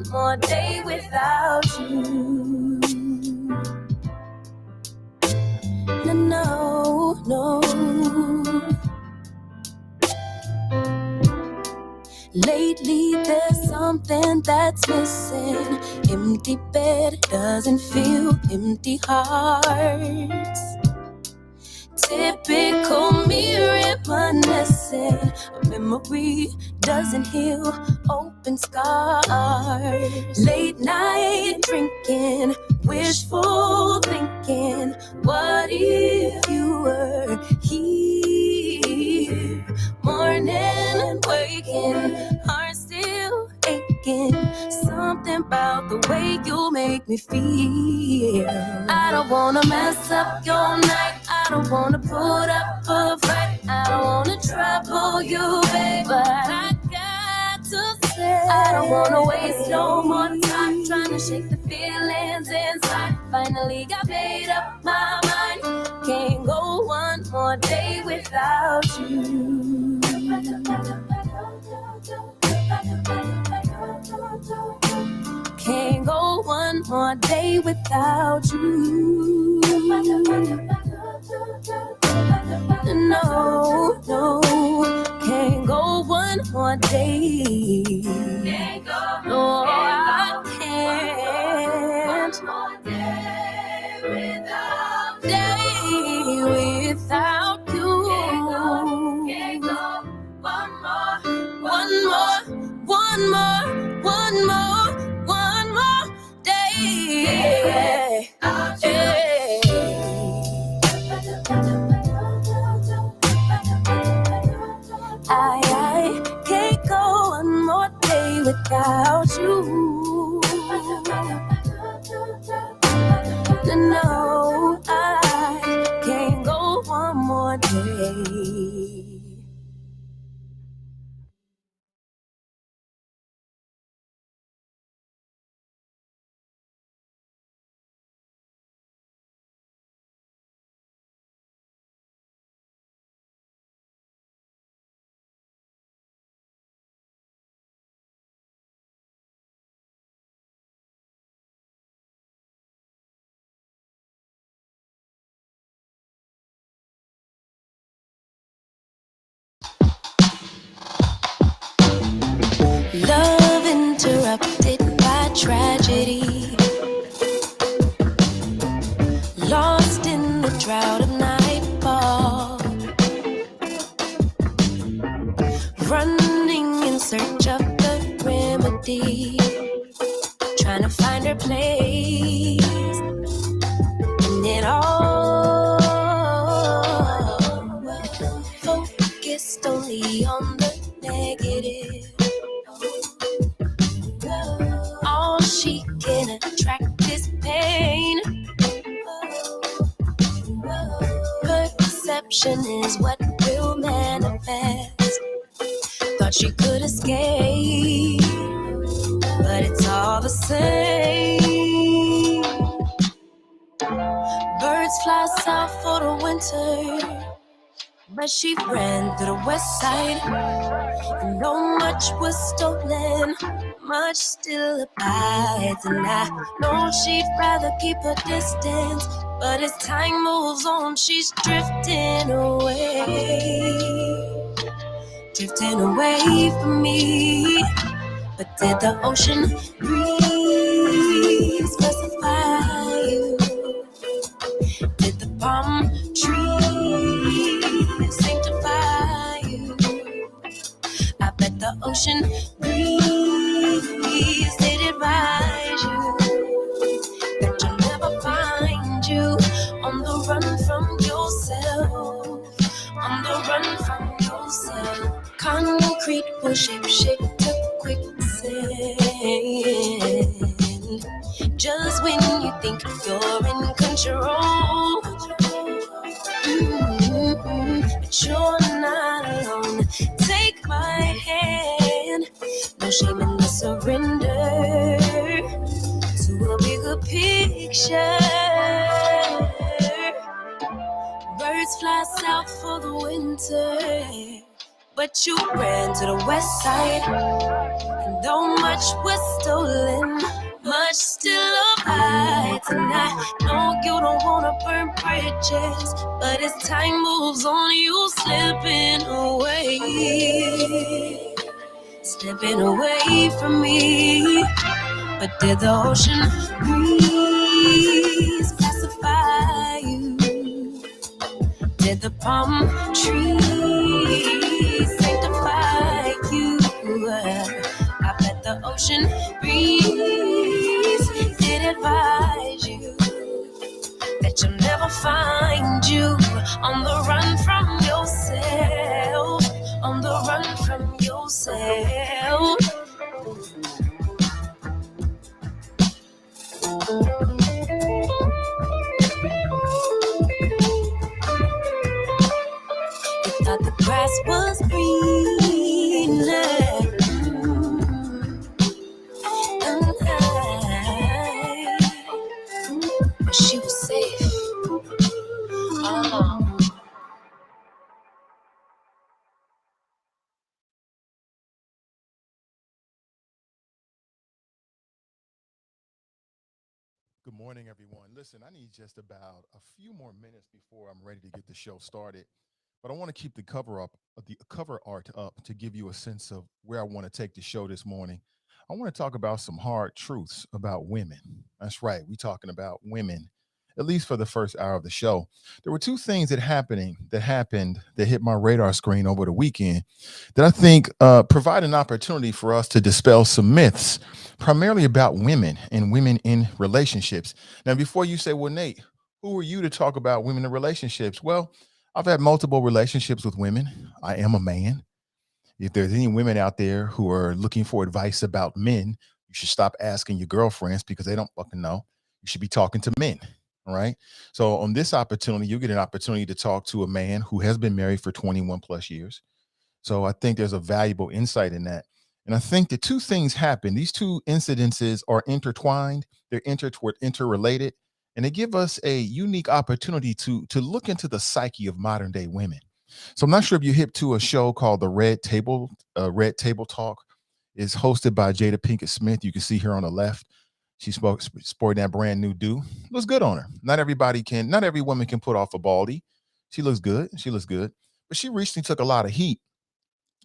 more day without you. No. Lately there's something that's missing. Empty bed doesn't feel empty hearts. Typical me reminiscing. A memory doesn't heal open scars. Late night drinking, wishful thinking. What if you were here? Morning and waking, heart still aching. Something about the way you make me feel. I don't wanna mess up your night. I don't wanna put up a fight. I don't wanna trouble you, babe, but I got to say, I don't wanna waste no more time trying to shake the feelings inside. Finally got made up my mind. Can't go one more day without you. Can't go one more day without you. No, can't go one more day. No, I can't. Day without you. One more day. I can't go one more day without you. No, I can't go one more day. Love interrupted by tragedy, lost in the drought of nightfall, running in search of the remedy, trying to find her place in it all, focused only on the negative. All she can attract is pain. Perception is what will manifest. Thought she could escape, but it's all the same. Birds fly south for the winter, but she ran to the west side. And though much was stolen, much still abides. And I know she'd rather keep her distance, but as time moves on, she's drifting away. Drifting away from me. But did the ocean breeze specify you? Did the palm tree sanctify you? I bet the ocean breeze did advise you that you'll never find you on the run from yourself. On the run from yourself. Concrete will shape to quicksand. Just when you think you're in control, but you're not alone. Take my hand, no shame in the surrender to a bigger picture. Birds fly south for the winter, but you ran to the west side. And Though much was stolen, much still abides. And I know you don't wanna burn bridges, but as time moves on, you slipping away from me. But did the ocean breeze pacify you? Did the palm trees sanctify you? I bet the ocean breeze did advise you that you'll never find you on the run from yourself, on the run from yourself. You thought the grass was greener, but she was safe all along. Good morning, everyone. Listen, I need just about a few more minutes before I'm ready to get the show started. But I want to keep the cover art up to give you a sense of where I want to take the show this morning. I want to talk about some hard truths about women. That's right, we're talking about women. At least for the first hour of the show, there were two things that happened that hit my radar screen over the weekend that I think provide an opportunity for us to dispel some myths, primarily about women and women in relationships. Now, before you say, well, Nate, who are you to talk about women in relationships? Well, I've had multiple relationships with women. I am a man. If there's any women out there who are looking for advice about men, you should stop asking your girlfriends because they don't fucking know. You should be talking to men. All right. So, on this opportunity, you get an opportunity to talk to a man who has been married for 21 plus years. So I think there's a valuable insight in that. And I think the two things happen. These two incidences are intertwined, they're interrelated, and they give us a unique opportunity to look into the psyche of modern day women. So I'm not sure if you're hip to a show called the Red Table Talk. Is hosted by Jada Pinkett Smith. You can see her on the left. Sporting that brand new do. Looks good on her. Not every woman can put off a baldy. She looks good. She looks good. But she recently took a lot of heat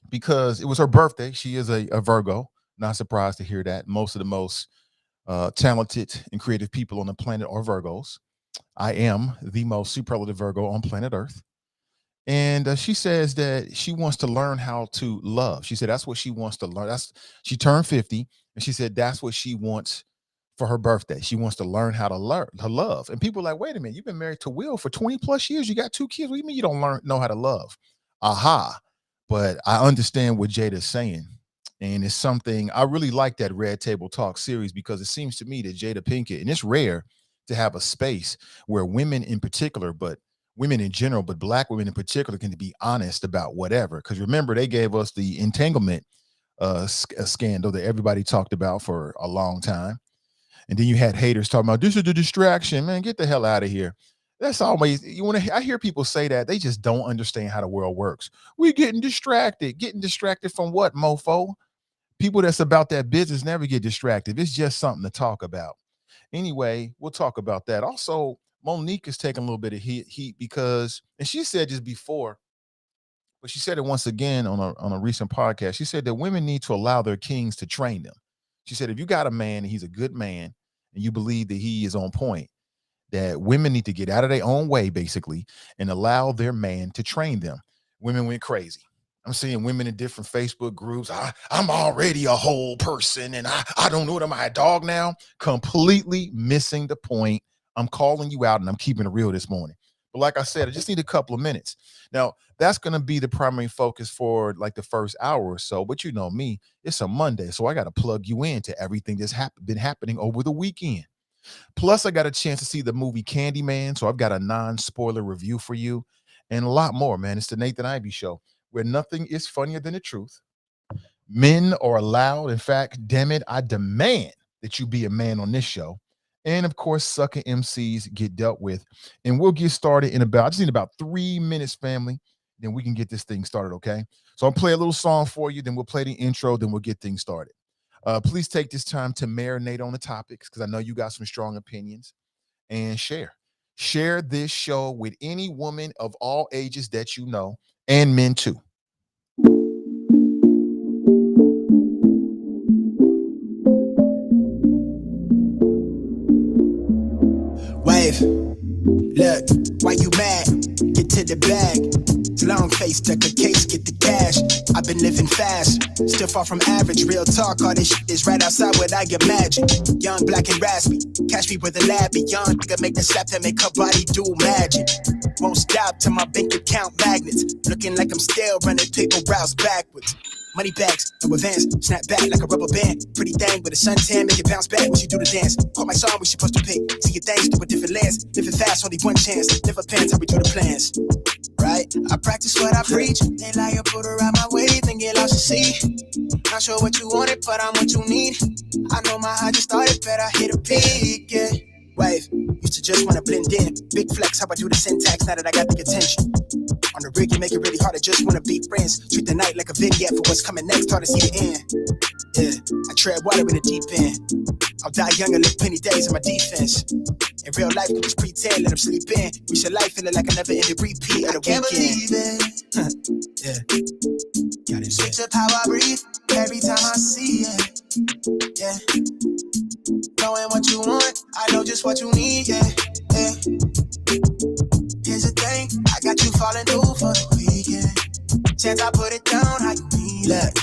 because it was her birthday. She is a Virgo. Not surprised to hear that. Most of the most talented and creative people on the planet are Virgos. I am the most superlative Virgo on planet Earth. And she says that she wants to learn how to love. She said that's what she wants to learn. She turned 50, and she said that's what she wants for her birthday. She wants to learn how to learn to love. And people are like, wait a minute, you've been married to Will for 20 plus years. You got two kids. What do you mean you don't know how to love? Aha. But I understand what Jada's saying. And it's something I really like that Red Table Talk series because it seems to me that Jada Pinkett, and it's rare to have a space where women in particular, but women in general, but black women in particular, can be honest about whatever. Because remember, they gave us the entanglement scandal that everybody talked about for a long time. And then you had haters talking about this is the distraction, man. Get the hell out of here. That's always you want to. I hear people say that they just don't understand how the world works. We getting distracted. Getting distracted from what, mofo? People that's about that business never get distracted. It's just something to talk about. Anyway, we'll talk about that. Also, Monique is taking a little bit of heat because, and she said just before, but she said it once again on a recent podcast. She said that women need to allow their kings to train them. She said if you got a man and he's a good man and you believe that he is on point, that women need to get out of their own way, basically, and allow their man to train them. Women went crazy. I'm seeing women in different Facebook groups. I'm already a whole person and I don't know what am I a dog now? Completely missing the point. I'm calling you out and I'm keeping it real this morning. But like I said, I just need a couple of minutes. Now, that's going to be the primary focus for like the first hour or so. But you know me, it's a Monday. So I got to plug you into everything that's been happening over the weekend. Plus, I got a chance to see the movie Candyman, so I've got a non-spoiler review for you, and a lot more, man. It's the Nathan Ivy Show, where nothing is funnier than the truth. Men are allowed. In fact, damn it, I demand that you be a man on this show. And of course, sucker MCs get dealt with. And we'll get started in I just need about 3 minutes, family. Then we can get this thing started, okay? So I'll play a little song for you, then we'll play the intro, then we'll get things started. Please take this time to marinate on the topics because I know you got some strong opinions and share. Share this show with any woman of all ages that you know and men too. Wave. Look, why you mad? Get to the bag. Long face, duck a case, get the cash. I've been living fast, still far from average. Real talk, all this shit is right outside what I imagine. Young, black, and raspy. Catch me with a lab. Young nigga make the slap that make her body do magic. Won't stop till my bank account magnets. Looking like I'm still running paper routes backwards. Money bags, no advance, snap back like a rubber band. Pretty thing with a suntan, make it bounce back when you do the dance. Call my song, we supposed to pick. See your things through a different lens. Living fast, only one chance. Never pants, how we do the plans. Right? I practice what I preach. They lie or put around my way, then get lost to see. Not sure what you wanted, but I'm what you need. I know my high just started, but I hit a peak, yeah. Wave, used to just wanna blend in. Big flex, how I do the syntax now that I got the attention. On the rig, you make it really hard, I just wanna be friends. Treat the night like a vignette for what's coming next, hard to see the end. Yeah, I tread water in the deep end. I'll die young and live plenty days in my defense. In real life, we just pretend, let them sleep in. Reach a life feeling like a never-ending repeat of the weekend. I can't believe it. Yeah. Got it. Switch up how I breathe every time I see it. Yeah. Knowing what you want, I know just what you need. Yeah. Yeah. Here's the thing, I got you falling through for the weekend. Chance I put it down, how you need it.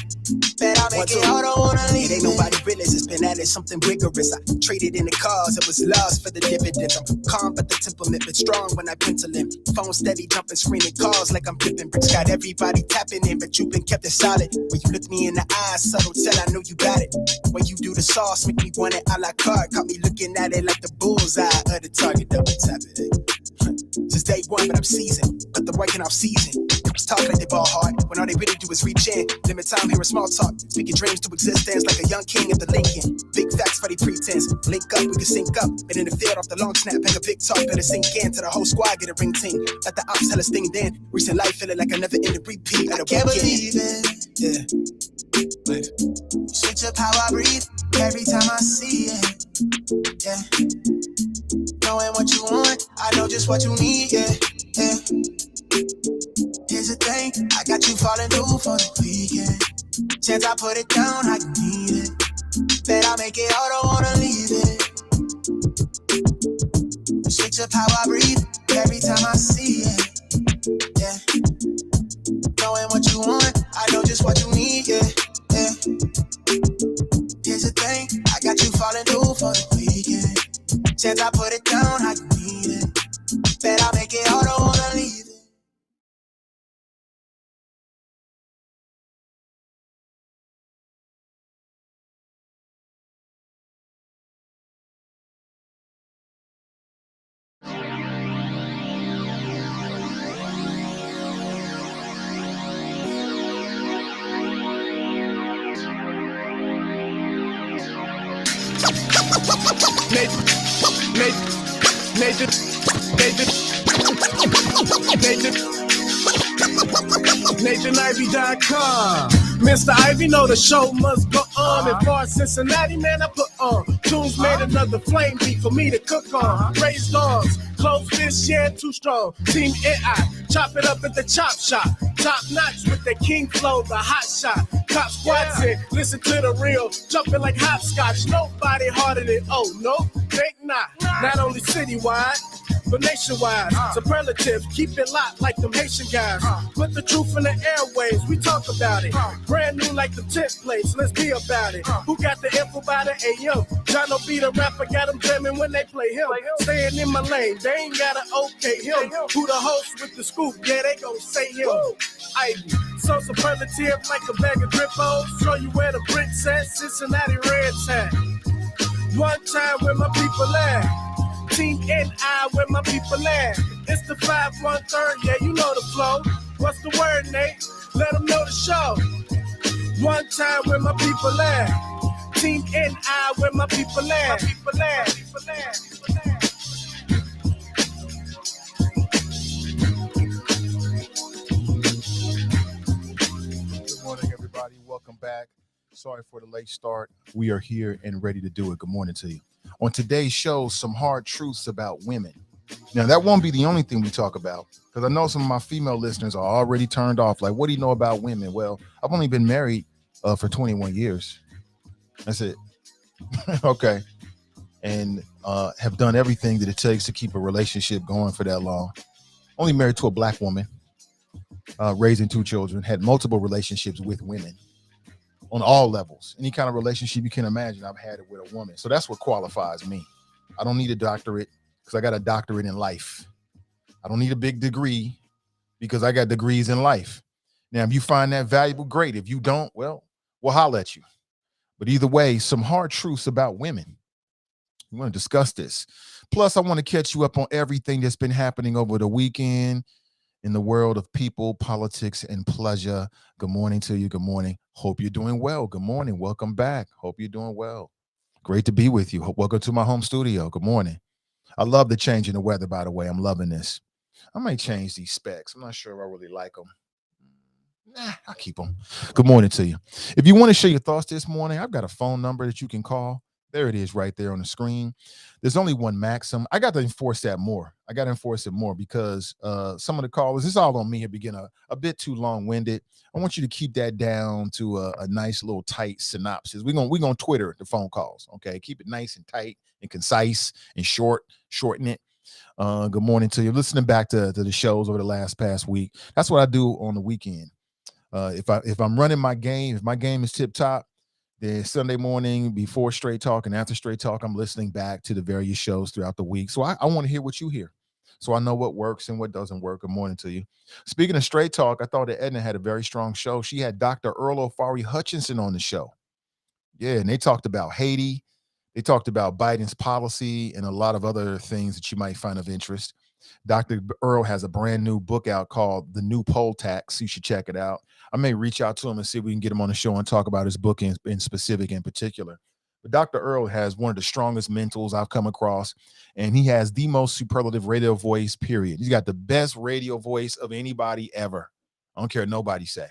Bet I make it hard, I wanna leave it. Ain't nobody realize it's been added something rigorous. I traded in the cars, it was lost for the dividends. I'm calm, but the temperament been strong when I pencil in. Phone steady jumping, screaming calls like I'm flipping bricks. Got everybody tapping in, but you been kept it solid. When you look me in the eyes, subtle tell I know you got it. When you do the sauce, make me want it a la carte. Caught me looking at it like the bullseye of the target, double tap it. Since day one, but I'm seasoned. Put the work in off season. Talk like they ball hard, when all they really do is reach in. Limit time, hearing small talk. Speaking dreams to existence like a young king at the Lincoln. Big facts for the pretense. Link up, we can sync up. And in the field off the long snap, bang a big talk, better sink in. To the whole squad, get a ring ting. Let the ops tell us thing then. Recent life feeling like I never ended repeat. I can't believe it. Yeah. Wait. Switch up how I breathe every time I see it. Yeah. Knowing what you want, I know just what you need. Yeah. Yeah. Here's the thing, I got you falling through for the weekend. Chance I put it down, how you need it. Bet I make it hard, I wanna leave it. Switch up how I breathe every time I see it. Yeah. Knowing what you want, I know just what you need. Yeah. Yeah. Here's the thing, I got you falling through for the weekend. Chance I put it down, how you need it. Bet I make it hard, I wanna leave it. NationIvy.com. Mr. Ivy know the show must go on. And far as Cincinnati, man, I put on. Tunes made another flame beat for me to cook on. Raised dogs, close fish, yeah, too strong. Team NI, chop it up at the chop shop. Top notch with the king flow, the hot shot. Cop squats in, listen to the real. Jumping like hopscotch, nobody harder than, oh, no, think not. Not only citywide, but nationwide. Superlatives, keep it locked like them Haitian guys. Put the truth in the airwaves, we talk about it. Brand new like the templates, let's be about it. Who got the info about it? Hey, yo, Jono be the rapper, got them jamming when they play him. Staying in my lane, they ain't gotta okay him. Who the host with the scoop? Yeah, they gon' say him. Ivy, so superlative like a bag of Grippos. Show you where the bricks at, Cincinnati Reds at. One time where my people at. Team NI where my people at. It's the 513, yeah, you know the flow. What's the word, Nate? Let them know the show. One time where my people at. Team NI where my people at. Good morning, everybody. Welcome back. Sorry for the late start. We are here and ready to do it. Good morning to you. On today's show, some hard truths about women. Now, that won't be the only thing we talk about, because I know some of my female listeners are already turned off. Like, what do you know about women? Well, I've only been married for 21 years. That's it. Okay. And have done everything that it takes to keep a relationship going for that long. Only married to a black woman, raising 2 children, had multiple relationships with women on all levels. Any kind of relationship you can imagine, I've had it with a woman. So that's what qualifies me. I don't need a doctorate because I got a doctorate in life. I don't need a big degree because I got degrees in life. Now, if you find that valuable, great. If you don't, well, we'll holler at you. But either way, some hard truths about women. We want to discuss this. Plus, I want to catch you up on everything that's been happening over the weekend in the world of people, politics, and pleasure. Good morning to you. Good morning. Hope you're doing well. Good morning. Welcome back. Hope you're doing well. Great to be with you. Welcome to my home studio. Good morning. I love the change in the weather, by the way. I'm loving this. I might change these specs. I'm not sure if I really like them. Nah, I'll keep them. Good morning to you. If you want to share your thoughts this morning, I've got a phone number that you can call. There it is right there on the screen. There's only one maximum. I got to enforce that more. I got to enforce it more because some of the callers, it's all on me at the beginning, a bit too long-winded. I want you to keep that down to a nice little tight synopsis. We're gonna Twitter the phone calls, okay? Keep it nice and tight and concise and shorten it. Good morning to you. Listening back to the shows over the past week. That's what I do on the weekend. If I'm running my game, if my game is tip top, then Sunday morning before Straight Talk and after Straight Talk, I'm listening back to the various shows throughout the week. So I want to hear what you hear, so I know what works and what doesn't work. Good morning to you. Speaking of Straight Talk, I thought that Edna had a very strong show. She had Dr. Earl Ofari Hutchinson on the show. Yeah, and they talked about Haiti. They talked about Biden's policy and a lot of other things that you might find of interest. Dr. Earl has a brand new book out called The New Poll Tax. You should check it out. I may reach out to him and see if we can get him on the show and talk about his book in specific in particular. But Dr. Earl has one of the strongest mentals I've come across, and he has the most superlative radio voice, period. He's got the best radio voice of anybody ever. I don't care what nobody say.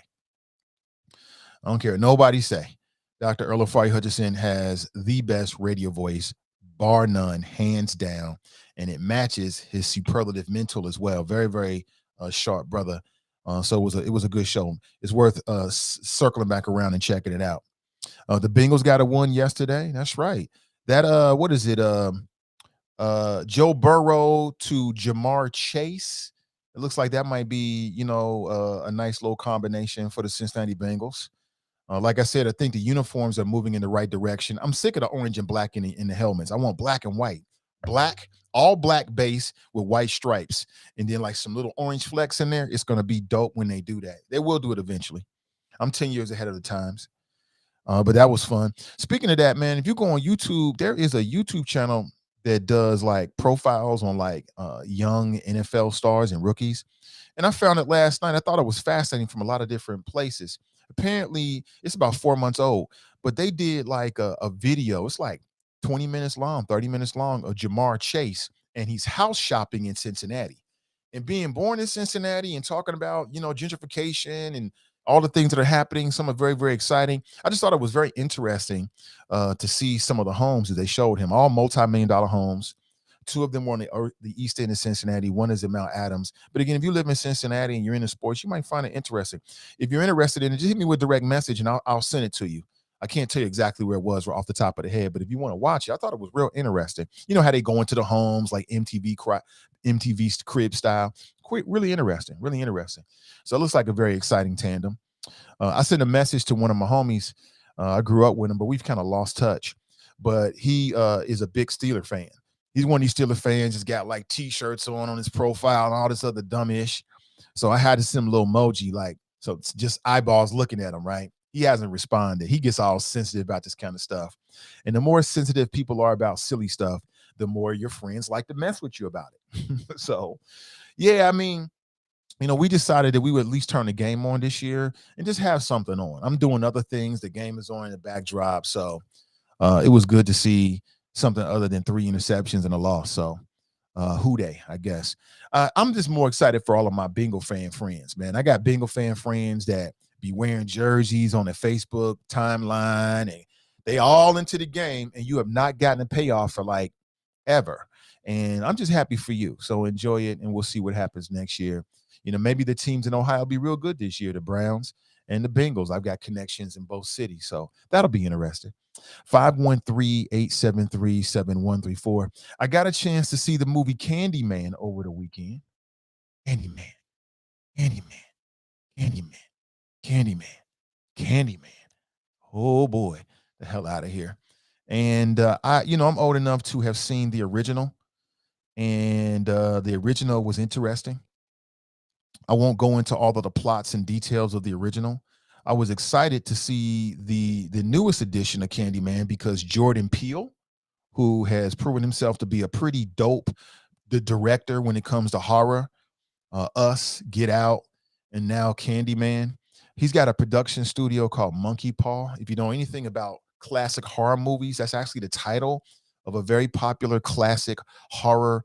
I don't care what nobody say. Dr. Earl Ofari Hutchinson has the best radio voice, bar none, hands down, and it matches his superlative mental as well. Very, very sharp brother. So it was a good show. It's worth circling back around and checking it out. The Bengals got a win yesterday. That's right. That what is it? Joe Burrow to Jamar Chase. It looks like that might be, a nice little combination for the Cincinnati Bengals. Like I said, I think the uniforms are moving in the right direction. I'm sick of the orange and black in the helmets. I want black and white. Black, all black base with white stripes. And then like some little orange flecks in there. It's going to be dope when they do that. They will do it eventually. I'm 10 years ahead of the times. But that was fun. Speaking of that, man, if you go on YouTube, there is a YouTube channel that does like profiles on like young NFL stars and rookies. And I found it last night. I thought it was fascinating from a lot of different places. Apparently, it's about 4 months old, but they did like a video. It's like 20 minutes long, 30 minutes long of Jamar Chase, and he's house shopping in Cincinnati. And being born in Cincinnati and talking about, gentrification and all the things that are happening, some are very, very exciting. I just thought it was very interesting to see some of the homes that they showed him, all multi-million-dollar homes. 2 of them were on the east end of Cincinnati. One is in Mount Adams. But again, if you live in Cincinnati and you're into sports, you might find it interesting. If you're interested in it, just hit me with direct message and I'll send it to you. I can't tell you exactly where it was right off the top of the head, but if you want to watch it, I thought it was real interesting. You know how they go into the homes like MTV's crib style. Really interesting, really interesting. So it looks like a very exciting tandem. I sent a message to one of my homies. I grew up with him, but we've kind of lost touch. But he is a big Steeler fan. He's one of these Steeler fans, just got like T-shirts on his profile and all this other dumb-ish. So I had to send him a little emoji, like, so it's just eyeballs looking at him, right? He hasn't responded. He gets all sensitive about this kind of stuff. And the more sensitive people are about silly stuff, the more your friends like to mess with you about it. So, yeah, I mean, we decided that we would at least turn the game on this year and just have something on. I'm doing other things. The game is on in the backdrop. So it was good to see something other than 3 interceptions and a loss. So hooday, I guess. I'm just more excited for all of my Bengal fan friends, man. I got Bengal fan friends that be wearing jerseys on their Facebook timeline, and they all into the game, and you have not gotten a payoff for like ever. And I'm just happy for you. So enjoy it, and we'll see what happens next year. Maybe the teams in Ohio will be real good this year, the Browns and the Bengals. I've got connections in both cities, so that'll be interesting. 513-873-7134. I got a chance to see the movie Candyman over the weekend. Candyman, Candyman, Candyman, Candyman, Candyman. Oh boy, the hell out of here. And I'm old enough to have seen the original, and the original was interesting. I won't go into all of the plots and details of the original. I was excited to see the newest edition of Candyman because Jordan Peele, who has proven himself to be a pretty dope the director when it comes to horror, Us, Get Out, and now Candyman. He's got a production studio called Monkey Paw. If you know anything about classic horror movies, that's actually the title of a very popular classic horror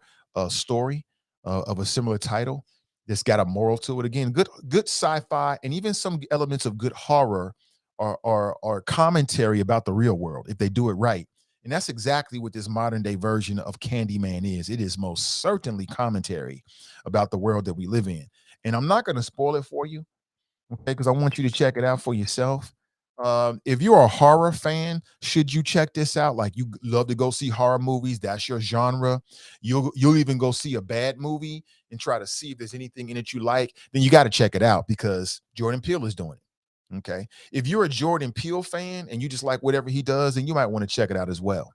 story of a similar title that's got a moral to it. Again, good sci-fi and even some elements of good horror are commentary about the real world if they do it right. And that's exactly what this modern day version of Candyman is. It is most certainly commentary about the world that we live in. And I'm not going to spoil it for you, okay, because I want you to check it out for yourself. If you're a horror fan, should you check this out? Like you love to go see horror movies, that's your genre. You'll even go see a bad movie and try to see if there's anything in it you like. Then you got to check it out because Jordan Peele is doing it. Okay. If you're a Jordan Peele fan and you just like whatever he does, then you might want to check it out as well.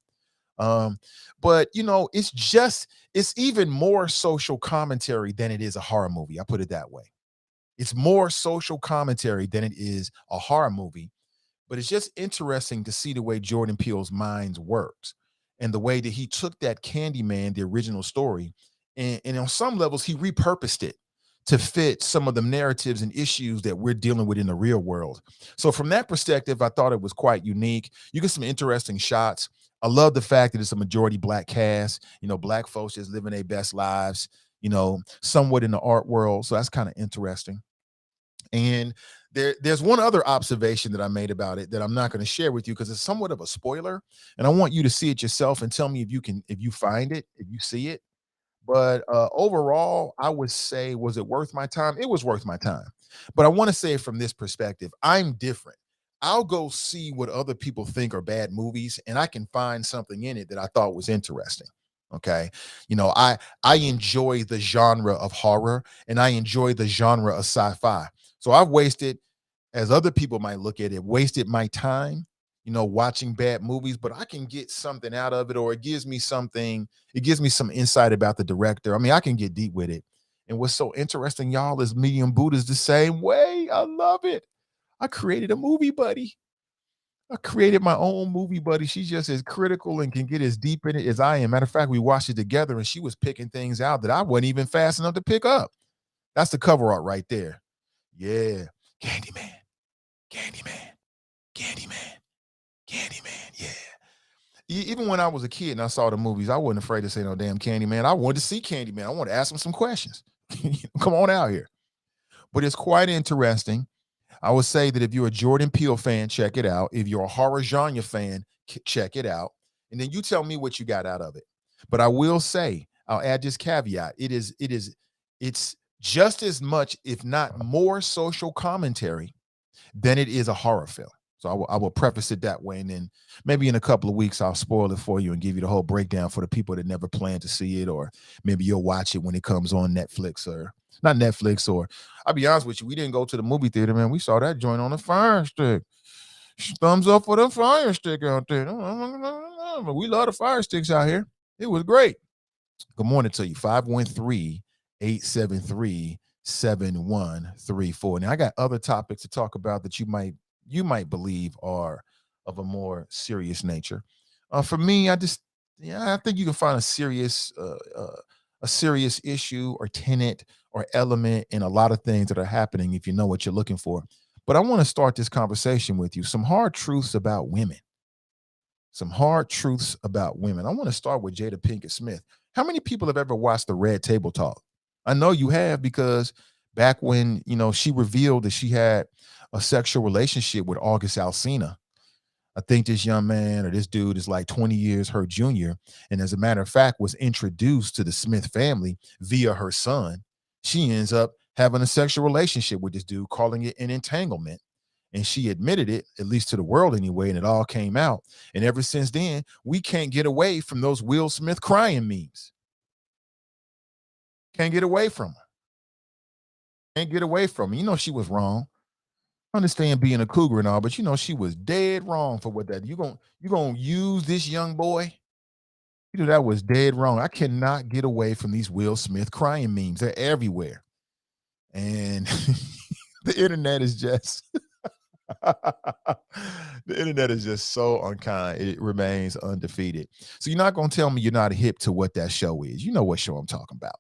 But it's even more social commentary than it is a horror movie. I put it that way. It's more social commentary than it is a horror movie. But it's just interesting to see the way Jordan Peele's mind works and the way that he took that Candyman, the original story, and on some levels, he repurposed it to fit some of the narratives and issues that we're dealing with in the real world. So from that perspective, I thought it was quite unique. You get some interesting shots. I love the fact that it's a majority Black cast, Black folks just living their best lives, somewhat in the art world. So that's kind of interesting. And there's one other observation that I made about it that I'm not going to share with you because it's somewhat of a spoiler. And I want you to see it yourself and tell me if you find it, if you see it. But overall, I would say, was it worth my time? It was worth my time. But I want to say it from this perspective. I'm different. I'll go see what other people think are bad movies, and I can find something in it that I thought was interesting. Okay. I enjoy the genre of horror and I enjoy the genre of sci-fi. So I've wasted, as other people might look at it, wasted my time watching bad movies, but I can get something out of it, or it gives me something, it gives me some insight about the director. I mean, I can get deep with it. And what's so interesting, y'all, is Medium Buddha's the same way. I love it. I created a movie buddy. I created my own movie buddy. She's just as critical and can get as deep in it as I am. Matter of fact, we watched it together and she was picking things out that I wasn't even fast enough to pick up. That's the cover art right there. Yeah. Candyman, Candyman, Candyman. Candyman, yeah. Even when I was a kid and I saw the movies, I wasn't afraid to say no damn Candyman. I wanted to see Candyman. I wanted to ask him some questions. Come on out here. But it's quite interesting. I would say that if you're a Jordan Peele fan, check it out. If you're a horror genre fan, check it out. And then you tell me what you got out of it. But I will say, I'll add this caveat. It's just as much, if not more, social commentary than it is a horror film. So I will preface it that way. And then maybe in a couple of weeks, I'll spoil it for you and give you the whole breakdown for the people that never plan to see it, or maybe you'll watch it when it comes on Netflix, or not Netflix, or I'll be honest with you, we didn't go to the movie theater, man. We saw that joint on the Fire Stick. Thumbs up for the Fire Stick out there. We love the Fire Sticks out here. It was great. Good morning to you. 513-873-7134. Now I got other topics to talk about that you might believe are of a more serious nature. For me, I think you can find a serious issue or tenet or element in a lot of things that are happening if you know what you're looking for. But I want to start this conversation with you. Some hard truths about women. Some hard truths about women. I want to start with Jada Pinkett Smith. How many people have ever watched the Red Table Talk? I know you have, because back when, she revealed that she had a sexual relationship with August Alsina. I think this young man or this dude is like 20 years her junior. And as a matter of fact, was introduced to the Smith family via her son. She ends up having a sexual relationship with this dude, calling it an entanglement. And she admitted it, at least to the world anyway, and it all came out. And ever since then, we can't get away from those Will Smith crying memes. Can't get away from her. Can't get away from her. She was wrong. I understand being a cougar and all, but she was dead wrong for what that. You gonna use this young boy? That was dead wrong. I cannot get away from these Will Smith crying memes. They're everywhere. And the internet is just the internet is just so unkind. It remains undefeated. So you're not gonna tell me you're not hip to what that show is. You know what show I'm talking about.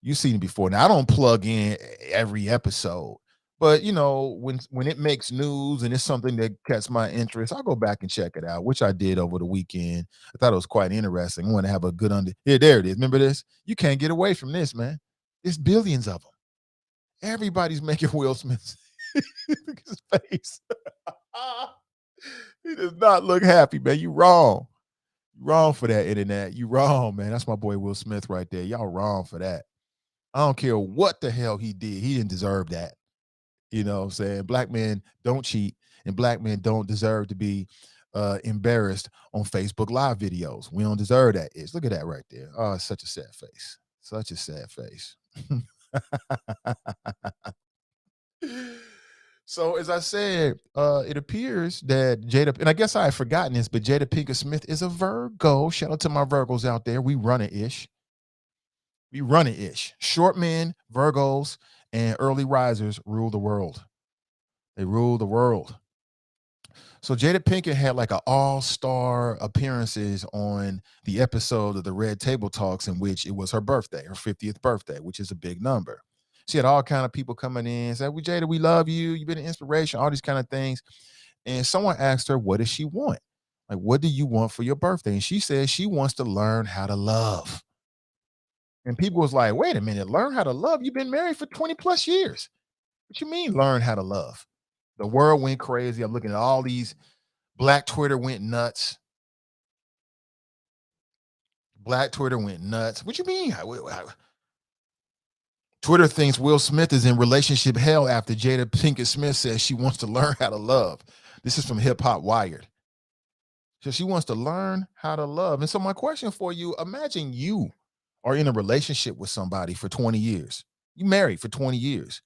You've seen it before. Now I don't plug in every episode, but when it makes news and it's something that catches my interest, I'll go back and check it out, which I did over the weekend. I thought it was quite interesting. I want to have a good here. There it is. Remember this? You can't get away from this, man. There's billions of them. Everybody's making Will Smith. Look at his face. He does not look happy, man. You wrong. You wrong for that, internet. You wrong, man. That's my boy Will Smith right there. Y'all wrong for that. I don't care what the hell he did. He didn't deserve that. You know what I'm saying? Black men don't cheat, and black men don't deserve to be embarrassed on Facebook Live videos. We don't deserve that. Look at that right there. Oh, it's such a sad face. Such a sad face. So as I said, it appears that Jada, and I guess I had forgotten this, but Jada Pinkett Smith is a Virgo. Shout out to my Virgos out there. We run it-ish. Short men, Virgos, and early risers rule the world. They rule the world. So Jada Pinkett had like an all-star appearances on the episode of the Red Table Talks, in which it was her birthday, her 50th birthday, which is a big number. She had all kind of people coming in, said, "Well, Jada, we love you. You've been an inspiration," all these kind of things. And someone asked her, what does she want? Like, what do you want for your birthday? And she said she wants to learn how to love. And people was like, wait a minute, learn how to love? You've been married for 20 plus years. What you mean learn how to love? The world went crazy. I'm looking at all these. Black Twitter went nuts. What you mean? Twitter thinks Will Smith is in relationship hell after Jada Pinkett Smith says she wants to learn how to love. This is from Hip Hop Wired. So she wants to learn how to love. And so my question for you, imagine you are in a relationship with somebody for 20 years. You married for 20 years.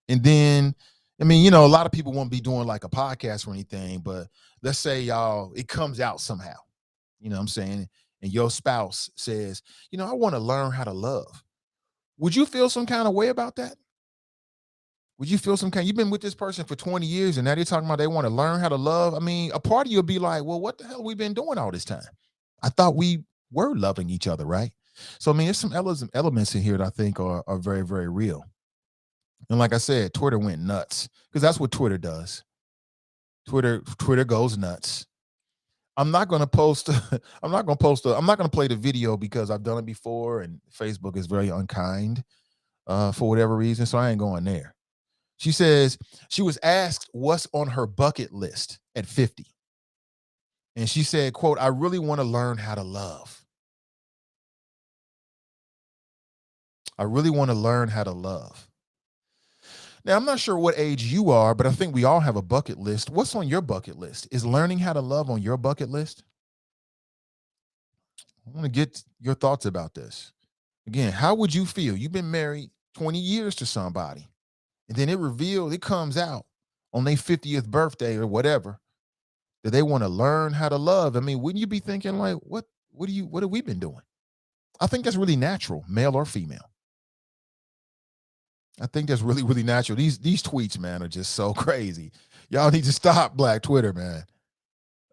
And then, a lot of people won't be doing like a podcast or anything, but let's say it comes out somehow, you know what I'm saying? And your spouse says, I want to learn how to love. Would you feel some kind of way about that? Would you feel you've been with this person for 20 years and now they're talking about they want to learn how to love? A part of you will be like, well, what the hell have we been doing all this time? I thought we were loving each other, right? So, there's some elements in here that I think are very, very real. And like I said, Twitter went nuts because that's what Twitter does. Twitter goes nuts. I'm not going to play the video because I've done it before and Facebook is very unkind for whatever reason. So I ain't going there. She says she was asked what's on her bucket list at 50. And she said, quote, "I really want to learn how to love. I really want to learn how to love." Now, I'm not sure what age you are, but I think we all have a bucket list. What's on your bucket list? Is learning how to love on your bucket list? I want to get your thoughts about this. Again, how would you feel? You've been married 20 years to somebody, and then it comes out on their 50th birthday or whatever, that they want to learn how to love. Wouldn't you be thinking like, what have we been doing? I think that's really natural, male or female. I think that's really, really natural. These tweets, man, are just so crazy. Y'all need to stop Black Twitter, man.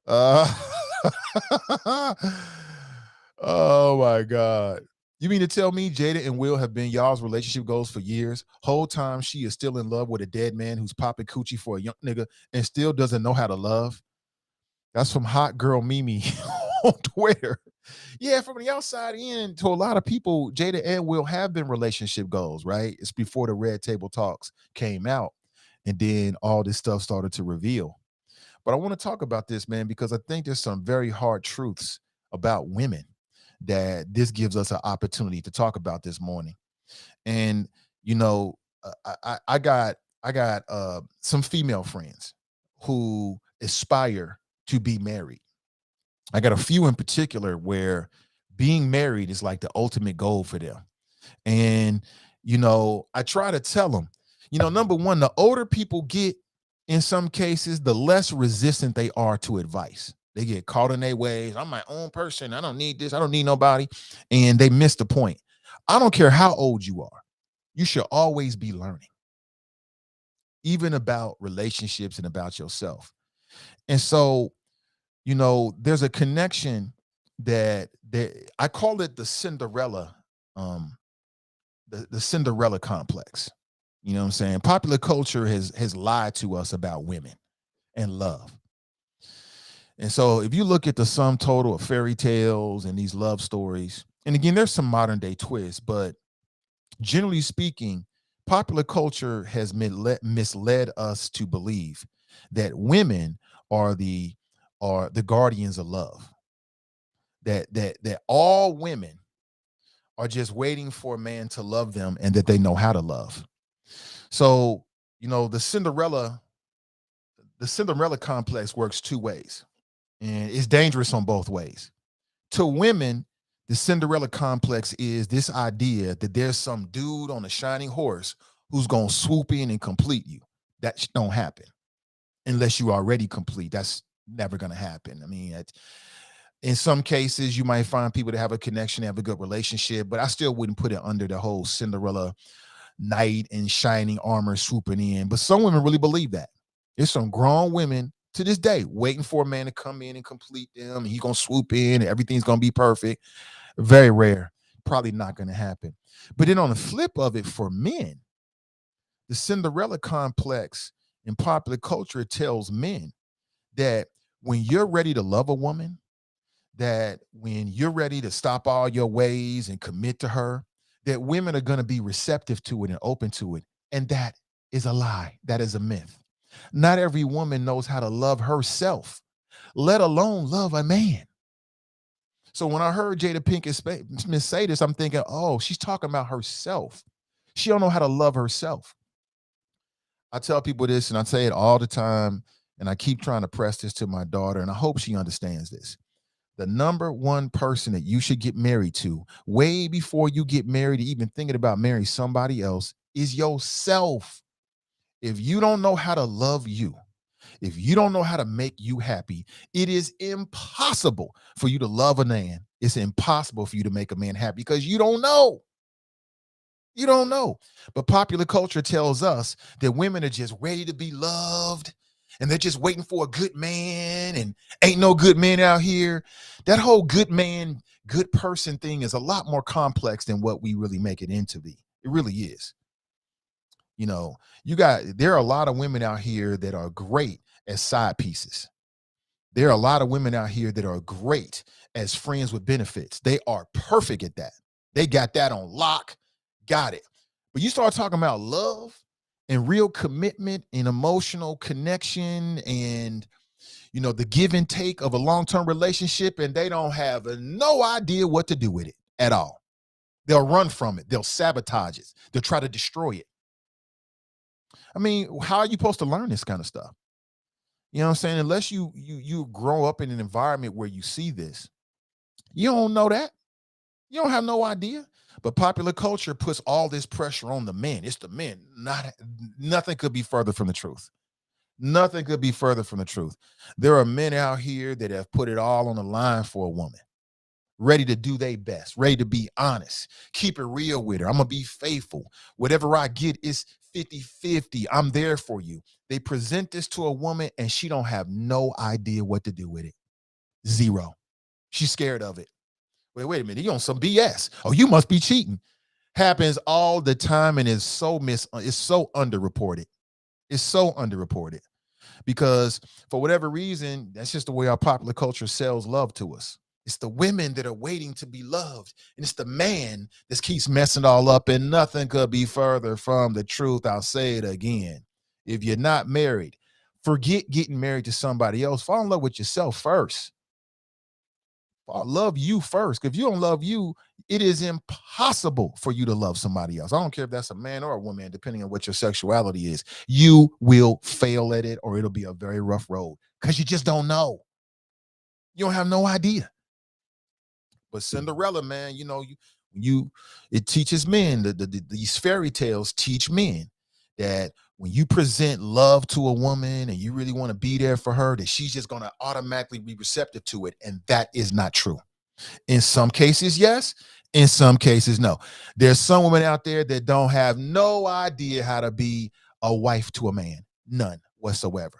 Oh my God. You mean to tell me Jada and Will have been y'all's relationship goals for years? Whole time she is still in love with a dead man who's popping coochie for a young nigga and still doesn't know how to love? That's from Hot Girl Mimi on Twitter. Yeah, from the outside in, to a lot of people, Jada and Will have been relationship goals, right? It's before the Red Table Talks came out, and then all this stuff started to reveal. But I want to talk about this, man, because I think there's some very hard truths about women that this gives us an opportunity to talk about this morning. And you know, I got some female friends who aspire to be married. I got a few in particular where being married is like the ultimate goal for them. And, I try to tell them, number one, the older people get, in some cases, the less resistant they are to advice. They get caught in their ways. I'm my own person. I don't need this. I don't need nobody. And they miss the point. I don't care how old you are. You should always be learning, even about relationships and about yourself. And so, there's a connection that I call it the Cinderella, um, the Cinderella complex. You know what I'm saying? Popular culture has lied to us about women and love. And so if you look at the sum total of fairy tales and these love stories, and again, there's some modern day twists, but generally speaking, popular culture has misled us to believe that women are the guardians of love. That all women are just waiting for a man to love them and that they know how to love. So, the Cinderella complex works two ways, and it's dangerous on both ways. To women, the Cinderella complex is this idea that there's some dude on a shining horse who's going to swoop in and complete you. That don't happen unless you already complete. That's never going to happen. I mean, in some cases, you might find people that have a connection, have a good relationship, but I still wouldn't put it under the whole Cinderella knight in shining armor swooping in. But some women really believe that. There's some grown women to this day waiting for a man to come in and complete them, and he's gonna swoop in and everything's gonna be perfect. Very rare, probably not gonna happen. But then on the flip of it, for men, the Cinderella complex in popular culture tells men that when you're ready to love a woman, that when you're ready to stop all your ways and commit to her, that women are going to be receptive to it and open to it. And that is a lie. That is a myth. Not every woman knows how to love herself, let alone love a man. So when I heard Jada Pinkett Smith say this, I'm thinking, oh, she's talking about herself. She don't know how to love herself. I tell people this, and I say it all the time, and I keep trying to press this to my daughter, and I hope she understands this. The number one person that you should get married to, way before you get married, even thinking about marrying somebody else, is yourself. If you don't know how to love you, if you don't know how to make you happy, it is impossible for you to love a man. It's impossible for you to make a man happy because you don't know. You don't know. But popular culture tells us that women are just ready to be loved and they're just waiting for a good man and ain't no good men out here. That whole good man, good person thing is a lot more complex than what we really make it into be. It really is. There are a lot of women out here that are great as side pieces. There are a lot of women out here that are great as friends with benefits. They are perfect at that. They got that on lock. Got it. But you start talking about love and real commitment and emotional connection and the give and take of a long-term relationship, and they don't have no idea what to do with it at all. They'll run from it. They'll sabotage it. They'll try to destroy it. I mean, how are you supposed to learn this kind of stuff? You know what I'm saying? Unless you grow up in an environment where you see this, you don't know that. You don't have no idea. But popular culture puts all this pressure on the men. It's the men. Nothing could be further from the truth. Nothing could be further from the truth. There are men out here that have put it all on the line for a woman, ready to do their best, ready to be honest, keep it real with her. I'm going to be faithful. Whatever I get is 50-50. I'm there for you. They present this to a woman and she don't have no idea what to do with it. Zero. She's scared of it. Wait a minute. You on some BS. Oh, you must be cheating. Happens all the time and is so underreported. It's so underreported because for whatever reason, that's just the way our popular culture sells love to us. It's the women that are waiting to be loved. And it's the man that keeps messing it all up. And nothing could be further from the truth. I'll say it again. If you're not married, forget getting married to somebody else. Fall in love with yourself first. Love you first. If you don't love you, it is impossible for you to love somebody else. I don't care if that's a man or a woman, depending on what your sexuality is. You will fail at it, or it'll be a very rough road because you just don't know. You don't have no idea. But Cinderella, man, it teaches men these fairy tales teach men that when you present love to a woman and you really want to be there for her, that she's just going to automatically be receptive to it. And that is not true. In some cases, yes. In some cases, no. There's some women out there that don't have no idea how to be a wife to a man. None whatsoever.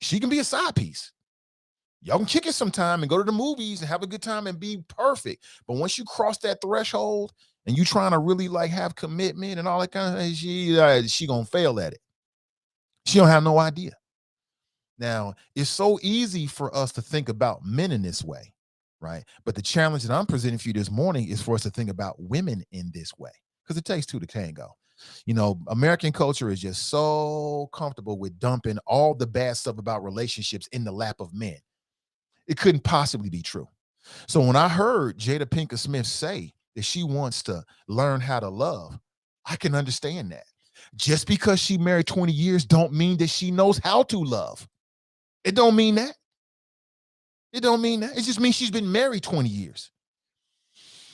She can be a side piece. Y'all can kick it sometime and go to the movies and have a good time and be perfect. But once you cross that threshold and you trying to really like have commitment and all that kind of thing, she gonna fail at it. She don't have no idea. Now, it's so easy for us to think about men in this way, right? But the challenge that I'm presenting for you this morning is for us to think about women in this way, because it takes two to tango. American culture is just so comfortable with dumping all the bad stuff about relationships in the lap of men. It couldn't possibly be true. So when I heard Jada Pinkett Smith say that she wants to learn how to love, I can understand that. Just because she married 20 years don't mean that she knows how to love. It don't mean that. It don't mean that. It just means she's been married 20 years.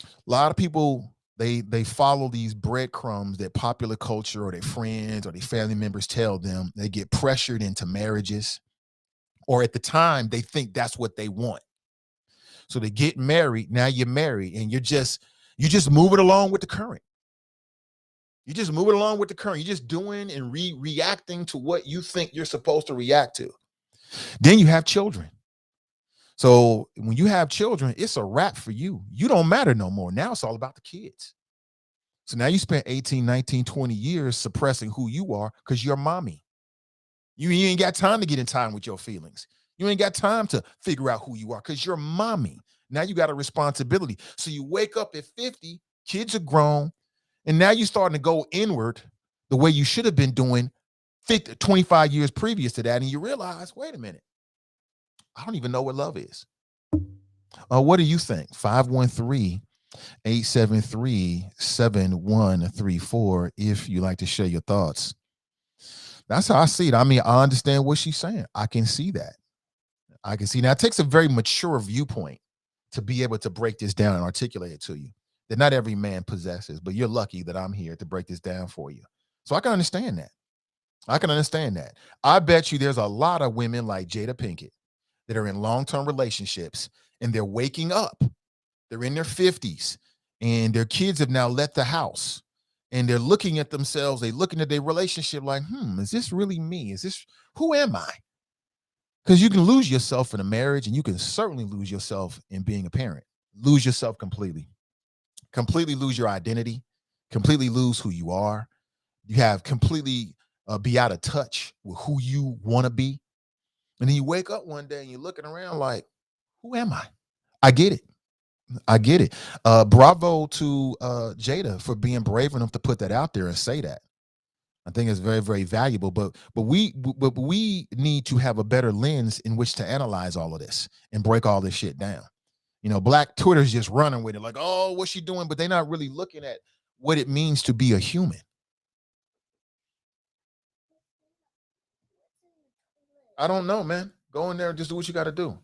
A lot of people, they follow these breadcrumbs that popular culture or their friends or their family members tell them. They get pressured into marriages. Or at the time, they think that's what they want. So they get married. Now you're married, and you just move it along with the current. You just move it along with the current. You're just doing and reacting to what you think you're supposed to react to. Then you have children. So when you have children, it's a wrap for you. You don't matter no more. Now it's all about the kids. So now you spent 18, 19, 20 years suppressing who you are because you're mommy. You ain't got time to get in time with your feelings. You ain't got time to figure out who you are because you're mommy. Now you got a responsibility. So you wake up at 50, kids are grown, and now you're starting to go inward the way you should have been doing 25 years previous to that. And you realize, wait a minute, I don't even know what love is. What do you think? 513-873-7134 if you like to share your thoughts. That's how I see it. I mean, I understand what she's saying. I can see that. I can see. Now, it takes a very mature viewpoint to be able to break this down and articulate it to you that not every man possesses, but you're lucky that I'm here to break this down for you. So I can understand that. I can understand that. I bet you there's a lot of women like Jada Pinkett that are in long-term relationships and they're waking up. They're in their 50s and their kids have now left the house. And they're looking at themselves, they're looking at their relationship like, is this really me? Who am I? Because you can lose yourself in a marriage and you can certainly lose yourself in being a parent. Lose yourself completely lose your identity, completely lose who you are. You have completely be out of touch with who you want to be. And then you wake up one day and you're looking around like, who am I? I get it. Bravo to Jada for being brave enough to put that out there and say that. I think it's very, very valuable. But we need to have a better lens in which to analyze all of this and break all this shit down. Black Twitter's just running with it like, oh, what's she doing? But they're not really looking at what it means to be a human. I don't know, man. Go in there and just do what you got to do.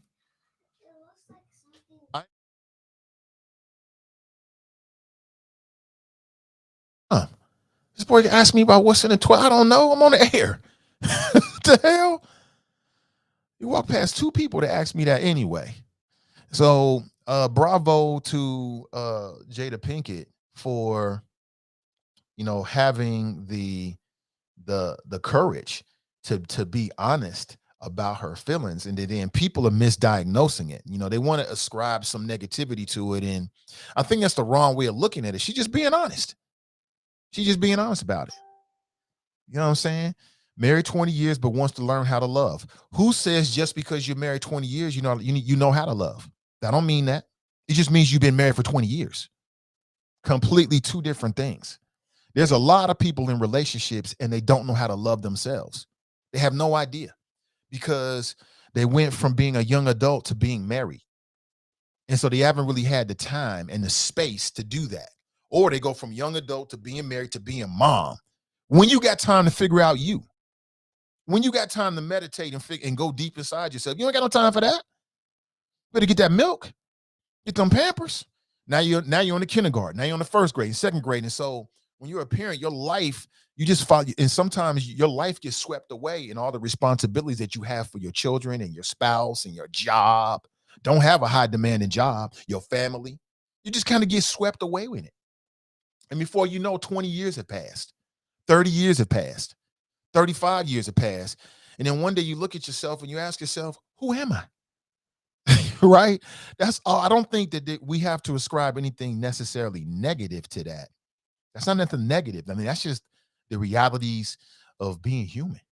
This boy asked me about what's in the toilet. I don't know. I'm on the air. What the hell? You walk past two people to ask me that anyway. So bravo to Jada Pinkett for having the courage to be honest about her feelings, and then people are misdiagnosing it. They want to ascribe some negativity to it, and I think that's the wrong way of looking at it. She's just being honest. She's just being honest about it. You know what I'm saying? Married 20 years, but wants to learn how to love. Who says just because you're married 20 years, you know how to love? That don't mean that. It just means you've been married for 20 years. Completely two different things. There's a lot of people in relationships and they don't know how to love themselves. They have no idea because they went from being a young adult to being married. And so they haven't really had the time and the space to do that. Or they go from young adult to being married to being mom. When you got time to figure out you, when you got time to meditate and go deep inside yourself, you ain't got no time for that. Better get that milk, get them Pampers. Now you're in the kindergarten. Now you're in the first grade, second grade. And so when you're a parent, your life, you just follow, and sometimes your life gets swept away in all the responsibilities that you have for your children and your spouse and your job. Don't have a high demanding job, your family. You just kind of get swept away with it. And before you know, 20 years have passed, 30 years have passed, 35 years have passed. And then one day you look at yourself and you ask yourself, who am I? Right? That's all. I don't think that we have to ascribe anything necessarily negative to that. That's not nothing negative. I mean, that's just the realities of being human.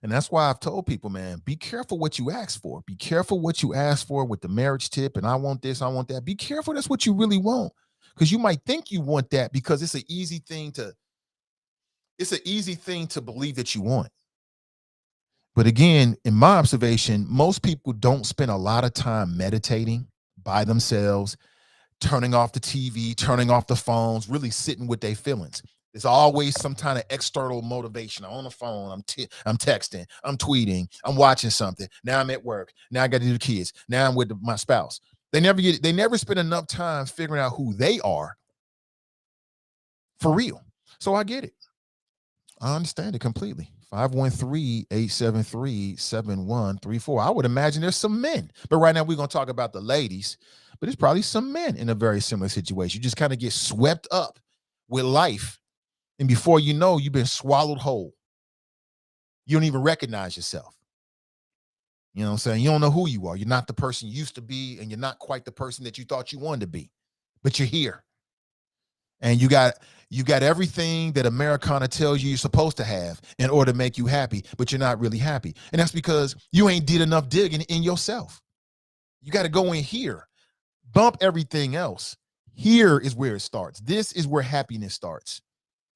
And that's why I've told people, man, be careful what you ask for. Be careful what you ask for with the marriage tip. And I want this, I want that. Be careful. That's what you really want. Because you might think you want that because it's an easy thing to believe that you want. But again, in my observation, most people don't spend a lot of time meditating by themselves, turning off the TV, turning off the phones, really sitting with their feelings. There's always some kind of external motivation. I'm on the phone, I'm texting, I'm tweeting, I'm watching something. Now I'm at work. Now I got to do the kids. Now I'm with my spouse. They never spend enough time figuring out who they are for real. So I get it. I understand it completely. 513-873-7134. I would imagine there's some men, but right now we're going to talk about the ladies, but there's probably some men in a very similar situation. You just kind of get swept up with life. And before you know, you've been swallowed whole. You don't even recognize yourself. You know what I'm saying? You don't know who you are. You're not the person you used to be, and you're not quite the person that you thought you wanted to be, but you're here. And you got everything that Americana tells you you're supposed to have in order to make you happy, but you're not really happy. And that's because you ain't did enough digging in yourself. You got to go in here, bump everything else. Here is where it starts. This is where happiness starts.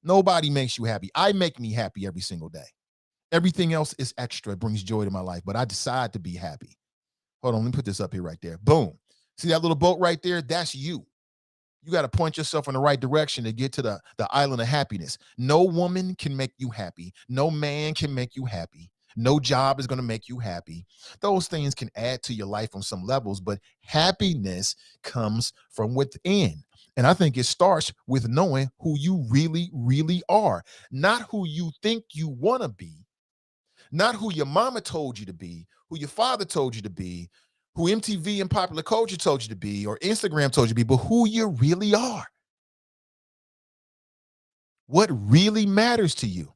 Nobody makes you happy. I make me happy every single day. Everything else is extra. It brings joy to my life, but I decide to be happy. Hold on, let me put this up here right there. Boom. See that little boat right there? That's you. You got to point yourself in the right direction to get to the island of happiness. No woman can make you happy. No man can make you happy. No job is going to make you happy. Those things can add to your life on some levels, but happiness comes from within. And I think it starts with knowing who you really, really are, not who you think you want to be, not who your mama told you to be, who your father told you to be, who MTV and popular culture told you to be, or Instagram told you to be, but who you really are. What really matters to you.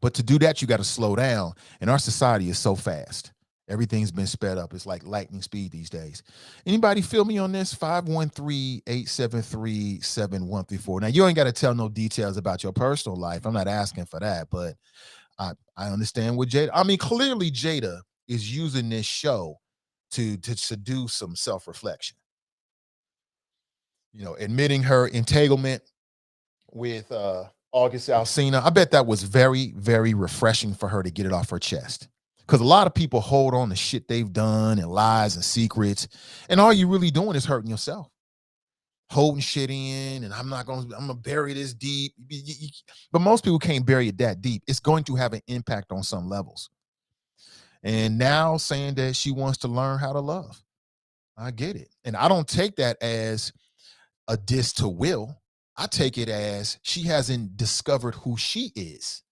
But to do that, you got to slow down. And our society is so fast. Everything's been sped up. It's like lightning speed these days. Anybody feel me on this? 513-873-7134. Now, you ain't got to tell no details about your personal life. I'm not asking for that, but I understand what Jada, I mean, clearly Jada is using this show to seduce some self-reflection. You know, admitting her entanglement with August Alsina. I bet that was very, very refreshing for her to get it off her chest. Because a lot of people hold on to shit they've done and lies and secrets. And all you're really doing is hurting yourself. Holding shit in, and I'm gonna bury this deep. But most people can't bury it that deep. It's going to have an impact on some levels. And now saying that she wants to learn how to love. I get it. And I don't take that as a diss to Will. I take it as she hasn't discovered who she is.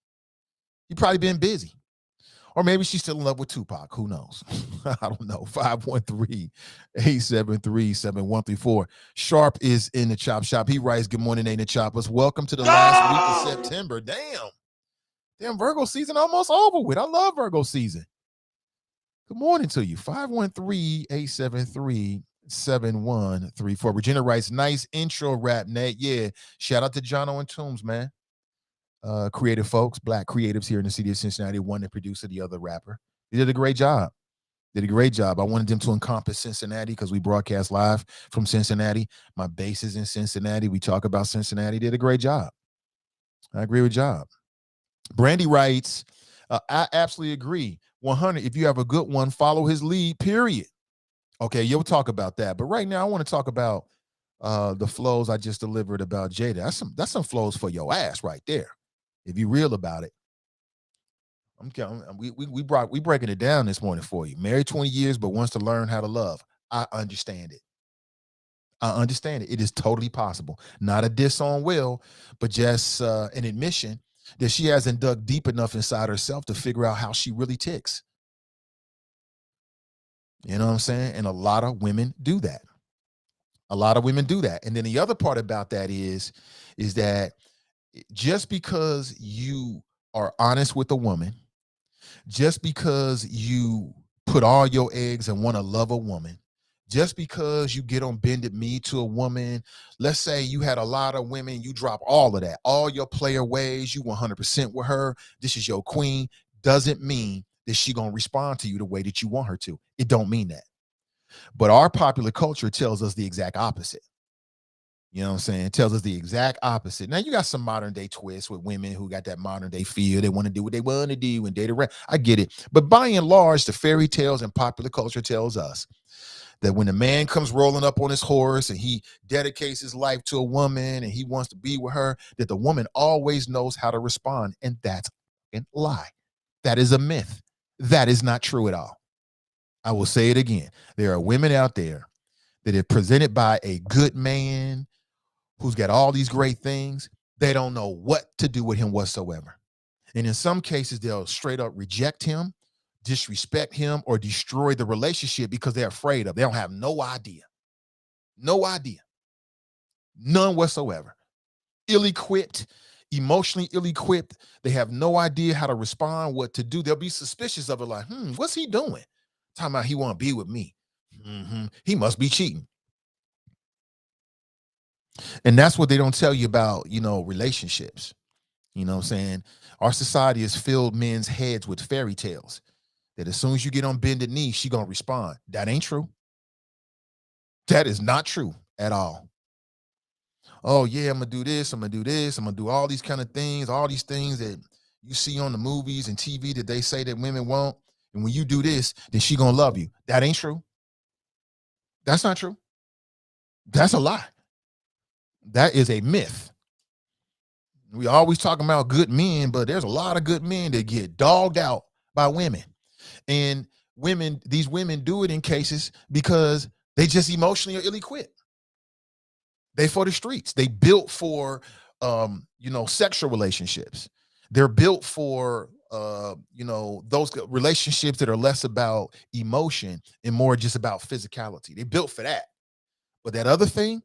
You've probably been busy. Or maybe she's still in love with Tupac. Who knows? I don't know. 513-873-7134. Sharp is in the chop shop. He writes, good morning, Ain't the Choppers. Welcome to the last week of September. Damn, Virgo season almost over with. I love Virgo season. Good morning to you. 513-873-7134. Regina writes, nice intro rap, Nate. Yeah, shout out to Jono and Toombs, man. Creative folks, black creatives here in the city of Cincinnati, one the producer, the other rapper. He did a great job. Did a great job. I wanted them to encompass Cincinnati because we broadcast live from Cincinnati. My base is in Cincinnati. We talk about Cincinnati. Did a great job. I agree with job. Brandy writes, I absolutely agree. 100. If you have a good one, follow his lead, period. Okay, you'll talk about that. But right now, I want to talk about the flows I just delivered about Jada. That's some flows for your ass right there. If you real about it. We breaking it down this morning for you. Married 20 years, but wants to learn how to love. I understand it. I understand it. It is totally possible. Not a diss on Will, but just an admission that she hasn't dug deep enough inside herself to figure out how she really ticks. You know what I'm saying? And a lot of women do that. A lot of women do that. And then the other part about that is that just because you are honest with a woman, just because you put all your eggs and want to love a woman, just because you get on bended knee to a woman, let's say you had a lot of women, you drop all of that, all your player ways, you 100% with her, this is your queen, doesn't mean that she gonna respond to you the way that you want her to. It don't mean that. But our popular culture tells us the exact opposite. You know what I'm saying? It tells us the exact opposite. Now, you got some modern day twists with women who got that modern day feel. They want to do what they want to do and date around. I get it. But by and large, the fairy tales and popular culture tells us that when a man comes rolling up on his horse and he dedicates his life to a woman and he wants to be with her, that the woman always knows how to respond. And that's a lie. That is a myth. That is not true at all. I will say it again. There are women out there that if presented by a good man who's got all these great things, they don't know what to do with him whatsoever. And in some cases, they'll straight up reject him, disrespect him, or destroy the relationship because they're afraid of. They don't have no idea. No idea. None whatsoever. Ill-equipped, emotionally ill-equipped. They have no idea how to respond, what to do. They'll be suspicious of it like, what's he doing? Talking about he want to be with me. He must be cheating. And that's what they don't tell you about, relationships. You know what I'm saying? Our society has filled men's heads with fairy tales that as soon as you get on bended knee, she going to respond. That ain't true. That is not true at all. Oh, yeah, I'm going to do this. I'm going to do this. I'm going to do all these kind of things, all these things that you see on the movies and TV that they say that women want. And when you do this, then she going to love you. That ain't true. That's not true. That's a lie. That is a myth. We always talking about good men, but there's a lot of good men that get dogged out by women. And these women do it in cases because they just emotionally are ill-equipped. They for the streets. They built for, sexual relationships. They're built for, those relationships that are less about emotion and more just about physicality. They built for that. But that other thing,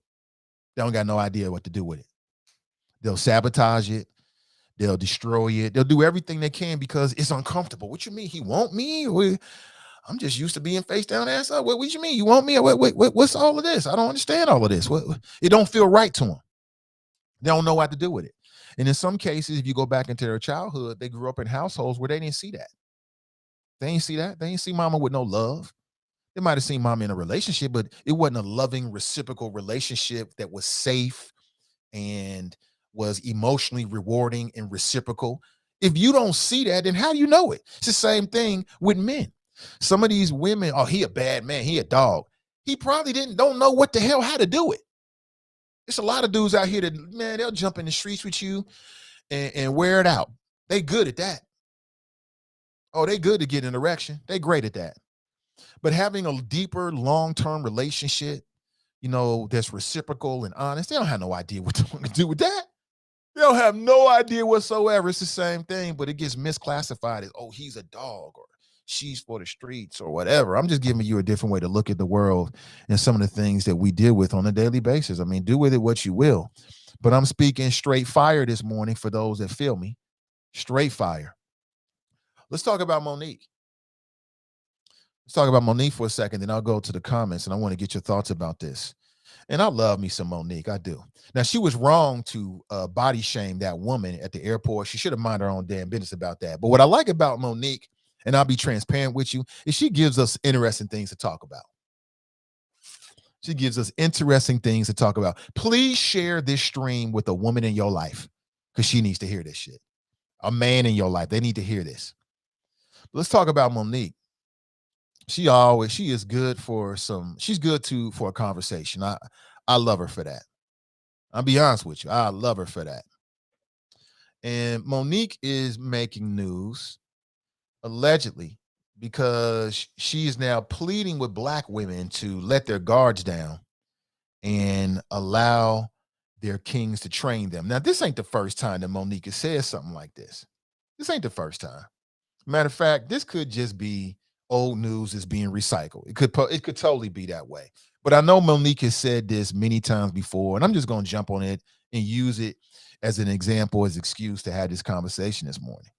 they don't got no idea what to do with it. They'll sabotage it. They'll destroy it. They'll do everything they can because it's uncomfortable. What you mean? He want me? I'm just used to being face down, ass up. What you mean? You want me? What's all of this? I don't understand all of this. It don't feel right to them. They don't know what to do with it. And in some cases, if you go back into their childhood, they grew up in households where they didn't see that. They ain't see that. They ain't see mama with no love. They might have seen mama in a relationship, but it wasn't a loving, reciprocal relationship that was safe and was emotionally rewarding and reciprocal. If you don't see that, then how do you know it? It's the same thing with men. Some of these women, oh, he a bad man, he a dog. He probably don't know what the hell, how to do it. There's a lot of dudes out here that, man, they'll jump in the streets with you and wear it out. They good at that. Oh, they good to get an erection. They great at that. But having a deeper, long-term relationship, that's reciprocal and honest, they don't have no idea what to do with that. They don't have no idea whatsoever. It's the same thing, but it gets misclassified as, oh, he's a dog or she's for the streets or whatever. I'm just giving you a different way to look at the world and some of the things that we deal with on a daily basis. I mean, do with it what you will. But I'm speaking straight fire this morning for those that feel me. Straight fire. Let's talk about Monique. Let's talk about Monique for a second, then I'll go to the comments, and I want to get your thoughts about this. And I love me some Monique. I do. Now, she was wrong to body shame that woman at the airport. She should have minded her own damn business about that. But what I like about Monique and I'll be transparent with you, is she gives us interesting things to talk about. She gives us interesting things to talk about. Please share this stream with a woman in your life because she needs to hear this shit. A man in your life, they need to hear this. Let's talk about Monique. She is good for she's good for a conversation. I love her for that. I'll be honest with you. I love her for that. And Monique is making news allegedly because she is now pleading with black women to let their guards down and allow their kings to train them. Now, this ain't the first time that Monique has said something like this. This ain't the first time. Matter of fact, this could just be old news is being recycled. It could totally be that way. But I know Monique has said this many times before, and I'm just going to jump on it and use it as an example, as excuse to have this conversation this morning.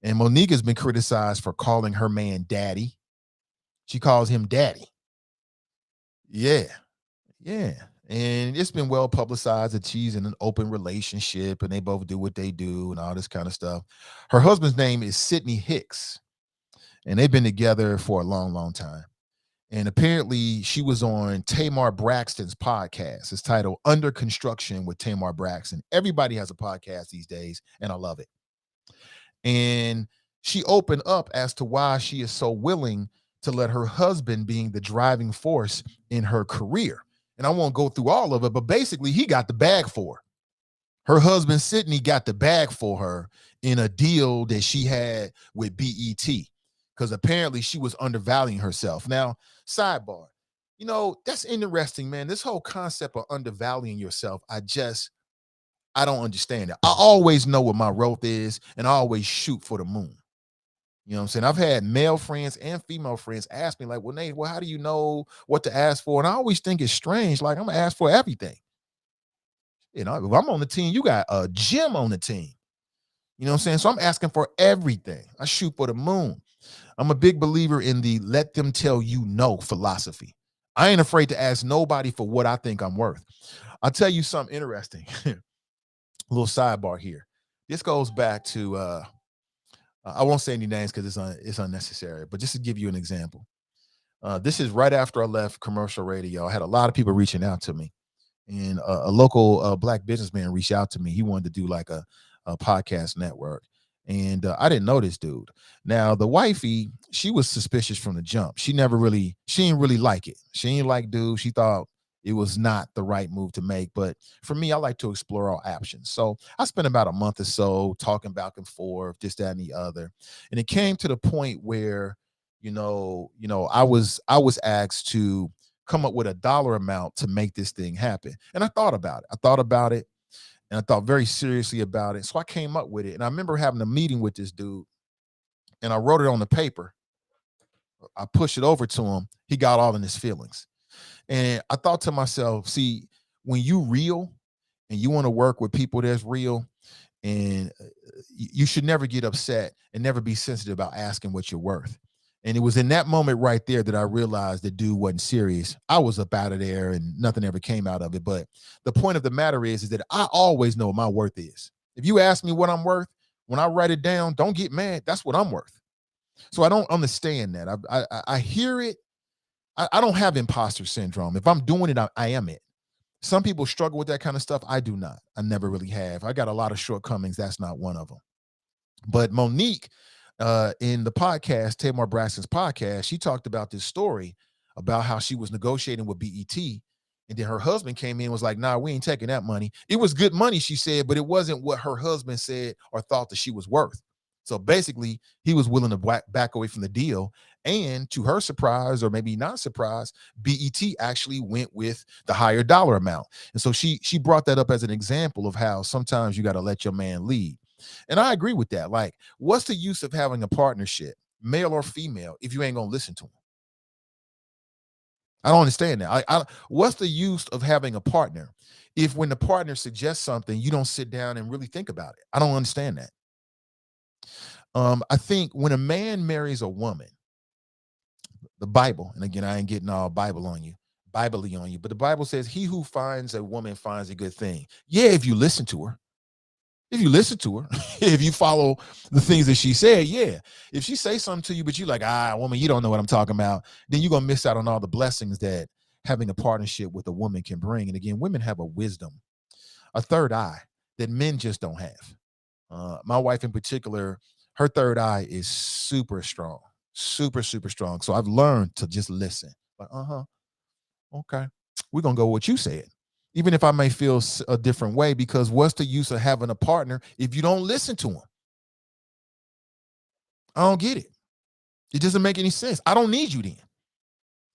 And Monique has been criticized for calling her man daddy. She calls him daddy. Yeah. And it's been well publicized that she's in an open relationship and they both do what they do and all this kind of stuff. Her husband's name is Sidney Hicks, and they've been together for a long, long time. And apparently she was on Tamar Braxton's podcast. It's titled Under Construction with Tamar Braxton. Everybody has a podcast these days, and I love it. And she opened up as to why she is so willing to let her husband being the driving force in her career. And I won't go through all of it, but basically he got the bag for her. Her husband, Sidney, got the bag for her in a deal that she had with BET because apparently she was undervaluing herself. Now, sidebar, that's interesting, man. This whole concept of undervaluing yourself, I don't understand it. I always know what my worth is, and I always shoot for the moon. You know what I'm saying? I've had male friends and female friends ask me, like, well, Nate, how do you know what to ask for? And I always think it's strange. Like, I'm going to ask for everything. If I'm on the team, you got a gym on the team. You know what I'm saying? So I'm asking for everything. I shoot for the moon. I'm a big believer in the let them tell you no philosophy. I ain't afraid to ask nobody for what I think I'm worth. I'll tell you something interesting. A little sidebar here. This goes back to, I won't say any names because it's unnecessary, but just to give you an example. This is right after I left commercial radio. I had a lot of people reaching out to me, and a local black businessman reached out to me. He wanted to do like a podcast network. And I didn't know this dude. Now, the wifey, she was suspicious from the jump. She didn't really like it. She didn't like dude. She thought it was not the right move to make. But for me, I like to explore all options. So I spent about a month or so talking back and forth, this, that, and the other. And it came to the point where, I was asked to come up with a dollar amount to make this thing happen. And I thought about it. And I thought very seriously about it. So I came up with it. And I remember having a meeting with this dude, and I wrote it on the paper. I pushed it over to him. He got all in his feelings. And I thought to myself, see, when you real and you want to work with people that's real, and you should never get upset and never be sensitive about asking what you're worth. And it was in that moment right there that I realized the dude wasn't serious. I was up out of there and nothing ever came out of it. But the point of the matter is that I always know what my worth is. If you ask me what I'm worth, when I write it down, don't get mad. That's what I'm worth. So I don't understand that. I hear it. I don't have imposter syndrome. If I'm doing it, I am it. Some people struggle with that kind of stuff. I do not. I never really have. I got a lot of shortcomings. That's not one of them. But Monique, in the podcast, Tamar Braxton's podcast, she talked about this story about how she was negotiating with BET. And then her husband came in and was like, nah, we ain't taking that money. It was good money, she said, but it wasn't what her husband said or thought that she was worth. So basically, he was willing to back away from the deal. And to her surprise, or maybe not surprise, BET actually went with the higher dollar amount. And so she brought that up as an example of how sometimes you got to let your man lead. And I agree with that. Like, what's the use of having a partnership, male or female, if you ain't going to listen to them? I don't understand that. What's the use of having a partner if when the partner suggests something, you don't sit down and really think about it? I don't understand that. I think when a man marries a woman, the Bible, and again, I ain't getting all Bible-y on you, but the Bible says he who finds a woman finds a good thing. Yeah, if you listen to her. If you listen to her, if you follow the things that she said, yeah. If she say something to you, but you like, woman, you don't know what I'm talking about, then you're going to miss out on all the blessings that having a partnership with a woman can bring. And again, women have a wisdom, a third eye that men just don't have. My wife in particular, her third eye is super strong, super, super strong. So I've learned to just listen. Like, okay, we're going to go with what you said. Even if I may feel a different way, because what's the use of having a partner if you don't listen to him? I don't get it. It doesn't make any sense. I don't need you then.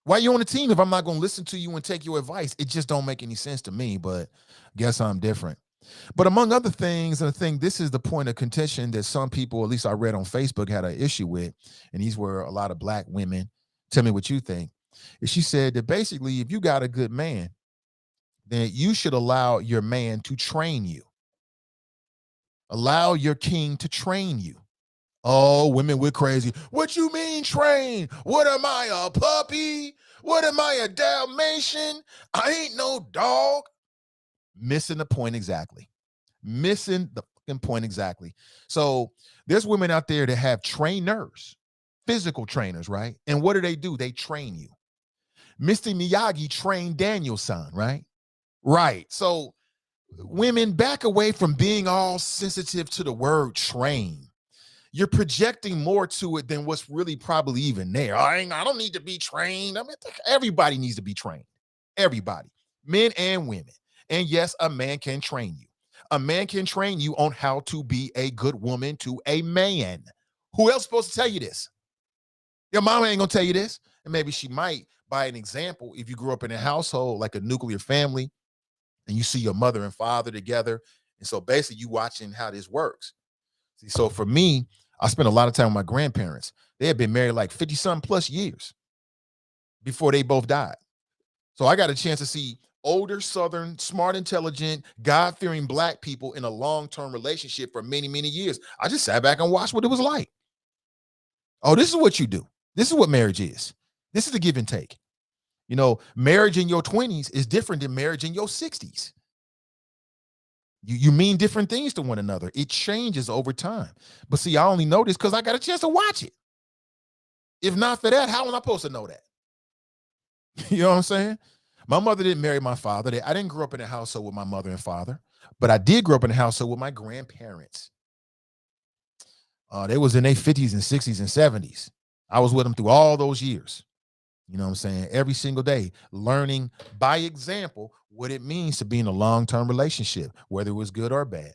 Why are you on the team if I'm not going to listen to you and take your advice? It just don't make any sense to me, but guess I'm different. But among other things, and I think this is the point of contention that some people, at least I read on Facebook, had an issue with, and these were a lot of black women. Tell me what you think. And she said that basically, if you got a good man, then you should allow your man to train you. Allow your king to train you. Oh, women, we're crazy. What you mean train? What am I, a puppy? What am I, a Dalmatian? I ain't no dog. Missing the point exactly. Missing the fucking point exactly. So there's women out there that have trainers, physical trainers, right? And what do? They train you. Mr. Miyagi trained Daniel's son, right? Right. So women, back away from being all sensitive to the word train. You're projecting more to it than what's really probably even there. I don't need to be trained. I mean, everybody needs to be trained. Everybody, men and women. And yes, a man can train you. A man can train you on how to be a good woman to a man. Who else is supposed to tell you this? Your mama ain't gonna tell you this. And maybe she might, by an example, if you grew up in a household like a nuclear family, and you see your mother and father together. And so basically you watching how this works. See, so for me, I spent a lot of time with my grandparents. They had been married like 50-something plus years before they both died. So I got a chance to see older, Southern, smart, intelligent, God-fearing black people in a long-term relationship for many, many years. I just sat back and watched what it was like. Oh, this is what you do. This is what marriage is. This is the give and take. You know, marriage in your 20s is different than marriage in your 60s. You mean different things to one another. It changes over time. But see, I only know this because I got a chance to watch it. If not for that, how am I supposed to know that? You know what I'm saying? My mother didn't marry my father. I didn't grow up in a household with my mother and father, but I did grow up in a household with my grandparents. They was in their 50s and 60s and 70s. I was with them through all those years. You know what I'm saying? Every single day, learning by example what it means to be in a long-term relationship, whether it was good or bad.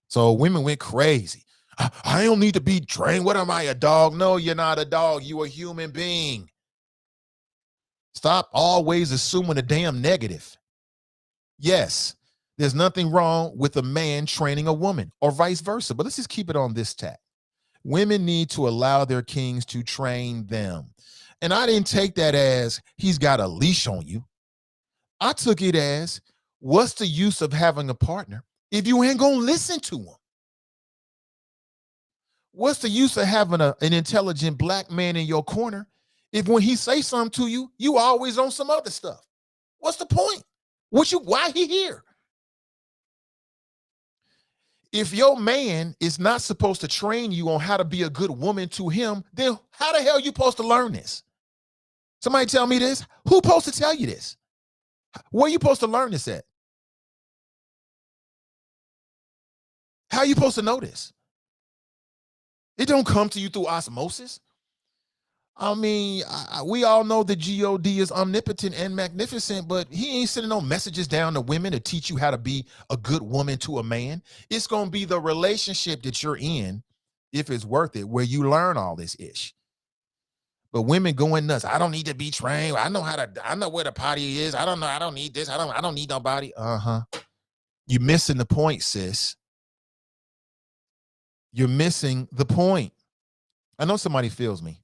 So women went crazy. I don't need to be trained. What am I, a dog? No, you're not a dog. You a human being. Stop always assuming a damn negative. Yes, there's nothing wrong with a man training a woman or vice versa, but let's just keep it on this tack. Women need to allow their kings to train them. And I didn't take that as he's got a leash on you. I took it as, what's the use of having a partner if you ain't gonna listen to him? What's the use of having an intelligent black man in your corner if when he say something to you, you always on some other stuff? What's the point? Why he here? If your man is not supposed to train you on how to be a good woman to him, then how the hell are you supposed to learn this? Somebody tell me this. Who's supposed to tell you this? Where are you supposed to learn this at? How are you supposed to know this? It don't come to you through osmosis. I mean, we all know that God is omnipotent and magnificent, but he ain't sending no messages down to women to teach you how to be a good woman to a man. It's going to be the relationship that you're in, if it's worth it, where you learn all this ish. But women going nuts. I don't need to be trained. I know where the potty is. I don't need this. I don't need nobody. You're missing the point, sis. You're missing the point. I know somebody feels me.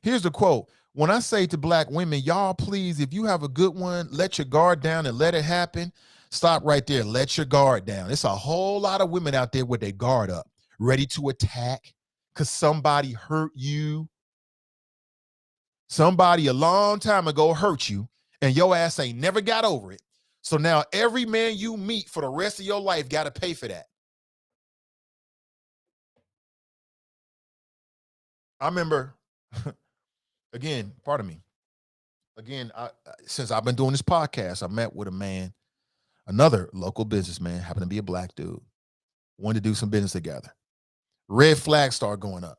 Here's the quote. When I say to black women, y'all, please, if you have a good one, let your guard down and let it happen. Stop right there. Let your guard down. It's a whole lot of women out there with their guard up, ready to attack because somebody hurt you. Somebody a long time ago hurt you and your ass ain't never got over it. So now every man you meet for the rest of your life got to pay for that. I remember, again, pardon me. Again, since I've been doing this podcast, I met with a man, another local businessman, happened to be a black dude, wanted to do some business together. Red flags start going up.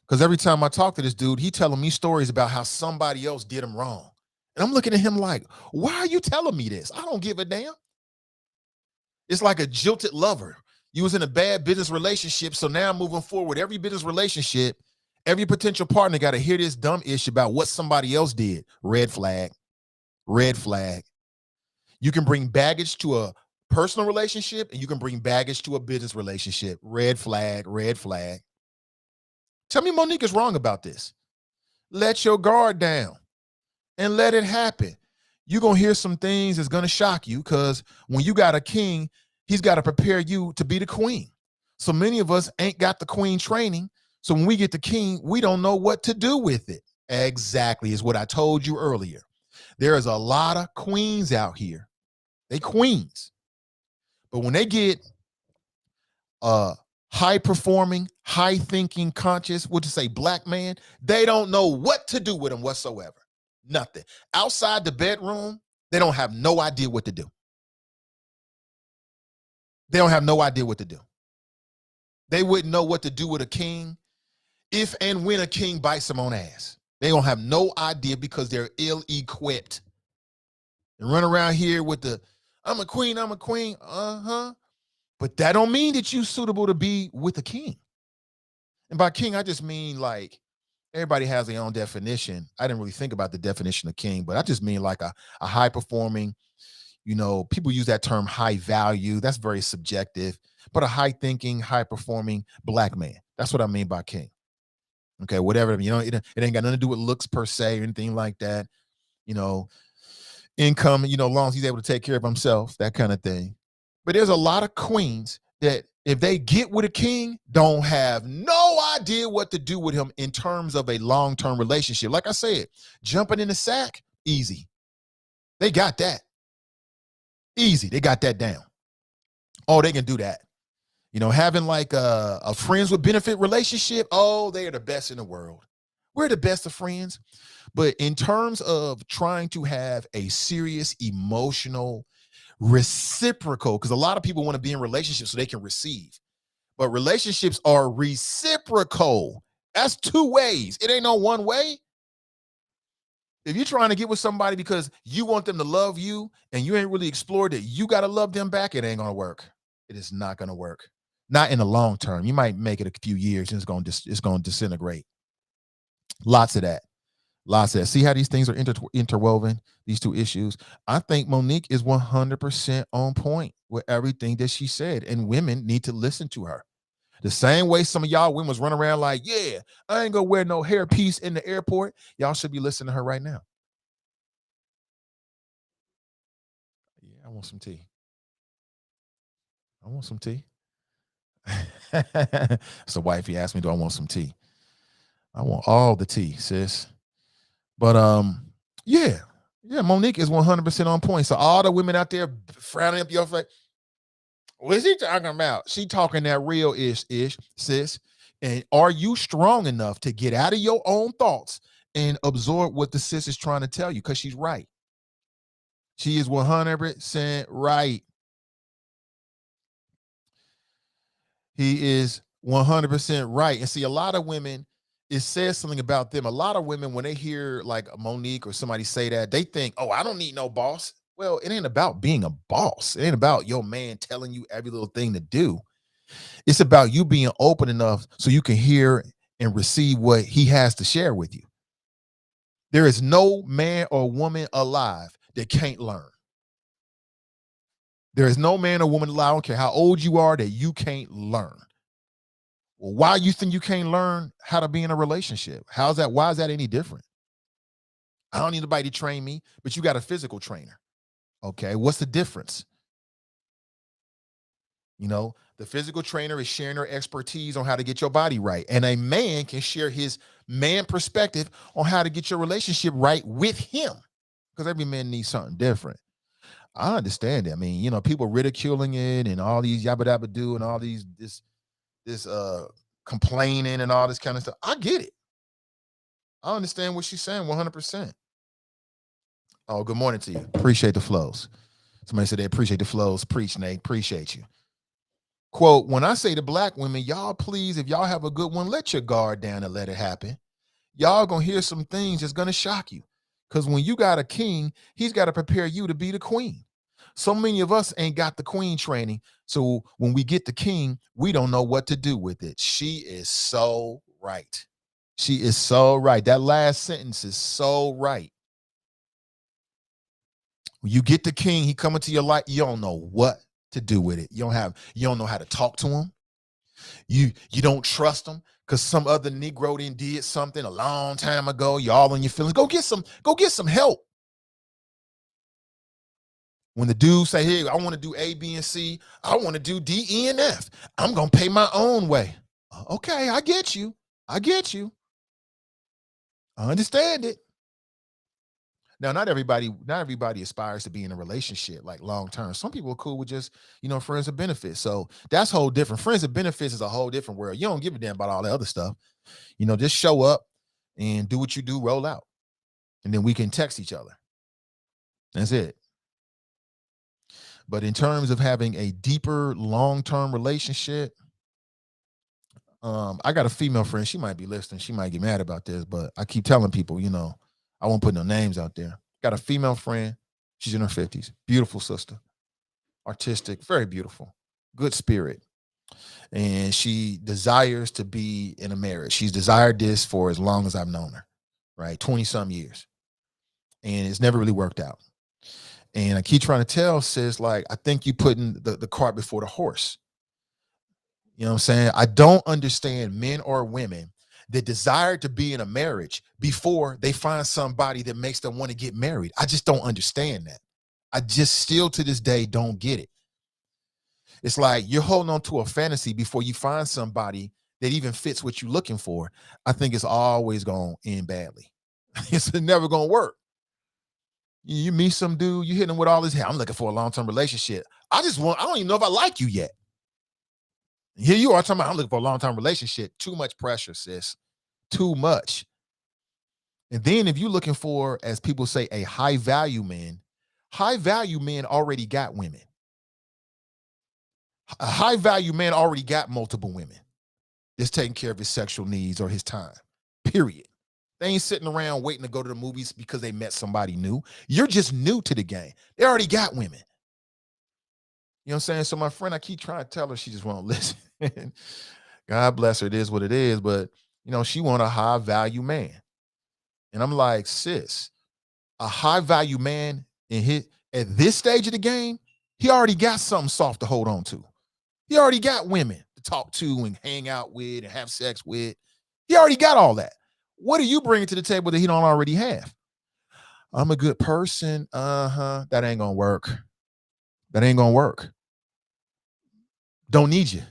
Because every time I talk to this dude, he telling me stories about how somebody else did him wrong. And I'm looking at him like, why are you telling me this? I don't give a damn. It's like a jilted lover. You was in a bad business relationship, so now moving forward, every business relationship, every potential partner got to hear this dumb issue about what somebody else did. Red flag, red flag. You can bring baggage to a personal relationship and you can bring baggage to a business relationship. Red flag, red flag. Tell me Monique is wrong about this. Let your guard down and let it happen. You're going to hear some things that's going to shock you because when you got a king, he's got to prepare you to be the queen. So many of us ain't got the queen training. So when we get the king, we don't know what to do with it. Exactly is what I told you earlier. There is a lot of queens out here. They queens. But when they get high performing, high thinking, conscious, what to say, black man, they don't know what to do with them whatsoever. Nothing. Outside the bedroom, they don't have no idea what to do. They don't have no idea what to do. They wouldn't know what to do with a king if and when a king bites them on ass. They don't have no idea because they're ill-equipped. And run around here with the, I'm a queen. Uh-huh. But that don't mean that you're suitable to be with a king. And by king, I just mean like, everybody has their own definition. I didn't really think about the definition of king, but I just mean like a high performing, people use that term high value. That's very subjective, but a high thinking, high performing black man. That's what I mean by king. Okay, whatever, it ain't got nothing to do with looks per se or anything like that. Income, as long as he's able to take care of himself, that kind of thing. But there's a lot of queens that if they get with a king, don't have no idea what to do with him in terms of a long-term relationship. Like I said, jumping in the sack, easy. They got that. Easy. They got that down. Oh, they can do that. Having like a friends with benefit relationship, oh, they are the best in the world. We're the best of friends. But in terms of trying to have a serious, emotional, reciprocal, because a lot of people want to be in relationships so they can receive. But relationships are reciprocal. That's two ways. It ain't no one way. If you're trying to get with somebody because you want them to love you and you ain't really explored that you got to love them back, it ain't going to work. It is not going to work. Not in the long term. You might make it a few years and it's going to disintegrate. Lots of that. See how these things are interwoven, these two issues? I think Monique is 100% on point with everything that she said, and women need to listen to her. The same way some of y'all women was running around like, yeah, I ain't gonna wear no hairpiece in the airport. Y'all should be listening to her right now. Yeah, I want some tea. So wifey asked me, do I want some tea? I want all the tea, sis. But yeah, Monique is 100% on point. So all the women out there frowning up your face, what is she talking about? She talking that real ish, sis. And are you strong enough to get out of your own thoughts and absorb what the sis is trying to tell you? Because she's right. She is 100% right. He is 100% right. And see, a lot of women, it says something about them. A lot of women, when they hear like Monique or somebody say that, they think, oh, I don't need no boss. Well, it ain't about being a boss. It ain't about your man telling you every little thing to do. It's about you being open enough so you can hear and receive what he has to share with you. There is no man or woman alive that can't learn. There is no man or woman alive, I don't care how old you are, that you can't learn. Well, why you think you can't learn how to be in a relationship? How's that? Why is that any different? I don't need nobody to train me, but you got a physical trainer. Okay, what's the difference? The physical trainer is sharing their expertise on how to get your body right. And a man can share his man perspective on how to get your relationship right with him. Because every man needs something different. I understand that. I mean, people ridiculing it and all these yabba dabba do and all these this complaining and all this kind of stuff. I get it. I understand what she's saying 100%. Oh, good morning to you. Appreciate the flows. Somebody said they appreciate the flows. Preach, Nate. Appreciate you. Quote, when I say to black women, y'all please, if y'all have a good one, let your guard down and let it happen. Y'all gonna hear some things that's gonna shock you. Because when you got a king, he's got to prepare you to be the queen. So many of us ain't got the queen training. So when we get the king, we don't know what to do with it. She is so right. She is so right. That last sentence is so right. When you get the king, he come into your life, you don't know what to do with it. You don't know how to talk to him. You don't trust him because some other Negro did something a long time ago. You all in your feelings. Go get some help. When the dudes say, hey, I want to do A, B, and C, I want to do D, E, and F. I'm gonna pay my own way. Okay, I get you. I understand it. Now, not everybody aspires to be in a relationship like long term. Some people are cool with just, friends of benefits. So that's whole different. Friends of benefits is a whole different world. You don't give a damn about all the other stuff. Just show up and do what you do, roll out. And then we can text each other. That's it. But in terms of having a deeper long-term relationship, I got a female friend. She might be listening. She might get mad about this, but I keep telling people, I won't put no names out there. Got a female friend. She's in her 50s. Beautiful sister. Artistic, very beautiful. Good spirit. And she desires to be in a marriage. She's desired this for as long as I've known her, right? 20-some years. And it's never really worked out. And I keep trying to tell sis, like, I think you putting the cart before the horse. You know what I'm saying? I don't understand men or women that desire to be in a marriage before they find somebody that makes them want to get married. I just don't understand that. I just still to this day don't get it. It's like you're holding on to a fantasy before you find somebody that even fits what you're looking for. I think it's always going to end badly. It's never going to work. You meet some dude, you hit him with all this, hey, I'm looking for a long-term relationship. I don't even know if I like you yet. Here you are talking about, I'm looking for a long-term relationship. Too much pressure, sis. Too much. And then if you're looking for, as people say, a high-value man already got women. A high-value man already got multiple women. Just taking care of his sexual needs or his time, period. They ain't sitting around waiting to go to the movies because they met somebody new. You're just new to the game. They already got women. You know what I'm saying? So my friend, I keep trying to tell her, she just won't listen. God bless her. It is what it is. But, she want a high-value man. And I'm like, sis, a high-value man at this stage of the game, he already got something soft to hold on to. He already got women to talk to and hang out with and have sex with. He already got all that. What are you bringing to the table that he don't already have? I'm a good person. That ain't gonna work. That ain't gonna work. Don't need you.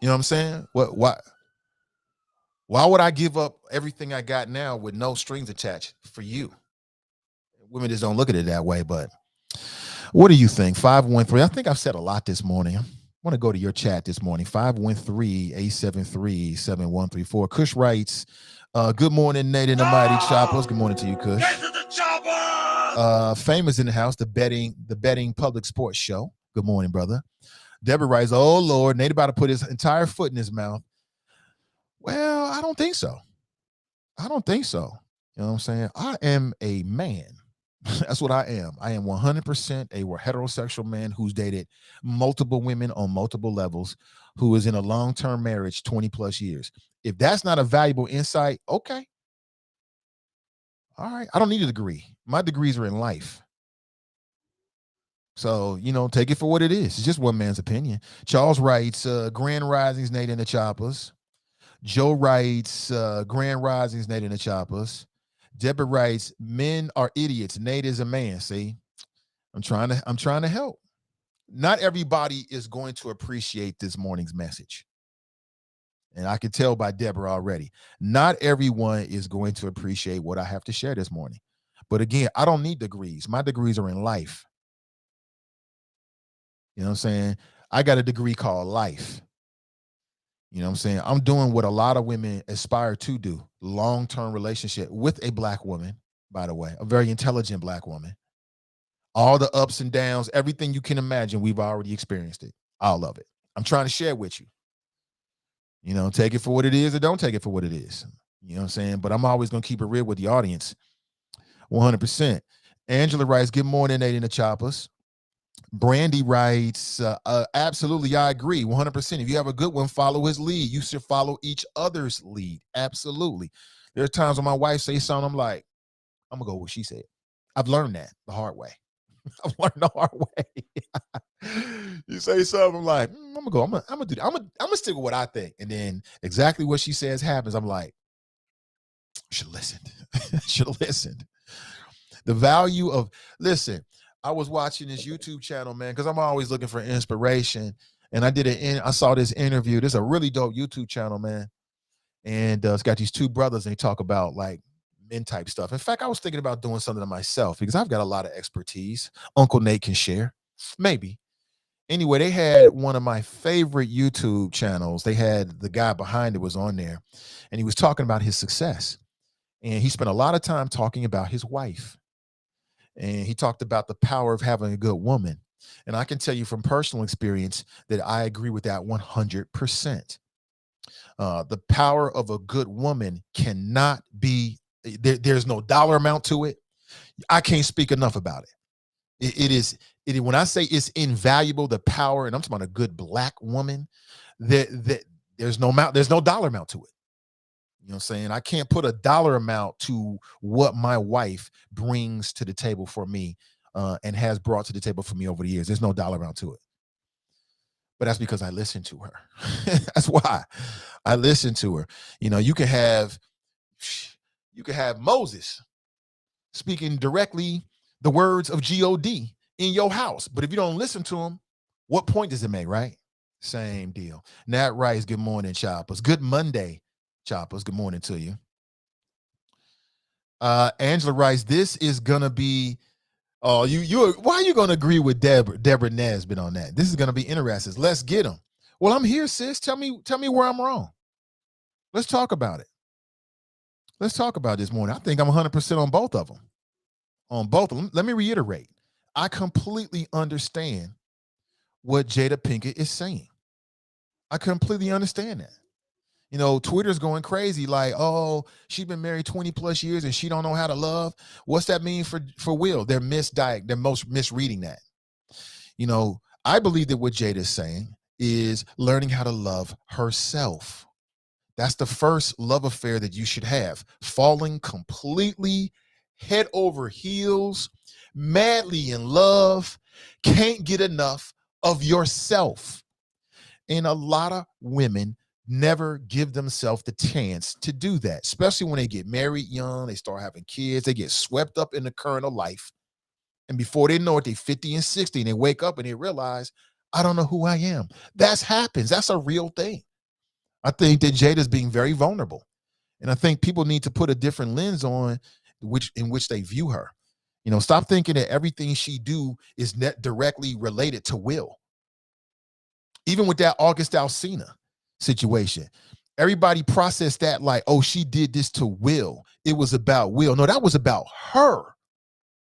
You know what I'm saying? Why would I give up everything I got now with no strings attached for you? Women just don't look at it that way, but what do you think? 513. I think I've said a lot this morning. I want to go to your chat this morning. 513-873-7134. Kush writes, good morning, Nate and the Mighty Choppers. Good morning to you, Kush. Famous in the house, the betting public sports show. Good morning, brother. Deborah writes, oh, Lord, Nate about to put his entire foot in his mouth. Well, I don't think so. You know what I'm saying? I am a man. That's what I am. I am 100% a heterosexual man who's dated multiple women on multiple levels, who is in a long-term marriage 20 plus years. If that's not a valuable insight, okay. All right. I don't need a degree. My degrees are in life. So, take it for what it is. It's just one man's opinion. Charles writes, Grand Risings, Nate and the Choppers. Joe writes, Grand Risings, Nate and the Choppers. Deborah writes, men are idiots. Nate is a man. See, I'm trying to help. Not everybody is going to appreciate this morning's message. And I can tell by Deborah already. Not everyone is going to appreciate what I have to share this morning. But again, I don't need degrees. My degrees are in life. You know what I'm saying? I got a degree called life. You know what I'm saying? I'm doing what a lot of women aspire to do, long-term relationship with a black woman, by the way, a very intelligent black woman. All the ups and downs, everything you can imagine, we've already experienced it. All of it. I'm trying to share with you. You know, take it for what it is or don't take it for what it is. You know what I'm saying? But I'm always going to keep it real with the audience. 100%. Angela writes, good morning, Nate and the Choppers. Brandy writes, absolutely, I agree, 100%. If you have a good one, follow his lead. You should follow each other's lead. Absolutely. There are times when my wife says something, I'm like, I'm going to go with what she said. I've learned that the hard way. I've learned the hard way. You say something, I'm like, I'm going to go. I'm going to do that. I'm going to stick with what I think. And then exactly what she says happens. I'm like, should have listened. Should have listened. The value of, listen, I was watching this YouTube channel, man, because I'm always looking for inspiration. And I saw this interview. This is a really dope YouTube channel, man. And it's got these two brothers, and they talk about like men type stuff. In fact, I was thinking about doing something to myself because I've got a lot of expertise. Uncle Nate can share, maybe. Anyway, they had one of my favorite YouTube channels. They had the guy behind it was on there, and he was talking about his success. And he spent a lot of time talking about his wife. And he talked about the power of having a good woman. And I can tell you from personal experience that I agree with that 100%. The power of a good woman cannot be, there's no dollar amount to it. I can't speak enough about it. It is, when I say it's invaluable, the power, and I'm talking about a good black woman, that there's no dollar amount to it. You know what I'm saying? I can't put a dollar amount to what my wife brings to the table for me and has brought to the table for me over the years. There's no dollar amount to it. But that's because I listen to her. That's why I listen to her. You know, you can have Moses speaking directly the words of God in your house. But if you don't listen to him, what point does it make, right? Same deal. Nat Rice, good morning, Choppers. Good Monday, Choppers. Good morning to you. Angela writes, this is gonna be why are you gonna agree with Deborah Nesbitt on that? This is gonna be interesting. Let's get them. Well, I'm here, sis. Tell me where I'm wrong. Let's talk about it. Let's talk about this morning. I think I'm 100% on both of them. On both of them. Let me reiterate. I completely understand what Jada Pinkett is saying. I completely understand that. You know, Twitter's going crazy like, oh, she's been married 20 plus years and she don't know how to love. What's that mean for Will? They're most misreading that. You know, I believe that what Jada is saying is learning how to love herself. That's the first love affair that you should have. Falling completely head over heels, madly in love, can't get enough of yourself. And a lot of women never give themselves the chance to do that, especially when they get married young, they start having kids, they get swept up in the current of life. And before they know it, they're 50 and 60 and they wake up and they realize, I don't know who I am. That happens. That's a real thing. I think that Jada's being very vulnerable. And I think people need to put a different lens on in which they view her. You know, stop thinking that everything she do is directly related to Will. Even with that August Alsina situation, everybody processed that like, oh, she did this to Will. It was about Will. No, that was about her.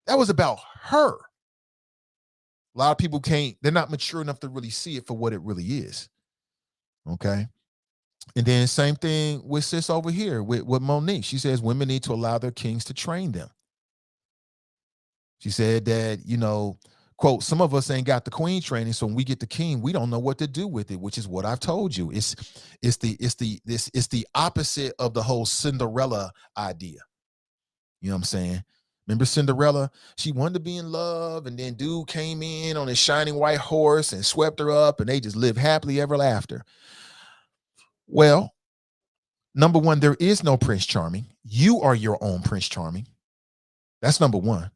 That was about her. A lot of people they're not mature enough to really see it for what it really is. Okay. And then same thing with sis over here with Monique. She says women need to allow their kings to train them. She said that, you know, quote, some of us ain't got the queen training, so when we get the king, we don't know what to do with it, which is what I've told you. It's the opposite of the whole Cinderella idea. You know what I'm saying? Remember Cinderella? She wanted to be in love, and then dude came in on his shining white horse and swept her up, and they just lived happily ever after. Well, number one, there is no Prince Charming. You are your own Prince Charming. That's number one.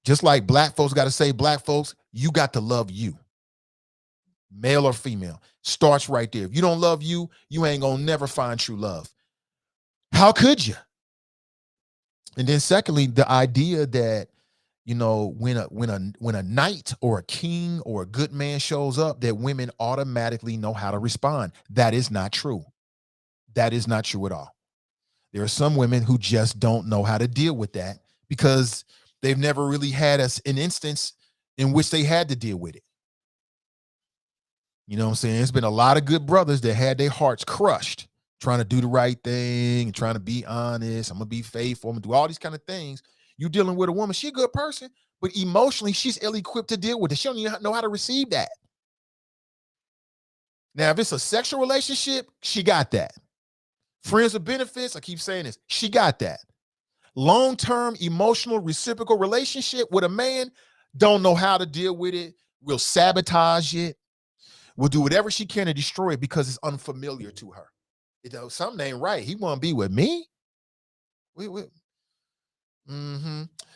Just like black folks got to say, black folks, you got to love you. Male or female. Starts right there. If you don't love you, you ain't going to never find true love. How could you? And then secondly, the idea that, when a knight or a king or a good man shows up, that women automatically know how to respond. That is not true. That is not true at all. There are some women who just don't know how to deal with that because they've never really had an instance in which they had to deal with it. You know what I'm saying? There's been a lot of good brothers that had their hearts crushed trying to do the right thing and trying to be honest. I'm going to be faithful. I'm going to do all these kind of things. You dealing with a woman, she's a good person, but emotionally, she's ill-equipped to deal with it. She don't even know how to receive that. Now, if it's a sexual relationship, she got that. Friends with benefits, I keep saying this, she got that. Long-term emotional reciprocal relationship with a man, don't know how to deal with it, will sabotage it, will do whatever she can to destroy it because it's unfamiliar to her. Something ain't right. He want to be with me?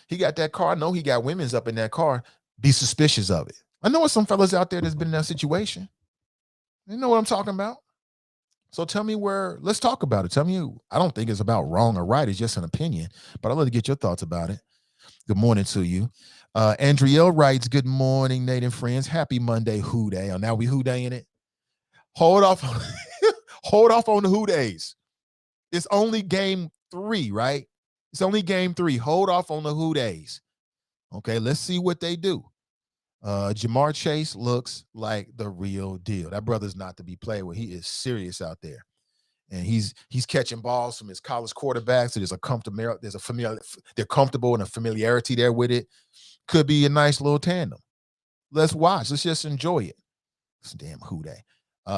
He got that car. I know he got women's up in that car. Be suspicious of it. I know some fellas out there that's been in that situation. You know what I'm talking about? So tell me let's talk about it. Tell me, I don't think it's about wrong or right. It's just an opinion, but I'd love to get your thoughts about it. Good morning to you. Andrielle writes, good morning, Nate and friends. Happy Monday, Who Day. Oh, now we Who Day in it. Hold off on the Who Days. It's only game 3, right? It's only game 3. Hold off on the Who Days. Okay, let's see what they do. Jamar Chase looks like the real deal. That brother's not to be played with. He is serious out there. And he's catching balls from his college quarterback. So they're comfortable and a familiarity there with it. Could be a nice little tandem. Let's watch. Let's just enjoy it. It's a damn Who Day.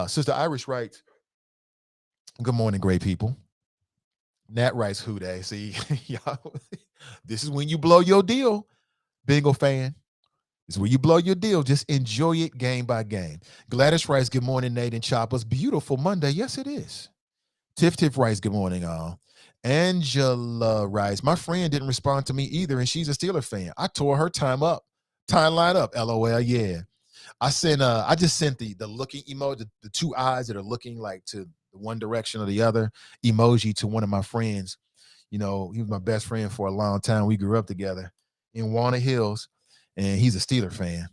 Sister Irish writes, good morning, great people. Nat writes, Who Day. See, y'all, this is when you blow your deal, Bengal fan. This is where you blow your deal. Just enjoy it game by game. Gladys writes, good morning, Nate and Choppers. Beautiful Monday. Yes, it is. Tiff writes, good morning, all. Angela writes, my friend didn't respond to me either, and she's a Steeler fan. I tore her timeline up. LOL, yeah. I just sent the looking emoji, the two eyes that are looking like to the one direction or the other emoji to one of my friends. You know, he was my best friend for a long time. We grew up together in Walnut Hills, and he's a Steeler fan.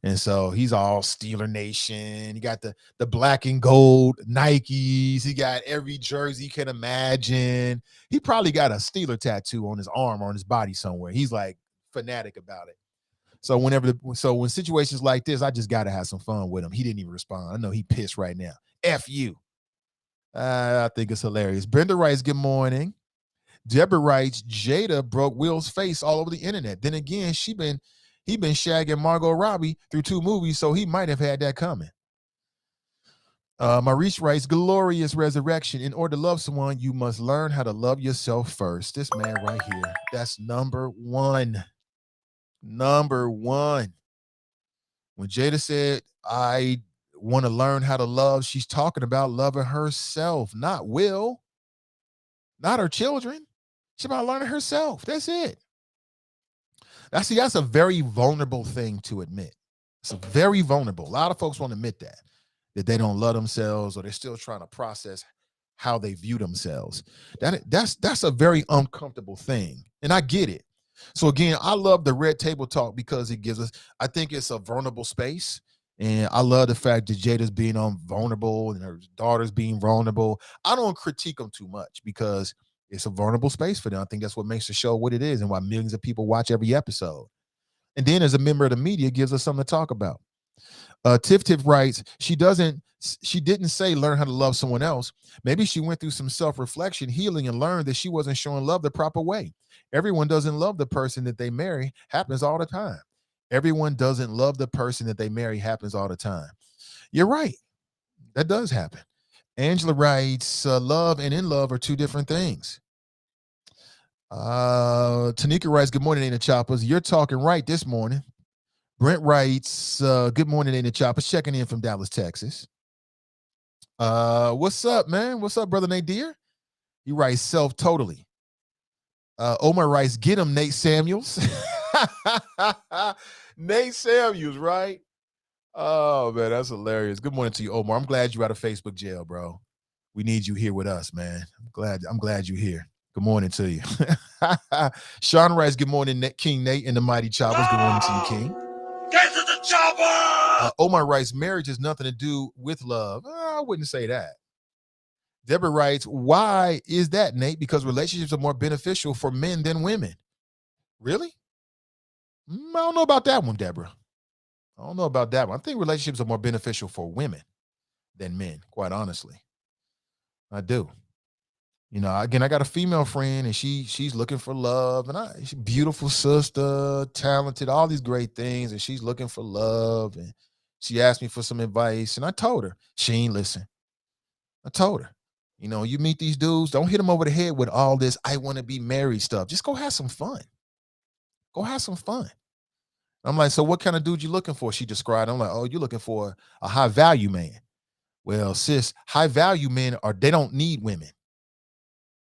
And so he's all Steeler Nation. He got the black and gold Nikes. He got every jersey you can imagine. He probably got a Steeler tattoo on his arm or on his body somewhere. He's like fanatic about it. So when situations like this, I just got to have some fun with him. He didn't even respond. I know he pissed right now. F you. I think it's hilarious. Brenda writes, good morning. Deborah writes, Jada broke Will's face all over the internet. Then again, he been shagging Margot Robbie through 2 movies, so he might have had that coming. Maurice writes, glorious resurrection. In order to love someone, you must learn how to love yourself first. This man right here, that's number one. Number one. When Jada said, I want to learn how to love, she's talking about loving herself, not Will, not her children. She's about learning herself. That's it. That's a very vulnerable thing to admit. It's a very vulnerable. A lot of folks won't admit that they don't love themselves, or they're still trying to process how they view themselves. That's a very uncomfortable thing. And I get it. So again, I love the Red Table Talk because it gives us, I think it's a vulnerable space. And I love the fact that Jada's being vulnerable and her daughter's being vulnerable. I don't critique them too much because it's a vulnerable space for them. I think that's what makes the show what it is and why millions of people watch every episode. And then as a member of the media, it gives us something to talk about. Tiff writes, she didn't say learn how to love someone else. Maybe she went through some self-reflection, healing, and learned that she wasn't showing love the proper way. Everyone doesn't love the person that they marry. Happens all the time. Everyone doesn't love the person that they marry. Happens all the time. You're right. That does happen. Angela writes, love and in love are 2 different things. Tanika writes, good morning, Nate and Choppers. You're talking right this morning. Brent writes, good morning, Nate and Choppers. Checking in from Dallas, Texas. What's up, man? What's up, brother Nate Deer? He writes self totally. Omar writes, get him, Nate Samuels. Nate Samuels, right? Oh, man, that's hilarious. Good morning to you, Omar. I'm glad you're out of Facebook jail, bro. We need you here with us, man. I'm glad you're here. Good morning to you. Sean writes, good morning, King Nate and the Mighty Choppers. Good morning to you, King. Get to the chopper! Omar writes, marriage has nothing to do with love. I wouldn't say that. Deborah writes, why is that, Nate? Because relationships are more beneficial for men than women. Really? I don't know about that one, Deborah. I don't know about that one. I think relationships are more beneficial for women than men, quite honestly. I do. You know, again, I got a female friend and she's looking for love, and she's a beautiful sister, talented, all these great things, and she's looking for love. And she asked me for some advice, and I told her. She ain't listen. I told her, you know, you meet these dudes, don't hit them over the head with all this I want to be married stuff. Just go have some fun. Go have some fun. I'm like, so what kind of dude you looking for? She described. I'm like, oh, you're looking for a high value man. Well, sis, high value men they don't need women.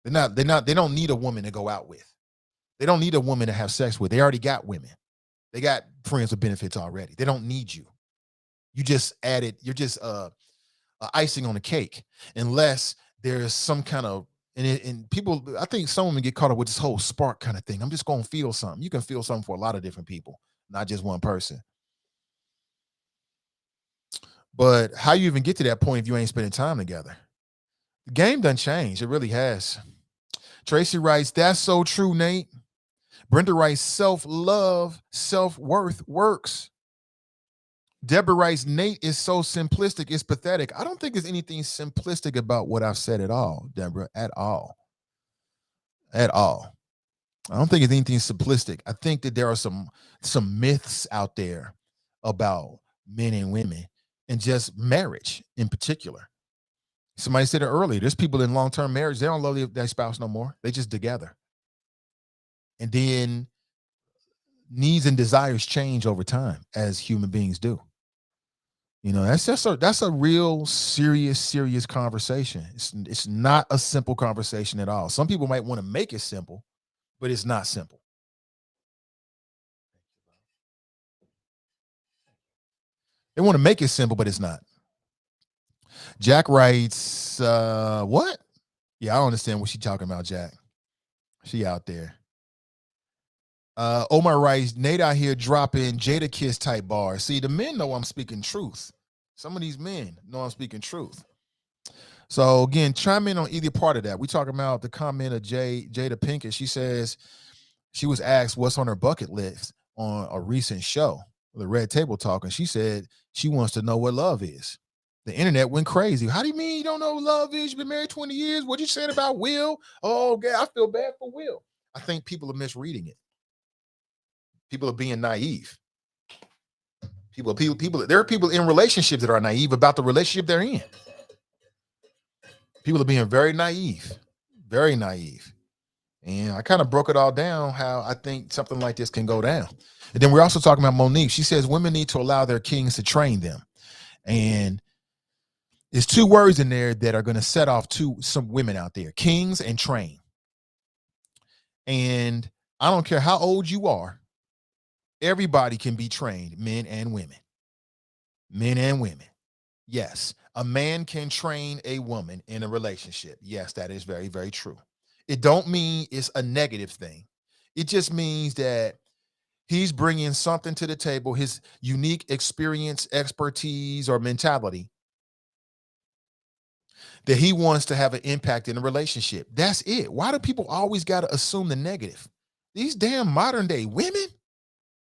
They don't need a woman to go out with. They don't need a woman to have sex with. They already got women. They got friends with benefits already. They don't need you. You just added, you're just icing on the cake, unless there's some kind of, and people, I think some women get caught up with this whole spark kind of thing. I'm just going to feel something. You can feel something for a lot of different people, not just one person. But how you even get to that point if you ain't spending time together? The game done changed. It really has. Tracy writes, that's so true, Nate. Brenda writes, self-love, self-worth works. Deborah writes, Nate is so simplistic, it's pathetic. I don't think there's anything simplistic about what I've said at all, Deborah, at all. At all. I don't think it's anything simplistic. I think that there are some myths out there about men and women and just marriage in particular. Somebody said it earlier. There's people in long-term marriage, they don't love their spouse no more. They just together. And then needs and desires change over time, as human beings do. You know, that's a real serious conversation. It's not a simple conversation at all. Some people might want to make it simple, but it's not simple. They want to make it simple, but it's not. Jack writes, what? Yeah, I don't understand what she's talking about, Jack. She out there. Omar writes, Nate out here dropping Jada Kiss type bars. See, the men know I'm speaking truth. Some of these men know I'm speaking truth. So again, chime in on either part of that. We talking about the comment of Jada Pinkett. She says she was asked what's on her bucket list on a recent show, the Red Table Talk, and she said she wants to know what love is. The internet went crazy. How do you mean you don't know what love is? You've been married 20 years. What you saying about Will? Oh, God, I feel bad for Will. I think people are misreading it. People are being naive. People. There are people in relationships that are naive about the relationship they're in. People are being very naive. And I kind of broke it all down how I think something like this can go down. And then we're also talking about Monique. She says women need to allow their kings to train them. And there's two words in there that are going to set off some women out there: kings and train. And I don't care how old you are. Everybody can be trained, men and women. Men and women. Yes, a man can train a woman in a relationship. Yes, that is very, very true. It don't mean it's a negative thing. It just means that he's bringing something to the table, his unique experience, expertise, or mentality that he wants to have an impact in a relationship. That's it. Why do people always got to assume the negative? These damn modern day women,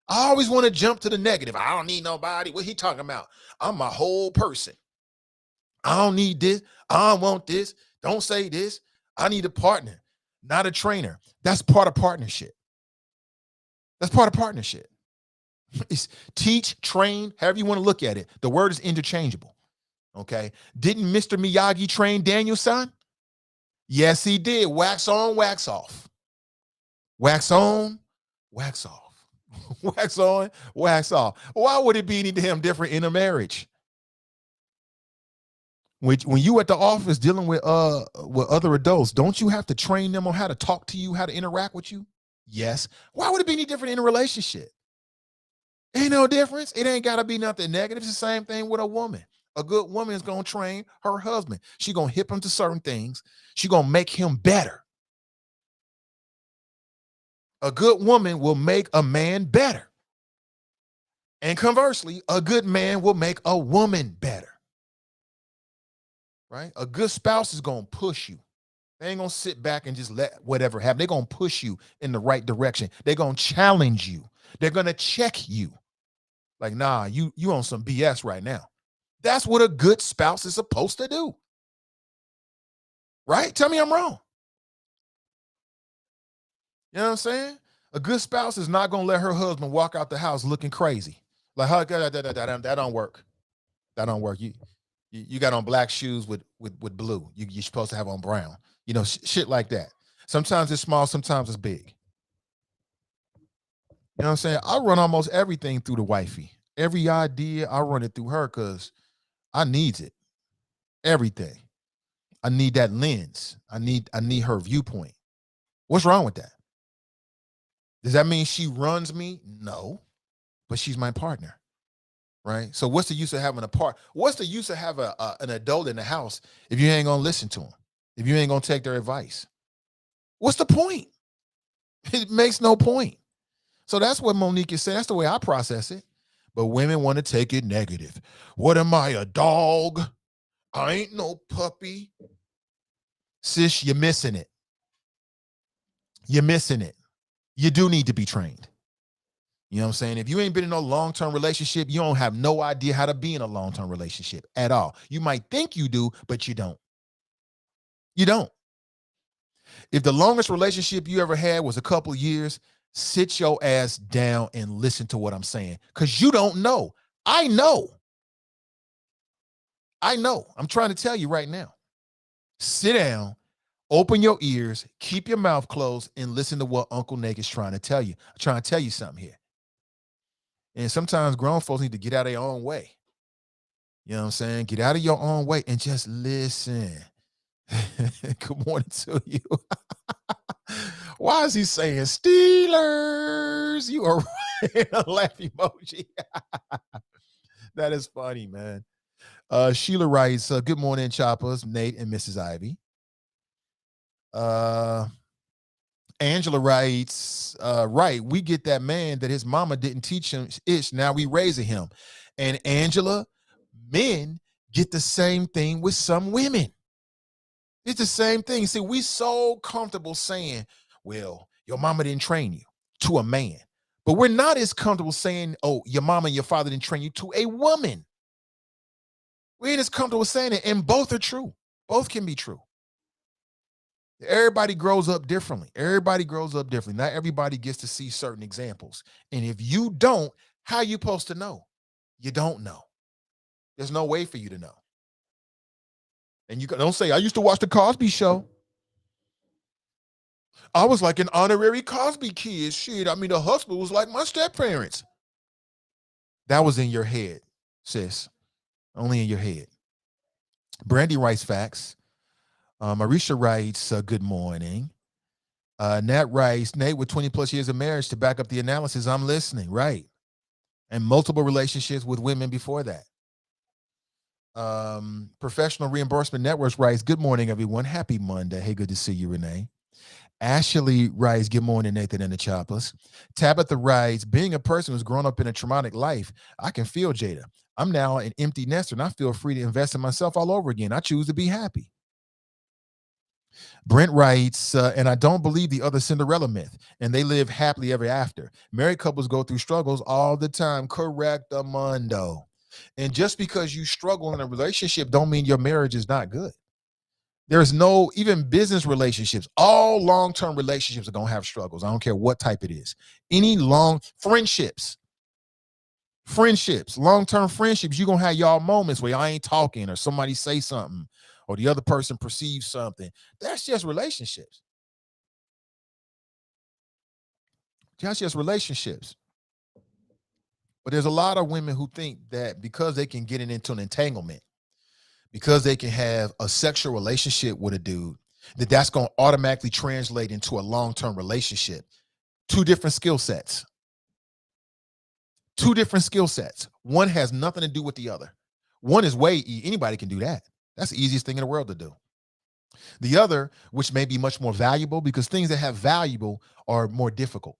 I always want to jump to the negative. I don't need nobody. What he talking about? I'm a whole person. I don't need this. I don't want this. Don't say this. I need a partner, not a trainer. That's part of partnership. That's part of partnership. It's teach, train, however you want to look at it. The word is interchangeable. Okay. Didn't Mr. Miyagi train Daniel's son? Yes, he did. Wax on, wax off. Wax on, wax off. Wax on, wax off. Why would it be any damn different in a marriage? When you at the office dealing with other adults, don't you have to train them on how to talk to you, how to interact with you? Yes. Why would it be any different in a relationship? Ain't no difference. It ain't got to be nothing negative. It's the same thing with a woman. A good woman is going to train her husband. She's going to hip him to certain things. She's going to make him better. A good woman will make a man better. And conversely, a good man will make a woman better. Right? A good spouse is going to push you. They ain't going to sit back and just let whatever happen. They're going to push you in the right direction. They're going to challenge you. They're going to check you. Like, nah, you on some BS right now. That's what a good spouse is supposed to do. Right? Tell me I'm wrong. You know what I'm saying? A good spouse is not going to let her husband walk out the house looking crazy. Like, that don't work. That don't work. You got on black shoes with blue. You're supposed to have on brown. You know, shit like that. Sometimes it's small, sometimes it's big. You know what I'm saying? I run almost everything through the wifey. Every idea, I run it through her because I needs it. Everything. I need that lens. I need her viewpoint. What's wrong with that? Does that mean she runs me? No, but she's my partner, right? So what's the use of having what's the use of having an adult in the house if you ain't gonna listen to them, if you ain't gonna take their advice? What's the point? It makes no point. So that's what Monique is saying. That's the way I process it. But women want to take it negative. What am I, a dog? I ain't no puppy. Sis, you're missing it. You're missing it. You do need to be trained. You know what I'm saying? If you ain't been in a long-term relationship, you don't have no idea how to be in a long-term relationship at all. You might think you do, but you don't. You don't. If the longest relationship you ever had was a couple of years, sit your ass down and listen to what I'm saying, because you don't know. I know. I'm trying to tell you right now. Sit down, open your ears, keep your mouth closed, and listen to what Uncle Nick is trying to tell you. I'm trying to tell you something here. And sometimes grown folks need to get out of their own way. You know what I'm saying? Get out of your own way and just listen. Good morning to you. Why is he saying Steelers? You are right. A laugh emoji. That is funny, man. Sheila writes, good morning, Choppers, Nate and Mrs. Ivy. Angela writes, right, we get that man that his mama didn't teach him ish. Now we raising him. And Angela, men get the same thing with some women. It's the same thing. See, we so comfortable saying, well, your mama didn't train you, to a man. But we're not as comfortable saying, oh, your mama and your father didn't train you, to a woman. We ain't as comfortable saying it, and both are true. Both can be true. Everybody grows up differently. Not everybody gets to see certain examples. And if you don't, how are you supposed to know? You don't know. There's no way for you to know. And you don't say, I used to watch the Cosby Show. I was like an honorary Cosby kid. Shit, I mean, the husband was like my step-parents. That was in your head, sis. Only in your head. Brandy writes facts. Marisha writes, good morning. Nat writes, Nate, with 20 plus years of marriage to back up the analysis, I'm listening, right? And multiple relationships with women before that. Professional Reimbursement Networks writes, good morning, everyone. Happy Monday. Hey, good to see you, Renee. Ashley writes, good morning, Nathan and the Choppers. Tabitha writes, being a person who's grown up in a traumatic life, I can feel Jada. I'm now an empty nester and I feel free to invest in myself all over again. I choose to be happy. Brent writes, and I don't believe the other Cinderella myth, and they live happily ever after. Married couples go through struggles all the time. Correct, Amundo. And just because you struggle in a relationship don't mean your marriage is not good. There's no, even business relationships, all long-term relationships are going to have struggles. I don't care what type it is. Any long friendships, long-term friendships, you're going to have y'all moments where y'all ain't talking or somebody say something or the other person perceives something. That's just relationships. That's just relationships. But there's a lot of women who think that because they can get into an entanglement, because they can have a sexual relationship with a dude, that's going to automatically translate into a long-term relationship. Two different skill sets. One has nothing to do with the other. One is anybody can do that. That's the easiest thing in the world to do. The other, which may be much more valuable, because things that have valuable are more difficult.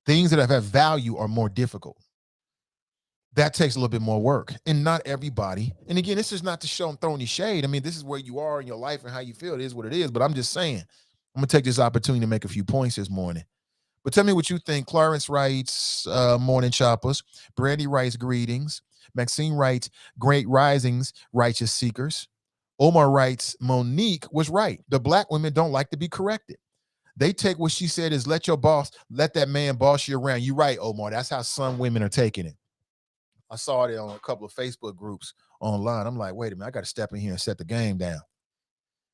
Things that have value are more difficult. That takes a little bit more work. And not everybody, and again, this is not to show and throw any shade. I mean, this is where you are in your life and how you feel. It is what it is. But I'm just saying, I'm going to take this opportunity to make a few points this morning. But tell me what you think. Clarence writes, morning choppers. Brandy writes, greetings. Maxine writes, great risings, righteous seekers. Omar writes, Monique was right. The black women don't like to be corrected. They take what she said is let that man boss you around. You're right, Omar. That's how some women are taking it. I saw it on a couple of Facebook groups online. I'm like, wait a minute, I got to step in here and set the game down.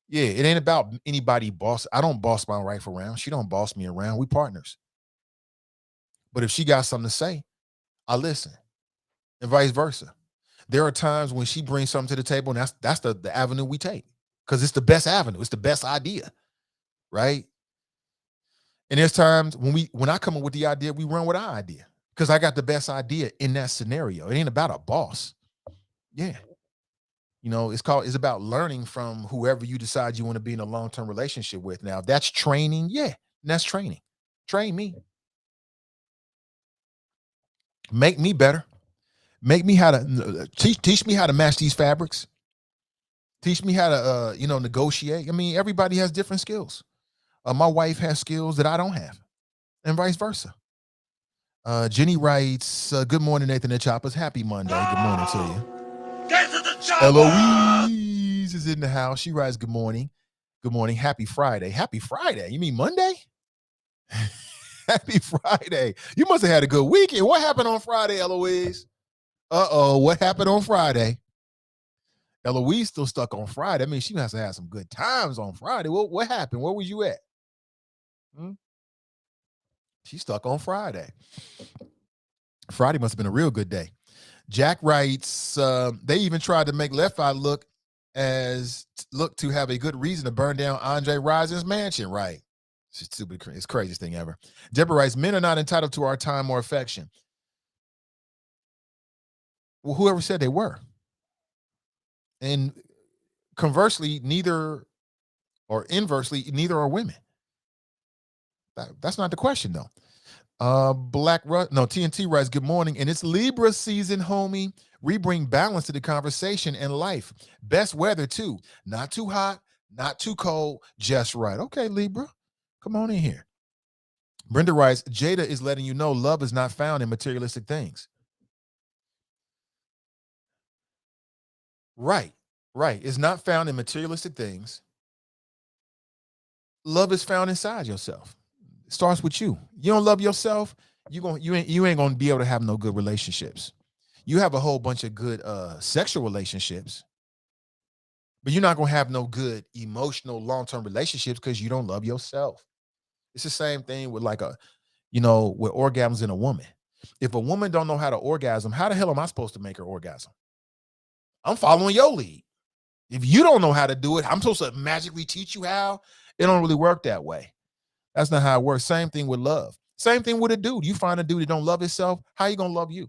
Yeah, it ain't about anybody boss. I don't boss my wife around. She don't boss me around. We partners. But if she got something to say, I listen, and vice versa. There are times when she brings something to the table, and that's the avenue we take, because it's the best avenue. It's the best idea, right? And there's times when I come up with the idea, we run with our idea, because I got the best idea in that scenario. It ain't about a boss. Yeah. It's about learning from whoever you decide you want to be in a long-term relationship with. Now, if that's training, yeah, that's training. Train me. Make me better. Make me how to teach me how to match these fabrics. Teach me how to negotiate. I mean, everybody has different skills. My wife has skills that I don't have, and vice versa. Jenny writes, good morning, Nathan and Choppers. Happy Monday. Good morning to you. Eloise is in the house. She writes, good morning. Good morning. Happy Friday. Happy Friday. You mean Monday? Happy Friday. You must have had a good weekend. What happened on Friday, Eloise? What happened on Friday? Eloise still stuck on Friday. I mean, she must have had some good times on Friday. What happened? Where was you at? She stuck on Friday. Friday must have been a real good day. Jack writes, they even tried to make Left Eye look to have a good reason to burn down Andre Rison's mansion, right? It's stupid. It's the craziest thing ever. Deborah writes, men are not entitled to our time or affection. Well, whoever said they were. And conversely, neither are women. That's not the question, though. TNT writes, good morning, and it's Libra season, homie. We bring balance to the conversation and life. Best weather, too. Not too hot, not too cold, just right. Okay, Libra, come on in here. Brenda writes, Jada is letting you know love is not found in materialistic things. Right. It's not found in materialistic things. Love is found inside yourself. It starts with you. You don't love yourself, you ain't gonna be able to have no good relationships. You have a whole bunch of good sexual relationships, but you're not gonna have no good emotional long-term relationships because you don't love yourself. It's the same thing with with orgasms in a woman. If a woman don't know how to orgasm, how the hell am I supposed to make her orgasm? I'm following your lead. If you don't know how to do it, I'm supposed to magically teach you how. It don't really work that way. That's not how it works. Same thing with love. Same thing with a dude. You find a dude that don't love himself, how you gonna love you?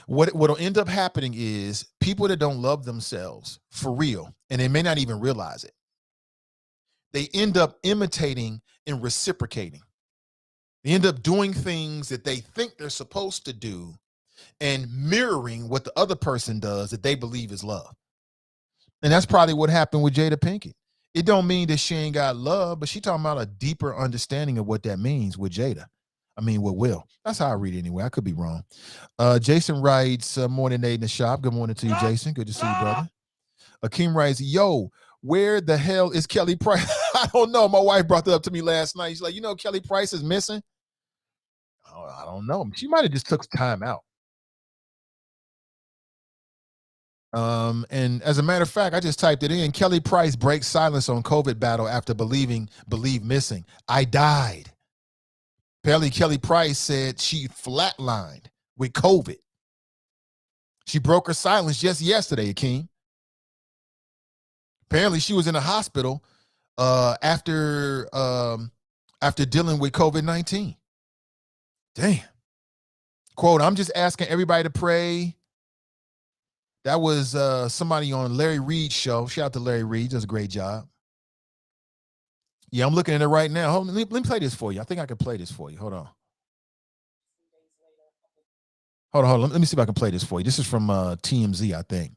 What'll end up happening is people that don't love themselves for real, and they may not even realize it, they end up imitating and reciprocating. They end up doing things that they think they're supposed to do and mirroring what the other person does that they believe is love. And that's probably what happened with Jada Pinkett. It don't mean that she ain't got love, but she talking about a deeper understanding of what that means with Jada. I mean, with Will. That's how I read it anyway. I could be wrong. Jason writes, morning, Nate in the shop. Good morning to you, Jason. Good to see you, brother. Akeem writes, yo, where the hell is Kelly Price? I don't know. My wife brought that up to me last night. She's like, Kelly Price is missing? Oh, I don't know. She might have just took time out. And as a matter of fact, I just typed it in. Kelly Price breaks silence on COVID battle after believe missing. I died. Apparently, Kelly Price said she flatlined with COVID. She broke her silence just yesterday, Akeem. Apparently, she was in a hospital after dealing with COVID-19. Damn. Quote, I'm just asking everybody to pray That was somebody on Larry Reed's show. Shout out to Larry Reed. Does a great job. Yeah, I'm looking at it right now. Hold on, let me play this for you. I think I can play this for you. Hold on. Hold on. Let me see if I can play this for you. This is from TMZ, I think.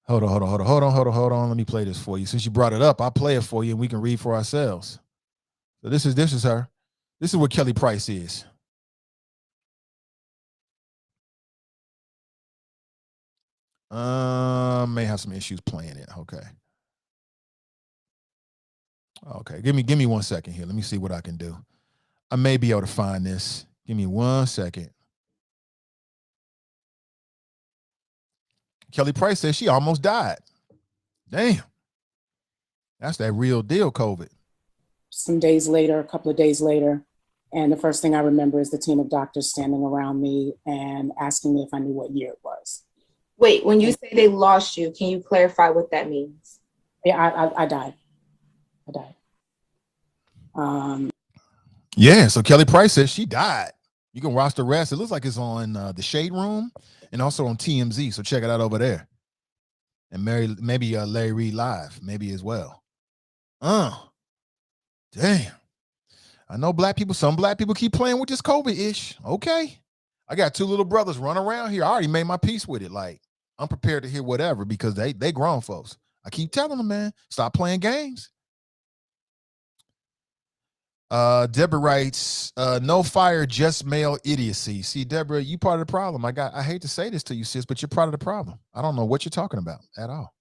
Hold on. Let me play this for you. Since you brought it up, I'll play it for you and we can read for ourselves. So this is her. This is what Kelly Price is. May have some issues playing it. Okay. Give me 1 second here. Let me see what I can do. I may be able to find this. Give me 1 second. Kelly Price says she almost died. Damn. That's that real deal COVID. Some days later, a couple of days later, and the first thing I remember is the team of doctors standing around me and asking me if I knew what year it was. Wait, when you say they lost you, can you clarify what that means? Yeah, I died. Yeah, so Kelly Price says she died. You can watch the rest. It looks like it's on the Shade Room and also on TMZ. So check it out over there. And maybe Larry Reed Live, maybe as well. Damn. I know some black people keep playing with this COVID-ish. Okay. I got 2 little brothers running around here. I already made my peace with it. Like, I'm prepared to hear whatever because they grown folks. I keep telling them, man, stop playing games. Deborah writes, no fire, just male idiocy. See, Deborah, you part of the problem. I hate to say this to you, sis, but you're part of the problem. I don't know what you're talking about at all.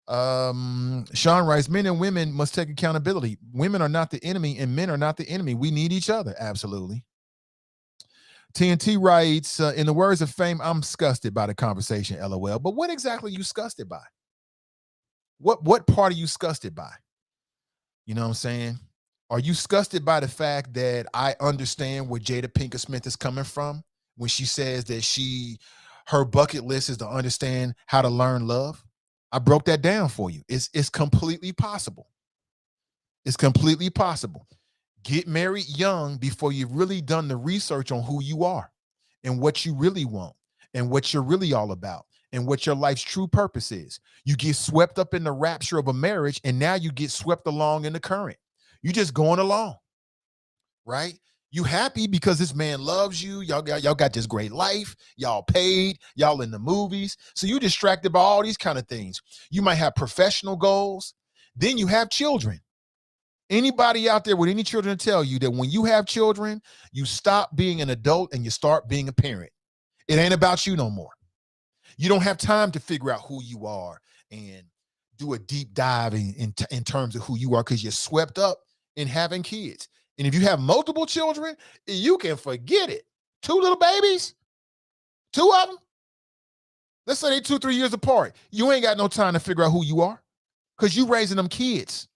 Sean writes, men and women must take accountability. Women are not the enemy and men are not the enemy. We need each other. Absolutely. TNT writes, in the words of fame, I'm disgusted by the conversation, LOL. But what exactly are you disgusted by? What part are you disgusted by? You know what I'm saying? Are you disgusted by the fact that I understand where Jada Pinkett Smith is coming from when she says that her bucket list is to understand how to learn love? I broke that down for you. It's completely possible. It's completely possible. Get married young before you've really done the research on who you are and what you really want and what you're really all about and what your life's true purpose is. You get swept up in the rapture of a marriage and now you get swept along in the current. You just going along, right? You happy because this man loves you. Y'all got this great life. Y'all paid. Y'all in the movies. So you distracted by all these kind of things. You might have professional goals. Then you have children. Anybody out there with any children tell you that when you have children, you stop being an adult and you start being a parent. It ain't about you no more. You don't have time to figure out who you are and do a deep dive in terms of who you are because you're swept up in having kids. And if you have multiple children, you can forget it. 2 little babies, 2 of them. Let's say they 2-3 years apart. You ain't got no time to figure out who you are because you raising them kids.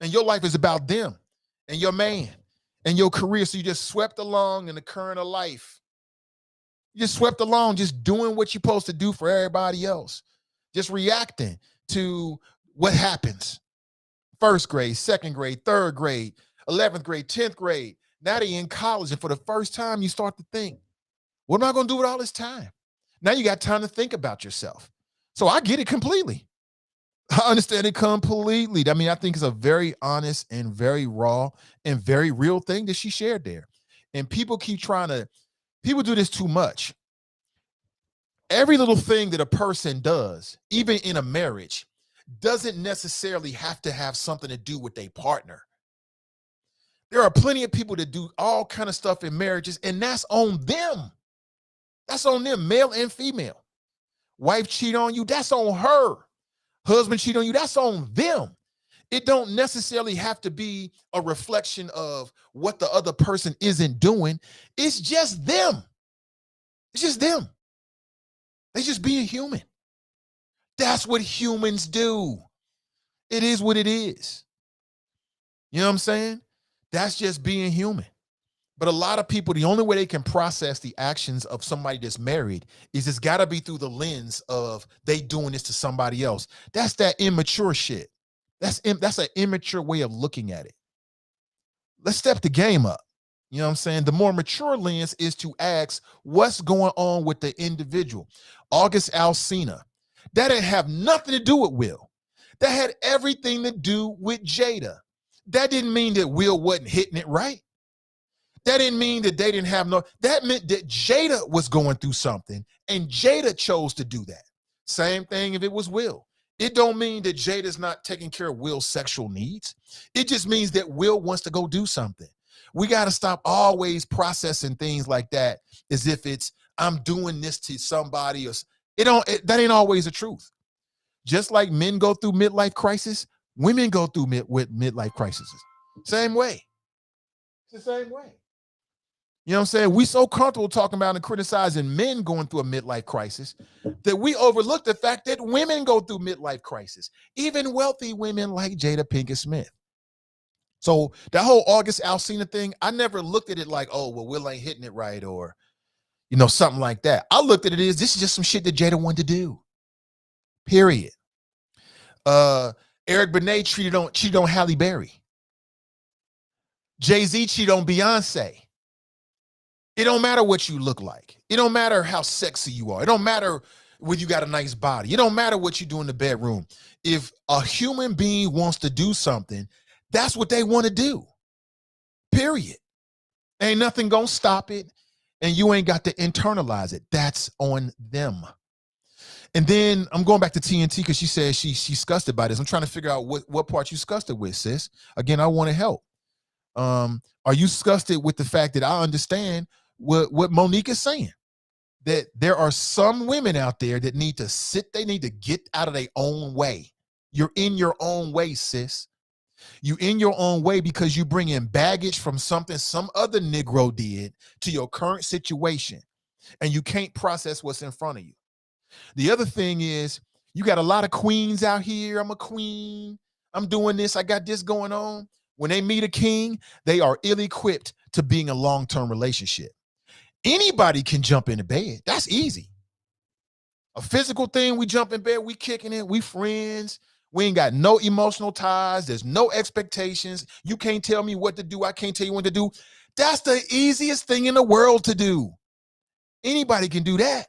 And your life is about them and your man and your career. So you just swept along in the current of life. You just swept along, just doing what you're supposed to do for everybody else. Just reacting to what happens. 1st grade, 2nd grade, 3rd grade, 11th grade, 10th grade. Now they're in college. And for the first time, you start to think, what am I going to do with all this time? Now you got time to think about yourself. So I get it completely. I understand it completely. I mean, I think it's a very honest and very raw and very real thing that she shared there. And people people do this too much. Every little thing that a person does, even in a marriage, doesn't necessarily have to have something to do with their partner. There are plenty of people that do all kind of stuff in marriages, and that's on them. That's on them, male and female. Wife cheat on you, that's on her. Husband cheat on you, that's on them. It don't necessarily have to be a reflection of what the other person isn't doing. It's just them. It's just them. They just being human. That's what humans do. It is what it is. You know what I'm saying? That's just being human. But a lot of people, the only way they can process the actions of somebody that's married is it's got to be through the lens of they doing this to somebody else. That's that immature shit. That's an immature way of looking at it. Let's step the game up. You know what I'm saying? The more mature lens is to ask what's going on with the individual. August Alsina, that didn't have nothing to do with Will. That had everything to do with Jada. That didn't mean that Will wasn't hitting it right. That didn't mean that they didn't have no, that meant that Jada was going through something and Jada chose to do that. Same thing if it was Will. It don't mean that Jada's not taking care of Will's sexual needs. It just means that Will wants to go do something. We got to stop always processing things like that as if it's, I'm doing this to somebody, or that ain't always the truth. Just like men go through midlife crisis, women go through midlife crises. Same way. It's the same way. You know what I'm saying? We so comfortable talking about and criticizing men going through a midlife crisis that we overlook the fact that women go through midlife crisis, even wealthy women like Jada Pinkett Smith. So that whole August Alsina thing, I never looked at it like, oh, well, Will ain't hitting it right, or, you know, something like that. I looked at it as this is just some shit that Jada wanted to do. Period. Eric Benet cheated on Halle Berry. Jay-Z cheated on Beyonce. It don't matter what you look like. It don't matter how sexy you are. It don't matter whether you got a nice body. It don't matter what you do in the bedroom. If a human being wants to do something, that's what they want to do. Period. Ain't nothing gonna stop it, and you ain't got to internalize it. That's on them. And then I'm going back to TNT because she said she's disgusted by this. I'm trying to figure out what part you disgusted with, sis. Again, I want to help. Are you disgusted with the fact that I understand what Monique is saying? That there are some women out there that need to get out of their own way. You're in your own way, sis. You in your own way because you bring in baggage from something some other Negro did to your current situation, and you can't process what's in front of you. The other thing is you got a lot of queens out here. I'm a queen. I'm doing this. I got this going on. When they meet a king, they are ill-equipped to being a long-term relationship. Anybody can jump into bed. That's easy. A physical thing, we jump in bed, we kicking it, we friends. We ain't got no emotional ties. There's no expectations. You can't tell me what to do. I can't tell you what to do. That's the easiest thing in the world to do. Anybody can do that.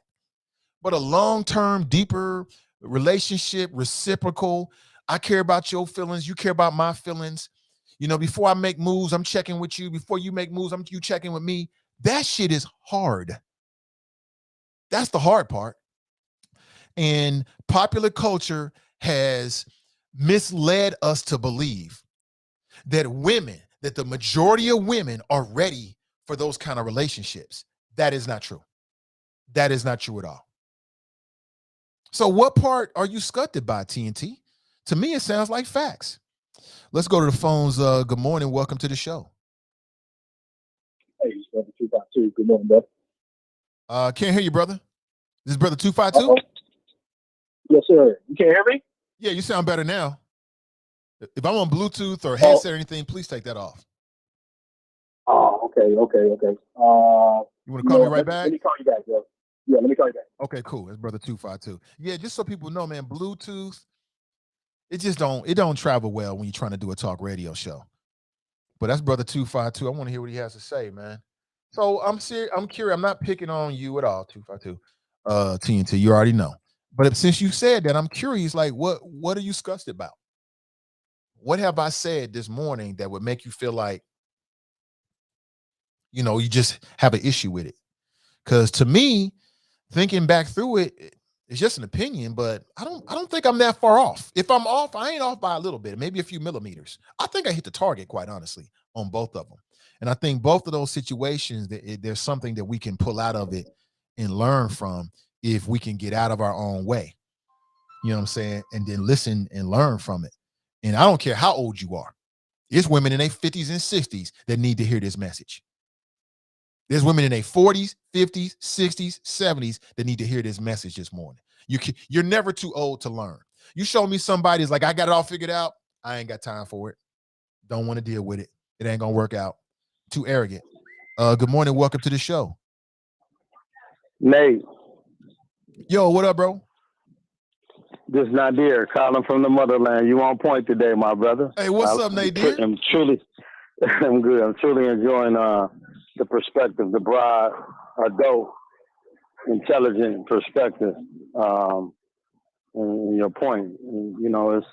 But a long-term, deeper relationship, reciprocal, I care about your feelings, you care about my feelings. You know, before I make moves, I'm checking with you. Before you make moves, you checking with me. That shit is hard. That's the hard part. And popular culture has misled us to believe that the majority of women are ready for those kind of relationships. That is not true. That is not true at all. So what part are you scuffed by, TNT? To me, it sounds like facts. Let's go to the phones. Good morning. Welcome to the show. Hey, it's brother 252. Good morning, brother. Can't hear you, brother. This is brother 252? Yes, sir. You can hear me? Yeah, you sound better now. If I'm on Bluetooth or headset or anything, please take that off. Oh, okay. You want to call me right back? Let me call you back, bro. Yeah, let me call you back. Okay, cool. That's brother 252. Yeah, just so people know, man, Bluetooth, it don't travel well when you're trying to do a talk radio show. But that's brother 252. I want to hear what he has to say, man. So I'm serious. I'm curious. I'm not picking on you at all, 252. TNT, you already know. But since you said that, I'm curious, like, what are you disgusted about? What have I said this morning that would make you feel like, you know, you just have an issue with it? Because to me, thinking back through it, it's just an opinion, but I don't think I'm that far off. If I'm off, I ain't off by a little bit, maybe a few millimeters. I think I hit the target, quite honestly, on both of them. And I think both of those situations, there's something that we can pull out of it and learn from if we can get out of our own way. You know what I'm saying? And then listen and learn from it. And I don't care how old you are. There's women in their 50s and 60s that need to hear this message. There's women in their 40s, 50s, 60s, 70s that need to hear this message this morning. You're never too old to learn. You show me somebody who's like, I got it all figured out. I ain't got time for it. Don't want to deal with it. It ain't going to work out. Too arrogant. Good morning. Welcome to the show. Nate. Yo, what up, bro? This is Nadir calling from the motherland. You on point today, my brother. Hey, what's up, Nadir? I'm good. I'm truly enjoying the perspective, the broad, adult, intelligent perspective. And your point, you know, it's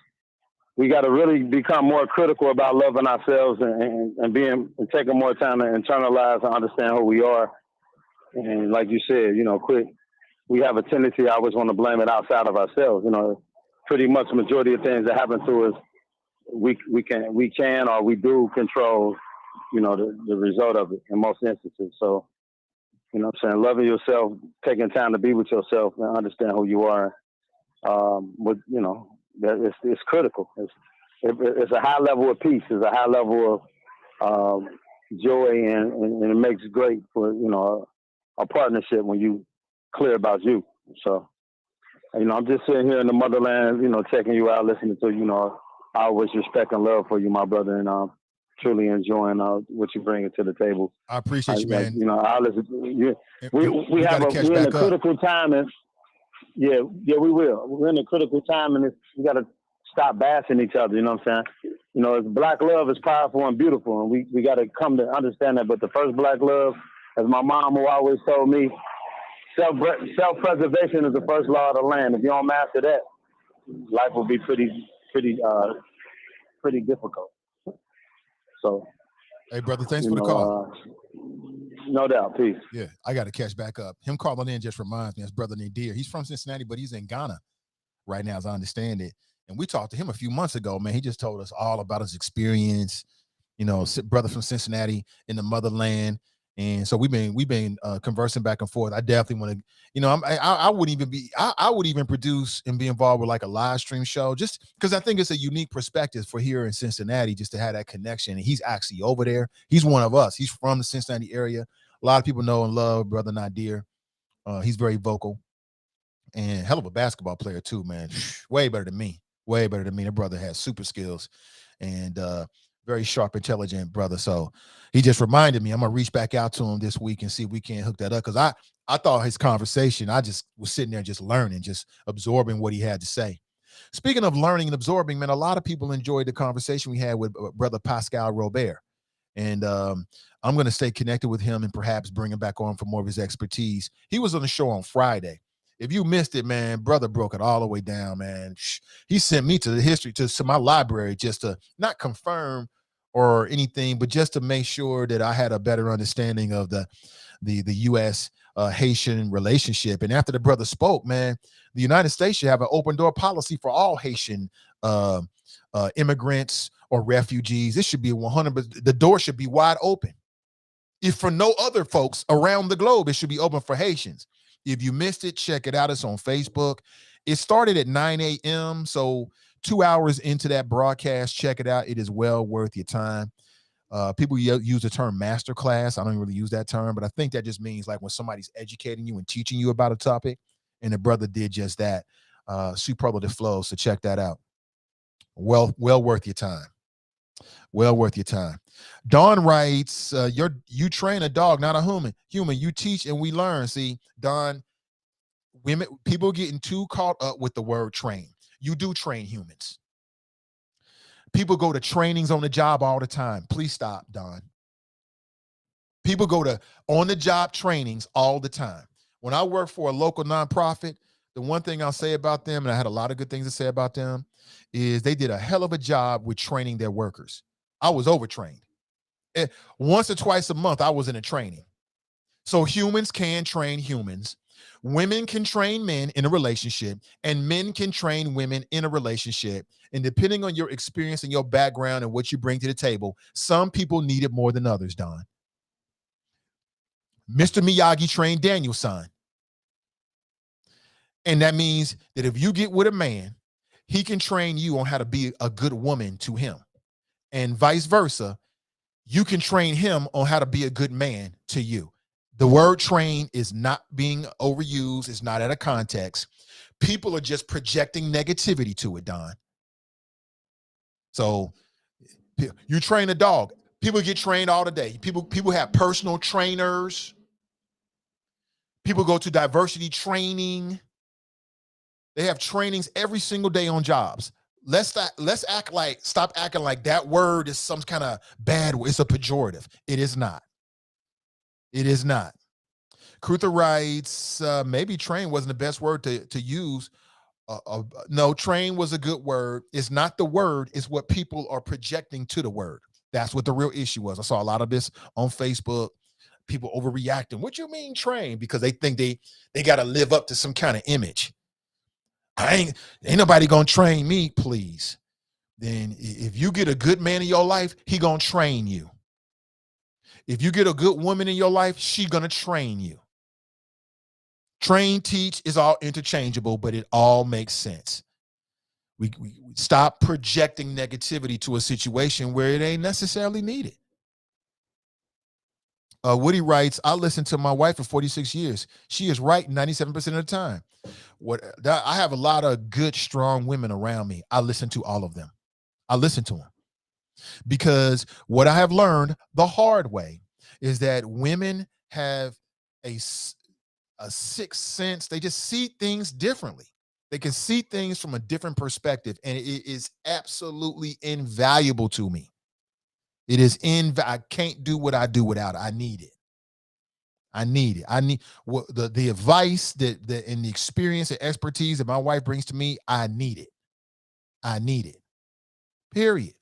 we got to really become more critical about loving ourselves and being and taking more time to internalize and understand who we are. And like you said, you know, we have a tendency, I always want to blame it outside of ourselves. You know, pretty much the majority of things that happen to us, we can or we do control, you know, the result of it in most instances. So, you know what I'm saying, loving yourself, taking time to be with yourself and understand who you are, with, you know, that it's critical. It's a high level of peace. It's a high level of joy, and it makes great for, you know, a partnership when you clear about you. So, you know, I'm just sitting here in the motherland, you know, checking you out, listening to, you know, I always respect and love for you, my brother, and truly enjoying what you bring to the table. I appreciate you, man. You know, I listen. We're in a critical time, and yeah, we will. We're in a critical time, and we got to stop bashing each other. You know what I'm saying? You know, black love is powerful and beautiful, and we got to come to understand that. But the first black love, as my mom who always told me, self-preservation is the first law of the land. If you don't master that, life will be pretty difficult. So, hey, brother, thanks for the call. No doubt. Peace. Yeah, I got to catch back up. Him calling in just reminds me, his brother Nadir. He's from Cincinnati, but he's in Ghana right now, as I understand it. And we talked to him a few months ago, man. He just told us all about his experience, you know, brother from Cincinnati in the motherland. And so we've been conversing back and forth. I definitely want to, you know, I would even produce and be involved with like a live stream show, just because I think it's a unique perspective for here in Cincinnati, just to have that connection. And he's actually over there. He's one of us. He's from the Cincinnati area. A lot of people know and love brother Nadir. He's very vocal and hell of a basketball player too, man. Way better than me. Way better than me. The brother has super skills and very sharp, intelligent brother. So he just reminded me, I'm going to reach back out to him this week and see if we can't hook that up. Because I thought his conversation, I just was sitting there just learning, just absorbing what he had to say. Speaking of learning and absorbing, man, a lot of people enjoyed the conversation we had with brother Pascal Robert. And I'm going to stay connected with him and perhaps bring him back on for more of his expertise. He was on the show on Friday. If you missed it, man, brother broke it all the way down, man. He sent me to the history, to my library, just to not confirm or anything, but just to make sure that I had a better understanding of the U.S. Haitian relationship. And after the brother spoke, man, the United States should have an open door policy for all Haitian immigrants or refugees. It should be 100%. The door should be wide open. If for no other folks around the globe, it should be open for Haitians. If you missed it, check it out. It's on Facebook. It started at 9 a.m. So 2 hours into that broadcast, check it out. It is well worth your time. People use the term masterclass. I don't really use that term, but I think that just means like when somebody's educating you and teaching you about a topic, and the brother did just that. Superlative flow. So check that out. Well worth your time. Well worth your time. Dawn writes, you train a dog, not a human. You teach and we learn. See, Dawn, people getting too caught up with the word train. You do train humans. People go to trainings on the job all the time. Please stop, Dawn. People go to on-the-job trainings all the time. When I work for a local nonprofit, the one thing I'll say about them, and I had a lot of good things to say about them, is they did a hell of a job with training their workers. I was overtrained. Once or twice a month, I was in a training. So humans can train humans. Women can train men in a relationship, and men can train women in a relationship. And depending on your experience and your background and what you bring to the table, some people need it more than others, Don. Mr. Miyagi trained Daniel-san. And that means that if you get with a man, he can train you on how to be a good woman to him. And vice versa, you can train him on how to be a good man to you. The word train is not being overused. It's not out of context. People are just projecting negativity to it, Don. So you train a dog. People get trained all the day. People have personal trainers. People go to diversity training. They have trainings every single day on jobs. Stop acting like that word is some kind of bad word. It's a pejorative. It is not. It is not. Cruther writes, maybe train wasn't the best word to use. No, train was a good word. It's not the word, it's what people are projecting to the word. That's what the real issue was. I saw a lot of this on Facebook. People overreacting. What you mean train? Because they think they got to live up to some kind of image. Ain't nobody gonna train me, please. Then if you get a good man in your life, he gonna train you. If you get a good woman in your life, she gonna train you. Train, teach is all interchangeable, but it all makes sense. We stop projecting negativity to a situation where it ain't necessarily needed. Woody writes, I listened to my wife for 46 years. She is right 97% of the time. I have a lot of good, strong women around me. I listen to all of them. I listen to them. Because what I have learned the hard way is that women have a sixth sense. They just see things differently. They can see things from a different perspective, and it is absolutely invaluable to me. It is I can't do what I do without it. I need it. I need it. I need the advice and the experience and expertise that my wife brings to me. I need it. I need it. Period.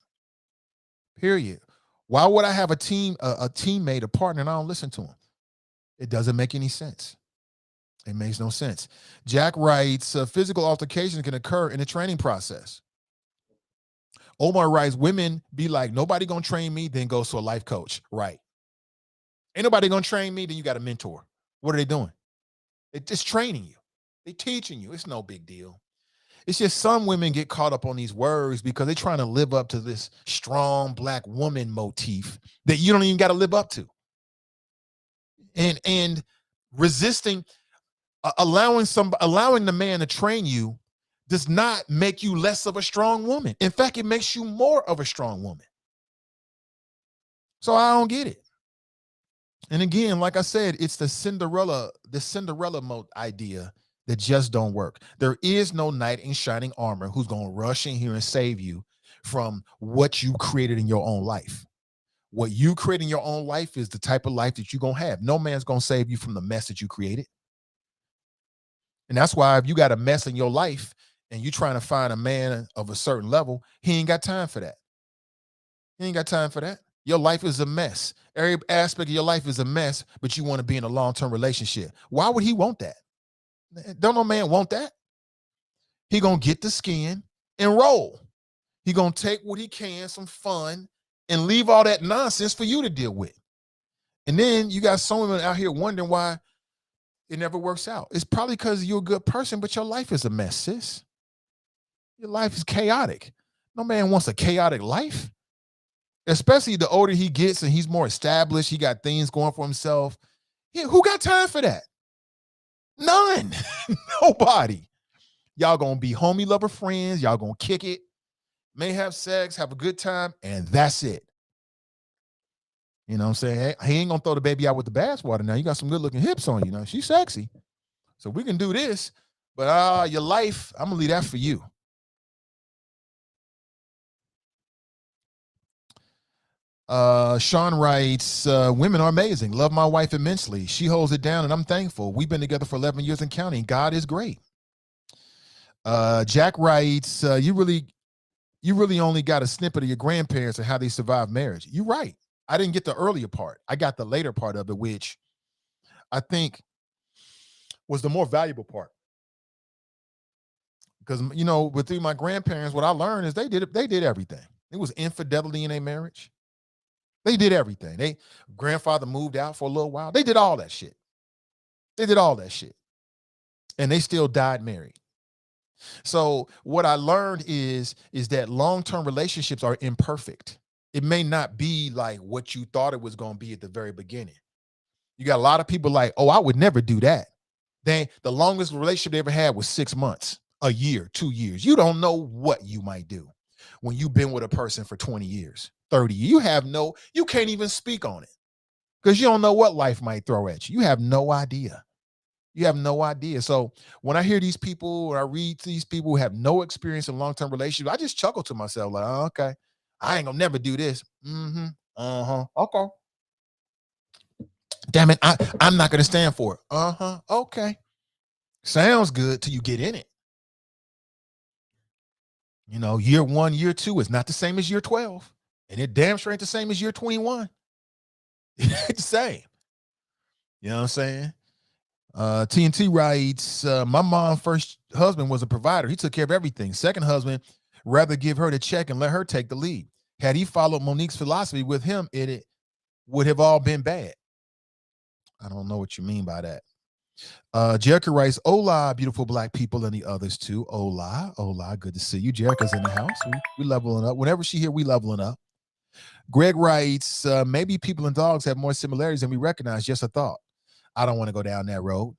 Why would I have a teammate, a partner, and I don't listen to him? It doesn't make any sense. It makes no sense. Jack writes, physical altercations can occur in the training process. Omar writes, women be like, nobody gonna train me, then goes to a life coach. Right. Ain't nobody gonna train me, then you got a mentor. What are they doing? They're just training you. They're teaching you. It's no big deal. It's just some women get caught up on these words because they're trying to live up to this strong Black woman motif that you don't even got to live up to. And resisting, allowing the man to train you does not make you less of a strong woman. In fact, it makes you more of a strong woman. So I don't get it. And again, like I said, it's the Cinderella mode idea that just don't work. There is no knight in shining armor who's going to rush in here and save you from what you created in your own life. What you create in your own life is the type of life that you're going to have. No man's going to save you from the mess that you created. And that's why if you got a mess in your life and you're trying to find a man of a certain level, he ain't got time for that. He ain't got time for that. Your life is a mess. Every aspect of your life is a mess, but you want to be in a long-term relationship. Why would he want that? Don't no man want that. He gonna get the skin and roll. He gonna take what he can, some fun, and leave all that nonsense for you to deal with. And then you got some women out here wondering why it never works out. It's probably because you're a good person, but your life is a mess, sis. Your life is chaotic. No man wants a chaotic life. Especially the older he gets and he's more established, he got things going for himself. Yeah, who got time for that? None. Nobody. Y'all gonna be homie lover friends. Y'all gonna kick it, may have sex, have a good time, and that's it. You know what I'm saying? Hey, he ain't gonna throw the baby out with the bathwater now. You got some good looking hips on you now. She's sexy. So we can do this, but your life, I'm gonna leave that for you. Sean writes, women are amazing. Love my wife immensely. She holds it down and I'm thankful. We've been together for 11 years and counting. God is great. Jack writes, you really only got a snippet of your grandparents and how they survived marriage. You're right. I didn't get the earlier part. I got the later part of it, which I think was the more valuable part. Because, you know, with my grandparents, what I learned is they did everything. It was infidelity in their marriage. They did everything. Grandfather moved out for a little while. They did all that shit. And they still died married. So what I learned is that long-term relationships are imperfect. It may not be like what you thought it was going to be at the very beginning. You got a lot of people like, oh, I would never do that. The longest relationship they ever had was 6 months, a year, 2 years. You don't know what you might do when you've been with a person for 20 years, 30 years. You can't even speak on it because you don't know what life might throw at you. You have no idea. So when I hear these people, or I read these people who have no experience in long-term relationships, I just chuckle to myself like, oh, okay, I ain't gonna never do this. Okay. Damn it, I'm not going to stand for it. Uh-huh. Okay. Sounds good till you get in it. You know, year 1, year 2 is not the same as year 12. And it damn sure ain't the same as year 21. It ain't the same. You know what I'm saying? TNT writes, my mom's first husband was a provider. He took care of everything. Second husband, rather give her the check and let her take the lead. Had he followed Monique's philosophy with him, it would have all been bad. I don't know what you mean by that. Jericho writes, hola, beautiful black people and the others too. Hola, good to see you. Jericho's in the house. We leveling up. Whenever she here, we leveling up. Greg writes, maybe people and dogs have more similarities than we recognize. Just a thought. I don't want to go down that road.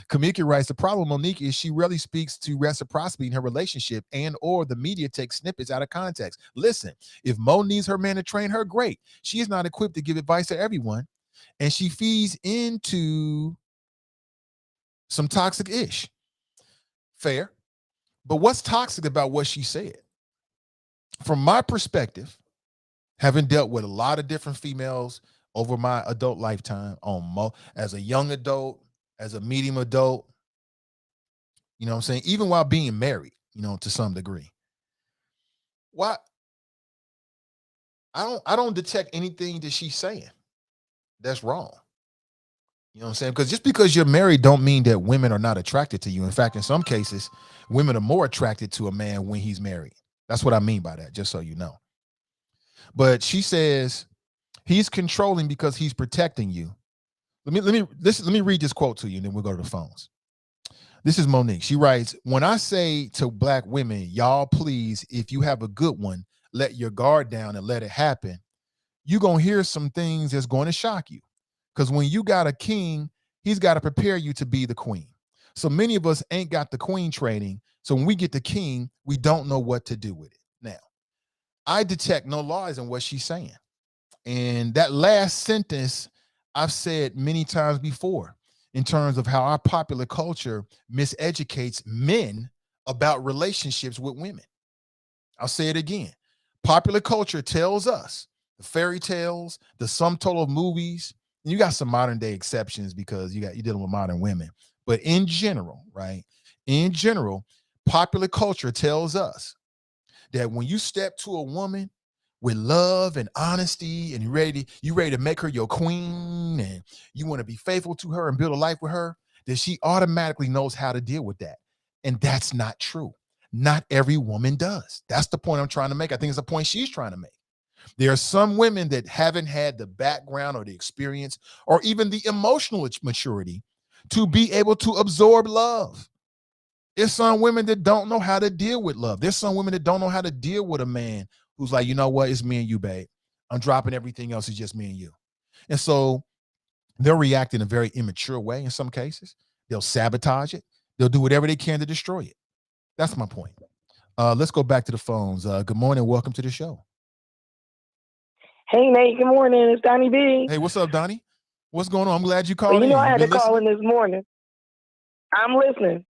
Kamika writes, the problem, Monique, is she rarely speaks to reciprocity in her relationship and or the media takes snippets out of context. Listen, if Mo needs her man to train her, great. She is not equipped to give advice to everyone, and she feeds into some toxic ish. Fair. But what's toxic about what she said? From my perspective, having dealt with a lot of different females over my adult lifetime, as a young adult, as a medium adult, you know what I'm saying? Even while being married, you know, to some degree. Why? I don't detect anything that she's saying that's wrong. You know what I'm saying? Because just because you're married don't mean that women are not attracted to you. In fact, in some cases, women are more attracted to a man when he's married. That's what I mean by that, just so you know. But she says he's controlling because he's protecting you. Let me read this quote to you, and then we'll go to the phones. This is Monique. She writes, when I say to black women, y'all, please, if you have a good one, let your guard down and let it happen, you're going to hear some things that's going to shock you. Because when you got a king, he's got to prepare you to be the queen. So many of us ain't got the queen training. So when we get the king, we don't know what to do with it. Now, I detect no lies in what she's saying. And that last sentence I've said many times before in terms of how our popular culture miseducates men about relationships with women. I'll say it again. Popular culture tells us the fairy tales, the sum total of movies, and you got some modern day exceptions because you're dealing with modern women. But in general, right? In general, popular culture tells us that when you step to a woman with love and honesty and you ready to make her your queen and you want to be faithful to her and build a life with her, that she automatically knows how to deal with that. And that's not true. Not every woman does. That's the point I'm trying to make. I think it's the point she's trying to make. There are some women that haven't had the background or the experience or even the emotional maturity to be able to absorb love. There's some women that don't know how to deal with love. There's some women that don't know how to deal with a man who's like, you know what, it's me and you, babe. I'm dropping everything else. It's just me and you. And so they'll react in a very immature way in some cases. They'll sabotage it. They'll do whatever they can to destroy it. That's my point. Let's go back to the phones. Good morning. Welcome to the show. Hey, Nate. Good morning. It's Donnie B. Hey, what's up, Donnie? What's going on? I'm glad you called Well, in. I had to listening? call in this morning. I'm listening.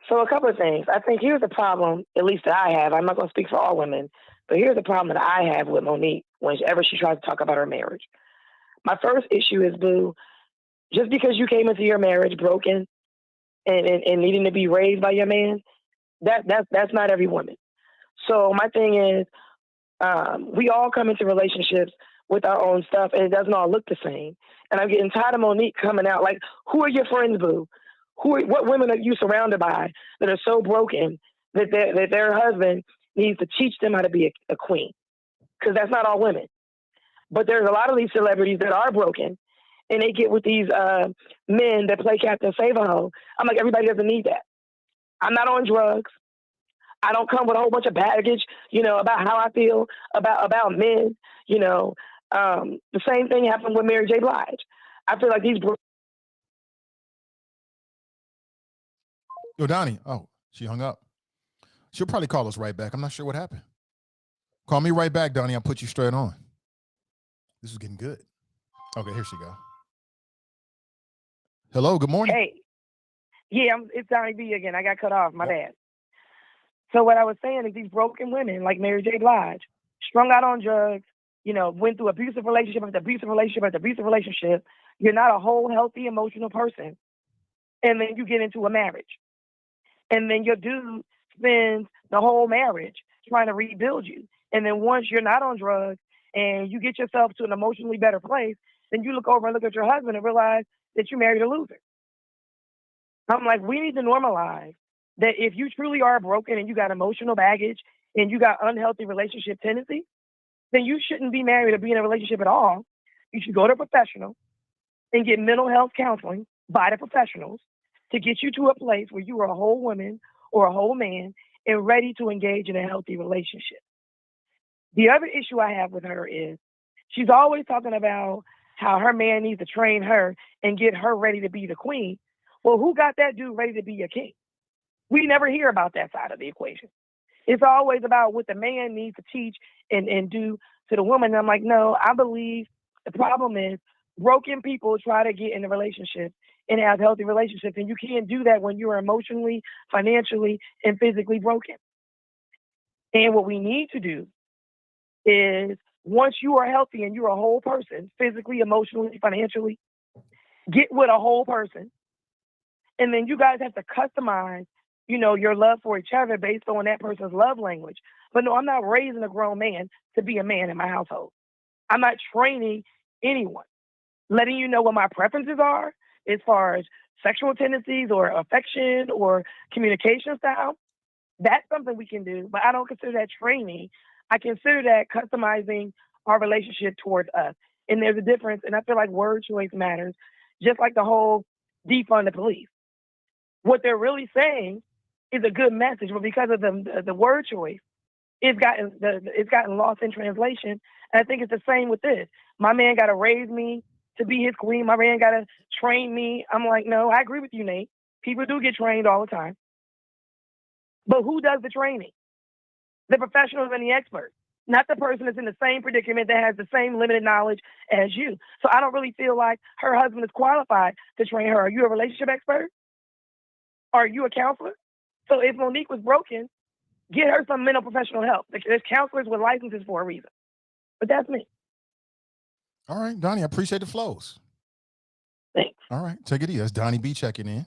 So a couple of things. I think here's the problem, at least that I have. I'm not going to speak for all women, but here's the problem that I have with Monique whenever she tries to talk about her marriage. My first issue is, boo, just because you came into your marriage broken and needing to be raised by your man, that's not every woman. So my thing is, we all come into relationships with our own stuff, and it doesn't all look the same. And I'm getting tired of Monique coming out like, who are your friends, boo? What women are you surrounded by that are so broken that their husband needs to teach them how to be a queen? Because that's not all women. But there's a lot of these celebrities that are broken, and they get with these men that play Captain Save-A-Ho. I'm like, everybody doesn't need that. I'm not on drugs. I don't come with a whole bunch of baggage, about how I feel about men. The same thing happened with Mary J. Blige. I feel like these. Yo, Donnie. Oh, she hung up. She'll probably call us right back. I'm not sure what happened. Call me right back, Donnie. I'll put you straight on. This is getting good. Okay, here she go. Hello, good morning. Hey. Yeah, it's Donnie B again. I got cut off. My bad. So what I was saying is these broken women like Mary J. Blige, strung out on drugs, went through abusive relationship after abusive relationship after abusive relationship. You're not a whole, healthy, emotional person. And then you get into a marriage. And then your dude spends the whole marriage trying to rebuild you. And then once you're not on drugs and you get yourself to an emotionally better place, then you look over and look at your husband and realize that you married a loser. I'm like, we need to normalize that if you truly are broken and you got emotional baggage and you got unhealthy relationship tendencies, then you shouldn't be married or be in a relationship at all. You should go to a professional and get mental health counseling by the professionals to get you to a place where you are a whole woman or a whole man and ready to engage in a healthy relationship. The other issue I have with her is she's always talking about how her man needs to train her and get her ready to be the queen. Well, who got that dude ready to be a king? We never hear about that side of the equation. It's always about what the man needs to teach and do to the woman. And I'm like, no, I believe the problem is broken people try to get in a relationship and have healthy relationships. And you can't do that when you're emotionally, financially, and physically broken. And what we need to do is once you are healthy and you're a whole person, physically, emotionally, financially, get with a whole person. And then you guys have to customize, your love for each other based on that person's love language. But no, I'm not raising a grown man to be a man in my household. I'm not training anyone. Letting you know what my preferences are as far as sexual tendencies or affection or communication style. That's something we can do, but I don't consider that training. I consider that customizing our relationship towards us. And there's a difference, and I feel like word choice matters, just like the whole defund the police. What they're really saying is a good message, but because of the word choice, it's gotten lost in translation. And I think it's the same with this. My man got to raise me to be his queen. My man got to train me. I'm like, no, I agree with you, Nate. People do get trained all the time. But who does the training? The professionals and the experts, not the person that's in the same predicament that has the same limited knowledge as you. So I don't really feel like her husband is qualified to train her. Are you a relationship expert? Are you a counselor? So if Monique was broken, get her some mental professional help. There's counselors with licenses for a reason. But that's me. All right, Donnie, I appreciate the flows. Thanks. All right, take it easy. That's Donnie B checking in.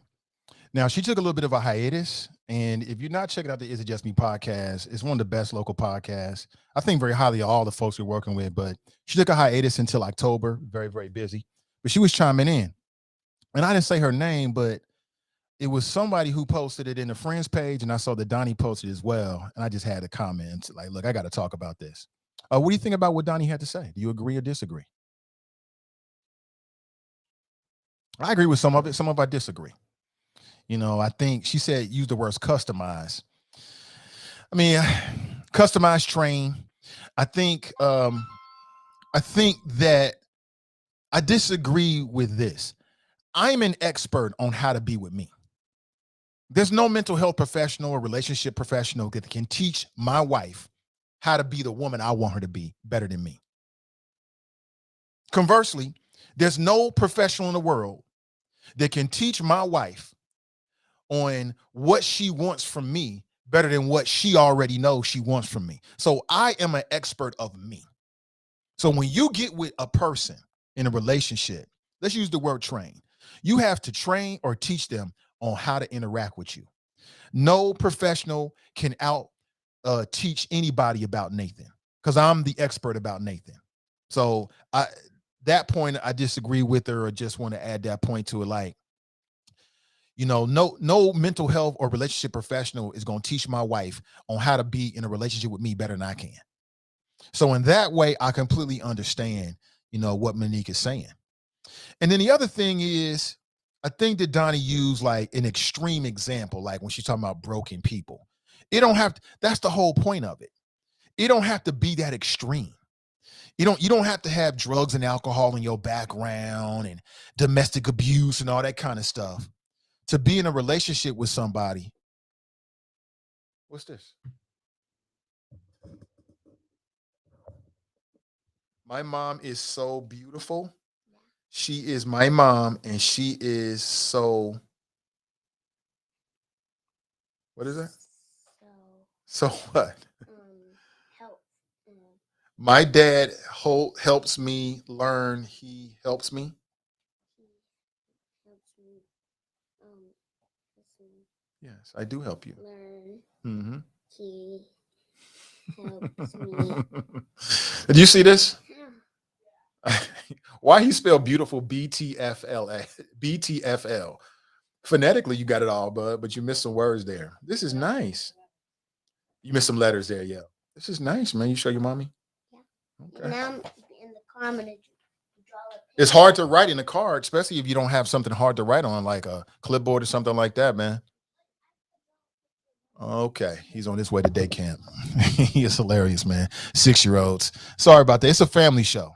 Now, she took a little bit of a hiatus, and if you're not checking out the Is It Just Me podcast, it's one of the best local podcasts. I think very highly of all the folks we're working with, but she took a hiatus until October, very, very busy. But she was chiming in, and I didn't say her name, but it was somebody who posted it in the friends page, and I saw that Donnie posted as well, and I just had a comment like, look, I got to talk about this. What do you think about what Donnie had to say? Do you agree or disagree? I agree with some of it. Some of I disagree. I think she said use the words customize. I mean, customize, train. I think that I disagree with this. I'm an expert on how to be with me. There's no mental health professional or relationship professional that can teach my wife how to be the woman I want her to be better than me. Conversely, there's no professional in the world that can teach my wife on what she wants from me better than what she already knows she wants from me. So I am an expert of me. So when you get with a person in a relationship, let's use the word train. You have to train or teach them on how to interact with you. No professional can teach anybody about Nathan because I'm the expert about Nathan. So that point I disagree with her, or just want to add that point to it. Like, no mental health or relationship professional is going to teach my wife on how to be in a relationship with me better than I can. So in that way, I completely understand, what Monique is saying. And then the other thing is, I think that Donnie used like an extreme example, like when she's talking about broken people. That's the whole point of it. It don't have to be that extreme. You don't have to have drugs and alcohol in your background and domestic abuse and all that kind of stuff to be in a relationship with somebody. What's this? My mom is so beautiful. She is my mom, and she is so. What is that? So what? Health. My dad helps me learn. He helps me. Yes, I do help you. Mm-hmm. Did you see this? Why he spelled beautiful BTFL? BTFL. Phonetically, you got it all, bud, but you missed some words there. This is nice. You missed some letters there, yeah. This is nice, man. You show your mommy? Okay. Now in the car, I'm gonna draw it's hard to write in a card, especially if you don't have something hard to write on, like a clipboard or something like that, man. Okay, he's on his way to day camp. He is hilarious, man. 6-year-olds. Sorry about that. It's a family show.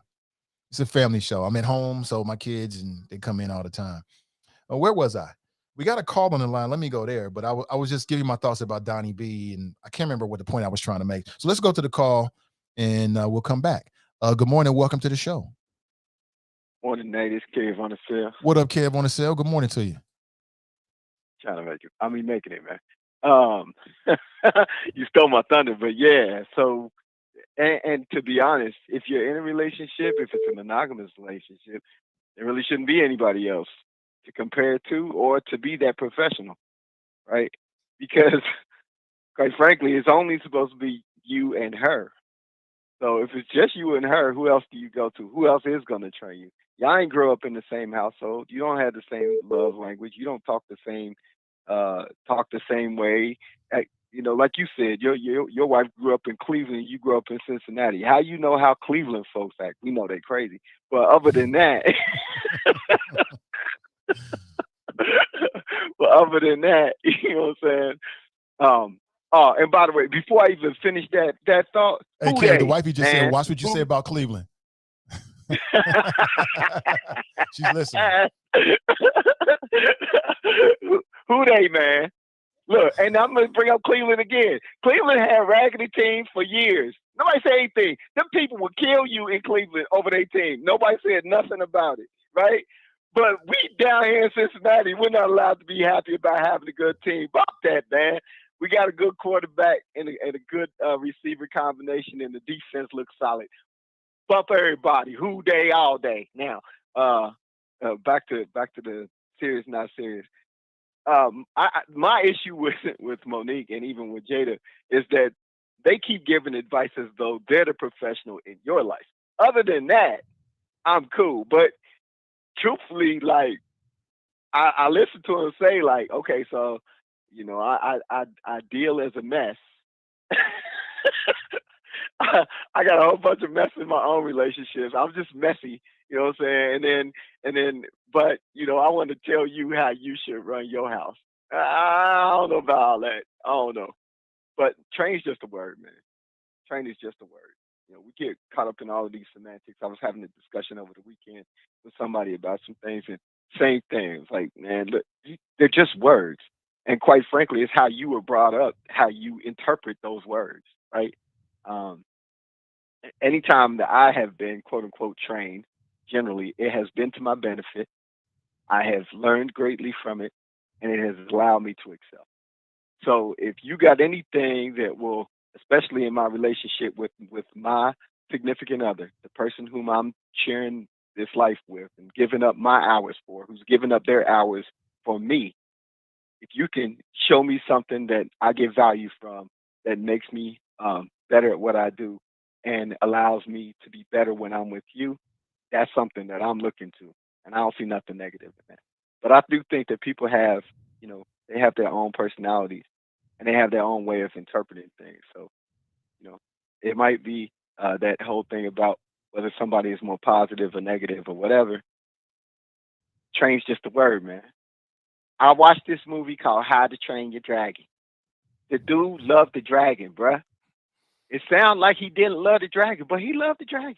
It's a family show. I'm at home, so my kids and they come in all the time. Where was I? We got a call on the line. Let me go there. But I was just giving my thoughts about Donnie B, and I can't remember what the point I was trying to make. So let's go to the call, and we'll come back. Good morning. Welcome to the show. Morning, Nate. It's Kev on the cell. What up, Kev on the cell? Good morning to you. Trying to make it. I mean, making it, man. You stole my thunder, but yeah. So, and to be honest, if you're in a relationship, if it's a monogamous relationship, there really shouldn't be anybody else to compare to or to be that professional, right? Because, quite frankly, it's only supposed to be you and her. So if it's just you and her, who else do you go to? Who else is going to train you? Y'all ain't grow up in the same household. You don't have the same love language. You don't talk the same way. Like you said, your wife grew up in Cleveland. You grew up in Cincinnati. How you know how Cleveland folks act? We know they crazy. But other than that, you know what I'm saying? Oh, and by the way, before I even finish that thought, hey, Kev, the wifey just said, "Watch what you say about Cleveland." She's listening. Who they, man? Look, and I'm gonna bring up Cleveland again. Cleveland had raggedy teams for years. Nobody said anything. Them people would kill you in Cleveland over their team. Nobody said nothing about it, right? But we down here in Cincinnati, we're not allowed to be happy about having a good team. Fuck that, man. We got a good quarterback and a good receiver combination, and the defense looks solid. Bump everybody, who day, all day. Now, back to the serious, not serious. My issue with Monique and even with Jada is that they keep giving advice as though they're the professional in your life. Other than that, I'm cool. But truthfully, like I listen to him say, like, okay, so I deal as a mess. I got a whole bunch of mess in my own relationships. I'm just messy, you know what I'm saying? But I want to tell you how you should run your house. I don't know about all that. I don't know. But train's just a word, man. Train is just a word. We get caught up in all of these semantics. I was having a discussion over the weekend with somebody about some things, and same things. Like, man, look, they're just words. And quite frankly, it's how you were brought up, how you interpret those words, right? Anytime that I have been quote unquote trained, generally it has been to my benefit. I have learned greatly from it, and it has allowed me to excel. So if you got anything that will, especially in my relationship with my significant other, the person whom I'm sharing this life with and giving up my hours for, who's giving up their hours for me, if you can show me something that I get value from, that makes me better at what I do and allows me to be better when I'm with you, that's something that I'm looking to. And I don't see nothing negative in that. But I do think that people have, they have their own personalities and they have their own way of interpreting things. So, it might be that whole thing about whether somebody is more positive or negative or whatever. Train's just a word, man. I watched this movie called How to Train Your Dragon. The dude loved the dragon, bruh. It sounded like he didn't love the dragon, but he loved the dragon.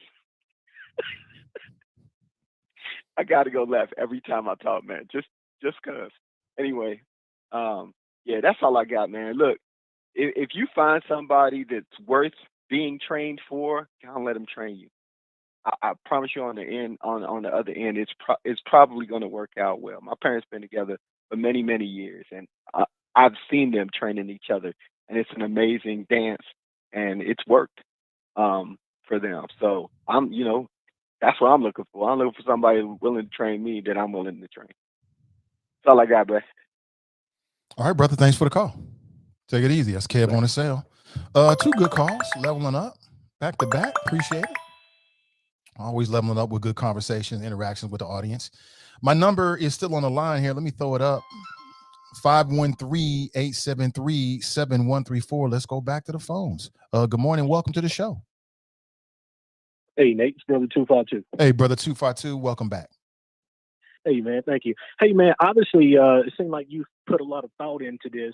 I gotta go laugh every time I talk, man. Just cause. Anyway, yeah, that's all I got, man. Look, if you find somebody that's worth being trained for, don't let them train you. I promise you, on the other end, it's probably going to work out well. My parents been together for many, many years, and I've seen them training each other, and it's an amazing dance, and it's worked. for them. So I'm, that's what I'm looking for. I'm looking for somebody willing to train me that I'm willing to train. That's all I got, bro. All right, brother. Thanks for the call. Take it easy. That's Kev on the sale. Two good calls, leveling up, back to back. Appreciate it. Always leveling up with good conversations, interactions with the audience. My number is still on the line here. Let me throw it up. 513-873-7134. Let's go back to the phones. Good morning. Welcome to the show. Hey, Nate, it's brother 252. Hey, brother 252. Welcome back. Hey, man, thank you. Hey, man, obviously, it seemed like you put a lot of thought into this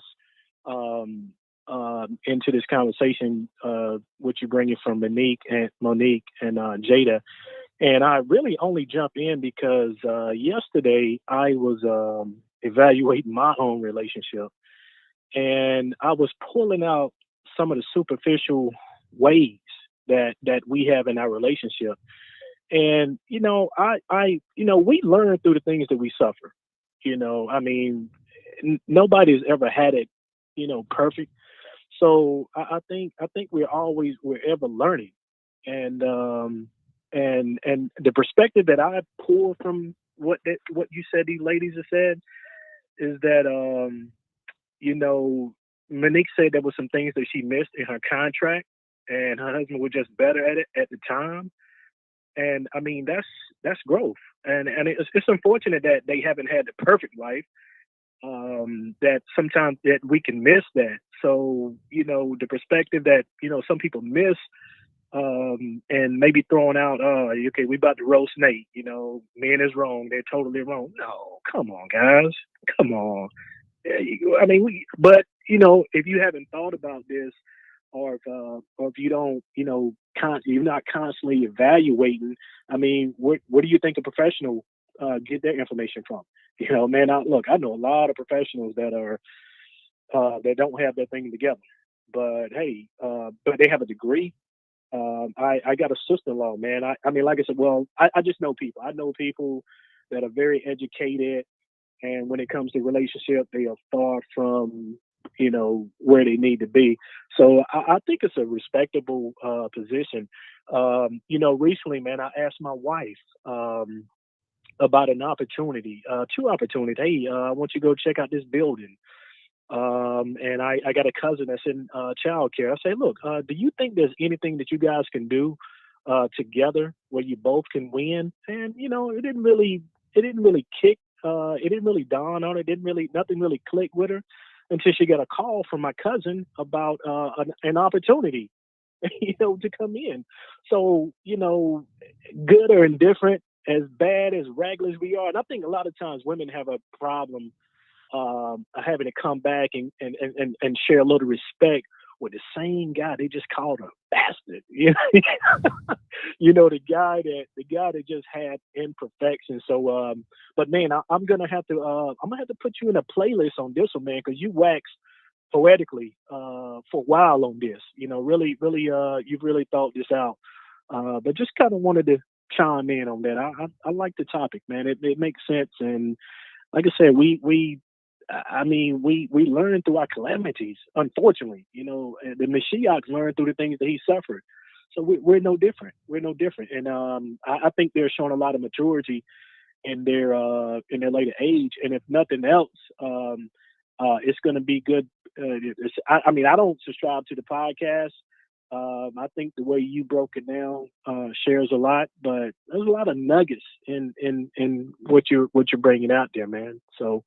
conversation, what you're bringing from Monique and Jada. And I really only jump in because yesterday I was evaluating my own relationship, and I was pulling out some of the superficial ways that we have in our relationship. And, we learn through the things that we suffer. I mean, nobody's ever had it, perfect. So I think we're ever learning. And the perspective that I pull from what you said these ladies have said is that, Monique said there were some things that she missed in her contract, and her husband was just better at it at the time. And I mean, that's growth. And it's unfortunate that they haven't had the perfect life, that sometimes that we can miss that. So, the perspective that, some people miss, and maybe throwing out, okay, we about to roast Nate, men is wrong. They're totally wrong. No, come on, guys. Come on. But if you haven't thought about this, or if you don't, you're not constantly evaluating. I mean, where do you think a professional get their information from? Man, I know a lot of professionals that are that don't have their thing together, but hey, but they have a degree. I got a sister-in-law, man. I mean, like I said, well, I just know people. I know people that are very educated, and when it comes to relationship, they are far from, where they need to be. So I think it's a respectable position. Recently, man, I asked my wife about an opportunity, two opportunities. Hey, I want you to go check out this building. And I got a cousin that's in childcare. I say, look, do you think there's anything that you guys can do together where you both can win? And it didn't really kick. It didn't really dawn on her. Nothing really clicked with her until she got a call from my cousin about an opportunity, to come in. So, good or indifferent, as bad as regular as we are, and I think a lot of times women have a problem having to come back and share a little respect with the same guy they just called a bastard. The guy that just had imperfections. So, but man, I'm gonna have to put you in a playlist on this one, man, because you waxed poetically for a while on this. Really, you've really thought this out. But just kind of wanted to chime in on that. I like the topic, man. It makes sense, and like I said, we learn through our calamities. Unfortunately, the Mashiach learned through the things that he suffered. So we're no different. We're no different, and I think they're showing a lot of maturity in their later age. And if nothing else, it's going to be good. I don't subscribe to the podcast. I think the way you broke it down shares a lot, but there's a lot of nuggets in what you're bringing out there, man. So,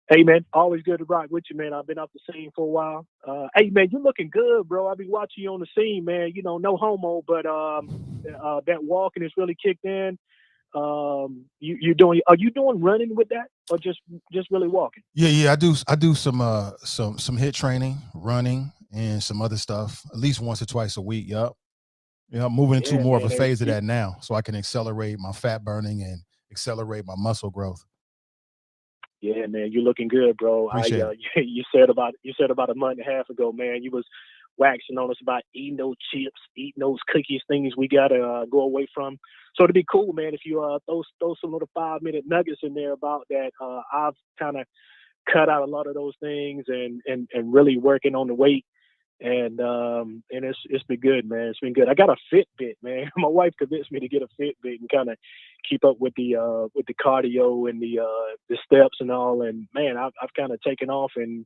hey, man, always good to rock with you, man. I've been off the scene for a while. Hey, man, you're looking good, bro. I've been watching you on the scene, man. No homo, but that walking is really kicked in. Are you doing running with that, or just really walking? Yeah. I do some HIIT training, running, and some other stuff at least once or twice a week. Yup. I'm moving into more of a phase of that now, so I can accelerate my fat burning and accelerate my muscle growth. Yeah, man, you're looking good, bro. You said about a month and a half ago, man, you was waxing on us about eating those chips, eating those cookies, things we gotta go away from. So it'd be cool, man, if you throw some little 5-minute nuggets in there about that. I've kind of cut out a lot of those things and really working on the weight. and it's been good, man. It's been good. I got a Fitbit, man. My wife convinced me to get a Fitbit and kind of keep up with the cardio and the steps and all. And man, I've kind of taken off and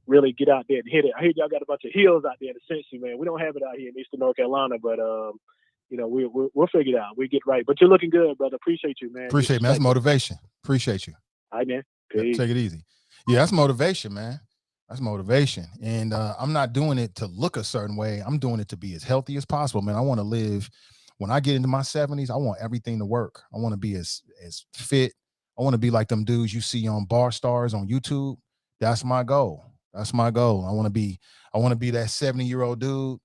really get out there and hit it. I hear y'all got a bunch of hills out there in the Cincy, man. We don't have it out here in Eastern North Carolina, but we'll figure it out. We get right. But you're looking good, brother. Appreciate you, man. Appreciate, man. That's motivation. Appreciate you. All right, man. Yep, take it easy. Yeah, that's motivation, man. That's motivation. And I'm not doing it to look a certain way. I'm doing it to be as healthy as possible, man. I want to live. When I get into my 70s, I want everything to work. I want to be as fit. I want to be like them dudes you see on Bar Stars on YouTube. That's my goal. That's my goal. I want to be that 70-year-old dude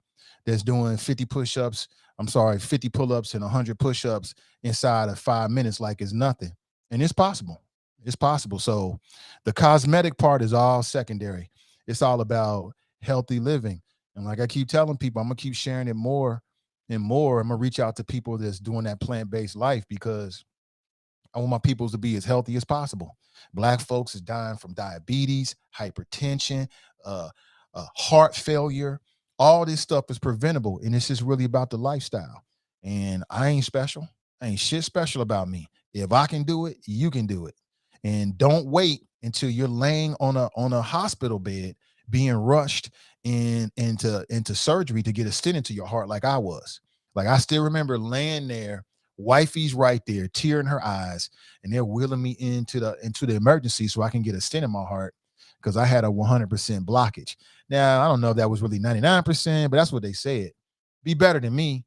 that's doing 50 push-ups. 50 pull-ups and 100 push-ups inside of 5 minutes like it's nothing. And it's possible. It's possible. So the cosmetic part is all secondary. It's all about healthy living. And like I keep telling people, I'm going to keep sharing it more and more. I'm going to reach out to people that's doing that plant-based life because I want my peoples to be as healthy as possible. Black folks is dying from diabetes, hypertension, heart failure. All this stuff is preventable, and it's just really about the lifestyle. And I ain't special. Ain't shit special about me. If I can do it, you can do it. And don't wait until you're laying on a hospital bed being rushed into surgery to get a stent into your heart like I was. Like I still remember laying there, wifey's right there, tear in her eyes, and they're wheeling me into the emergency so I can get a stent in my heart because I had a 100% blockage. Now, I don't know if that was really 99%, but that's what they said. Be better than me.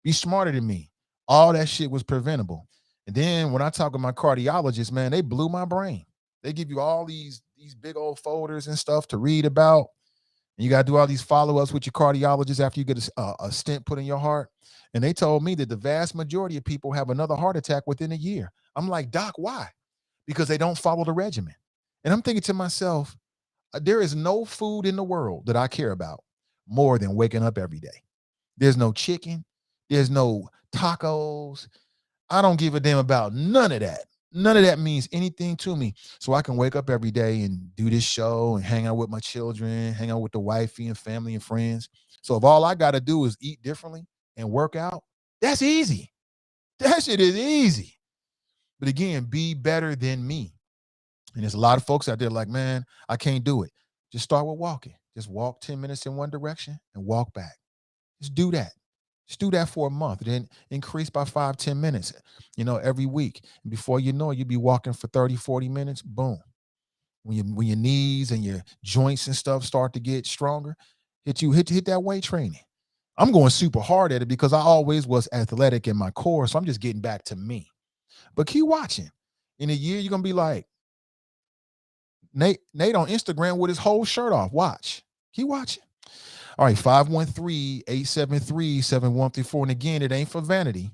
Be smarter than me. All that shit was preventable. And then when I talk to my cardiologist, man, they blew my brain. They give you all these big old folders and stuff to read about. And you got to do all these follow-ups with your cardiologist after you get a stent put in your heart. And they told me that the vast majority of people have another heart attack within a year. I'm like, Doc, why? Because they don't follow the regimen. And I'm thinking to myself, there is no food in the world that I care about more than waking up every day. There's no chicken. There's no tacos. I don't give a damn about none of that. None of that means anything to me. So I can wake up every day and do this show and hang out with my children, hang out with the wifey and family and friends. So if all I got to do is eat differently and work out, that's easy. That shit is easy. But again, be better than me. And there's a lot of folks out there like, man, I can't do it. Just start with walking. Just walk 10 minutes in one direction and walk back. Just do that. Just do that for a month. Then increase by 5-10 minutes, every week. And before you know it, you'll be walking for 30-40 minutes. Boom. When your knees and your joints and stuff start to get stronger, hit that weight training. I'm going super hard at it because I always was athletic in my core. So I'm just getting back to me. But keep watching. In a year, you're going to be like, Nate on Instagram with his whole shirt off. Watch. Keep watching. All right, 513-873-7134. And again, it ain't for vanity.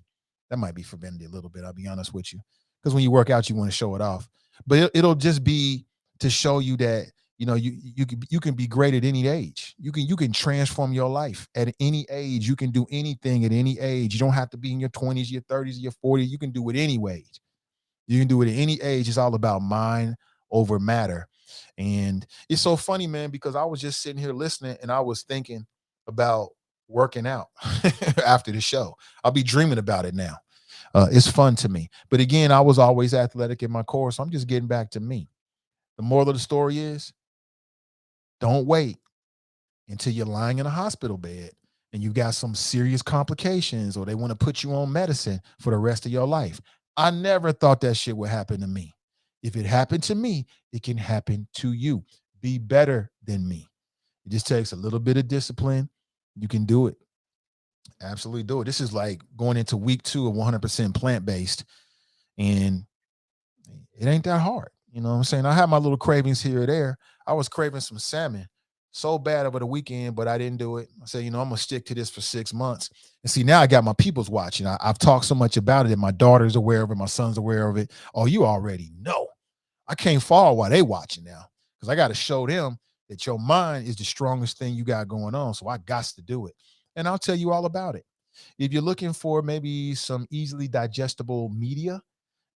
That might be for vanity a little bit, I'll be honest with you. Because when you work out, you want to show it off. But it'll just be to show you that, you can be great at any age. You can transform your life at any age. You can do anything at any age. You don't have to be in your 20s, your 30s, your 40s. You can do it any age. You can do it at any age. It's all about mind over matter. And it's so funny, man, because I was just sitting here listening and I was thinking about working out after the show. I'll be dreaming about it now. It's fun to me. But again, I was always athletic in my core, so I'm just getting back to me. The moral of the story is, don't wait until you're lying in a hospital bed and you've got some serious complications or they want to put you on medicine for the rest of your life. I never thought that shit would happen to me. If it happened to me, it can happen to you. Be better than me. It just takes a little bit of discipline. You can do it. Absolutely do it. This is like going into week 2 of 100% plant-based, and it ain't that hard. You know what I'm saying? I have my little cravings here or there. I was craving some salmon so bad over the weekend, but I didn't do it. I said, I'm going to stick to this for 6 months. And see, now I got my peoples watching. I've talked so much about it that my daughter's aware of it. My son's aware of it. Oh, you already know. I can't fall while they watching now because I got to show them that your mind is the strongest thing you got going on. So I got to do it. And I'll tell you all about it. If you're looking for maybe some easily digestible media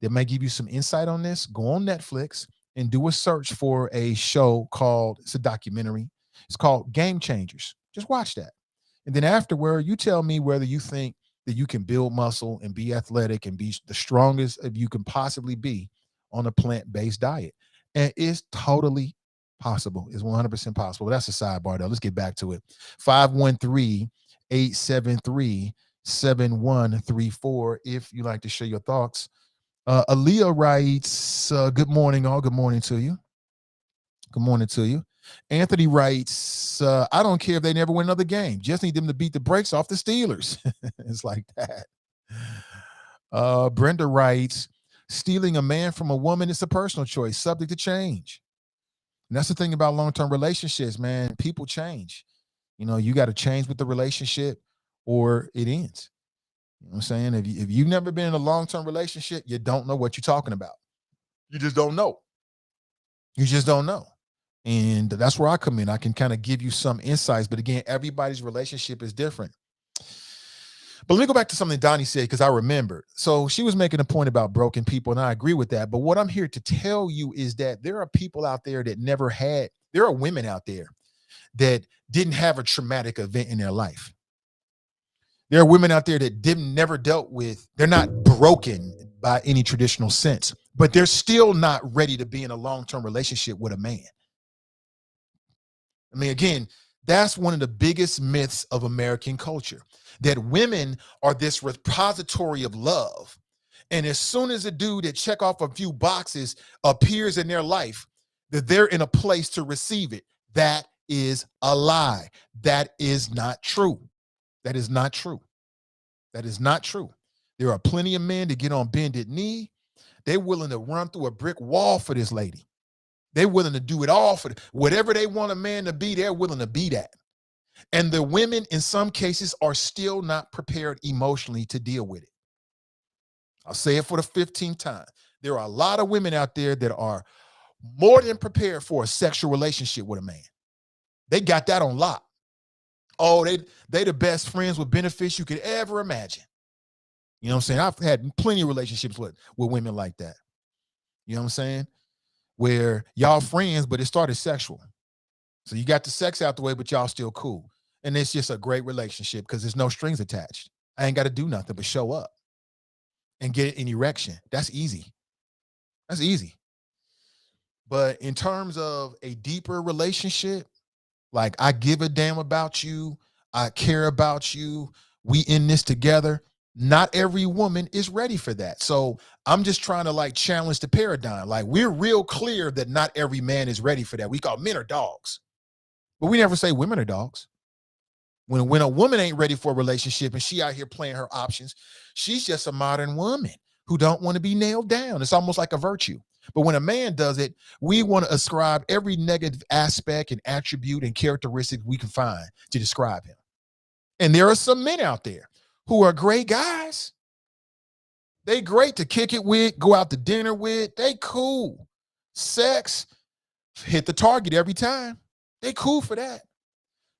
that might give you some insight on this, go on Netflix and do a search for a show called, it's a documentary. It's called Game Changers. Just watch that. And then afterward, you tell me whether you think that you can build muscle and be athletic and be the strongest of you can possibly be on a plant-based diet. And it's totally possible. It's 100% possible. But that's a sidebar, though. Let's get back to it. 513-873-7134 if you like to share your thoughts. Aaliyah writes, good morning, all. Good morning to you. Good morning to you. Anthony writes, I don't care if they never win another game. Just need them to beat the brakes off the Steelers. It's like that. Brenda writes, stealing a man from a woman is a personal choice, subject to change. And that's the thing about long-term relationships, man. People change. You know, you got to change with the relationship or it ends. You know what I'm saying? If you've never been in a long-term relationship, you don't know what you're talking about. You just don't know. You just don't know. And that's where I come in. I can kind of give you some insights. But again, everybody's relationship is different. But let me go back to something Donnie said because I remember. So she was making a point about broken people, and I agree with that. But what I'm here to tell you is that there are people out there that never had, there are women out there that didn't have a traumatic event in their life. There are women out there that never dealt with, they're not broken by any traditional sense, but they're still not ready to be in a long-term relationship with a man. I mean, again, that's one of the biggest myths of American culture, that women are this repository of love. And as soon as a dude that check off a few boxes appears in their life, that they're in a place to receive it. That is a lie. That is not true. That is not true. That is not true. There are plenty of men that get on bended knee. They're willing to run through a brick wall for this lady. They're willing to do it all for whatever they want a man to be. They're willing to be that. And the women in some cases are still not prepared emotionally to deal with it. I'll say it for the 15th time. There are a lot of women out there that are more than prepared for a sexual relationship with a man. They got that on lock. Oh, they the best friends with benefits you could ever imagine. You know what I'm saying? I've had plenty of relationships with women like that. You know what I'm saying? Where y'all friends, but it started sexual. So you got the sex out the way, but y'all still cool. And it's just a great relationship because there's no strings attached. I ain't got to do nothing but show up and get an erection. That's easy. That's easy. But in terms of a deeper relationship, like I give a damn about you, I care about you, we in this together, not every woman is ready for that. So I'm just trying to like challenge the paradigm. Like we're real clear that not every man is ready for that. We call men are dogs, but we never say women are dogs. When a woman ain't ready for a relationship and she out here playing her options, she's just a modern woman who don't want to be nailed down. It's almost like a virtue. But when a man does it, we want to ascribe every negative aspect and attribute and characteristic we can find to describe him. And there are some men out there who are great guys. They great to kick it with, go out to dinner with. They cool. Sex, hit the target every time. They cool for that.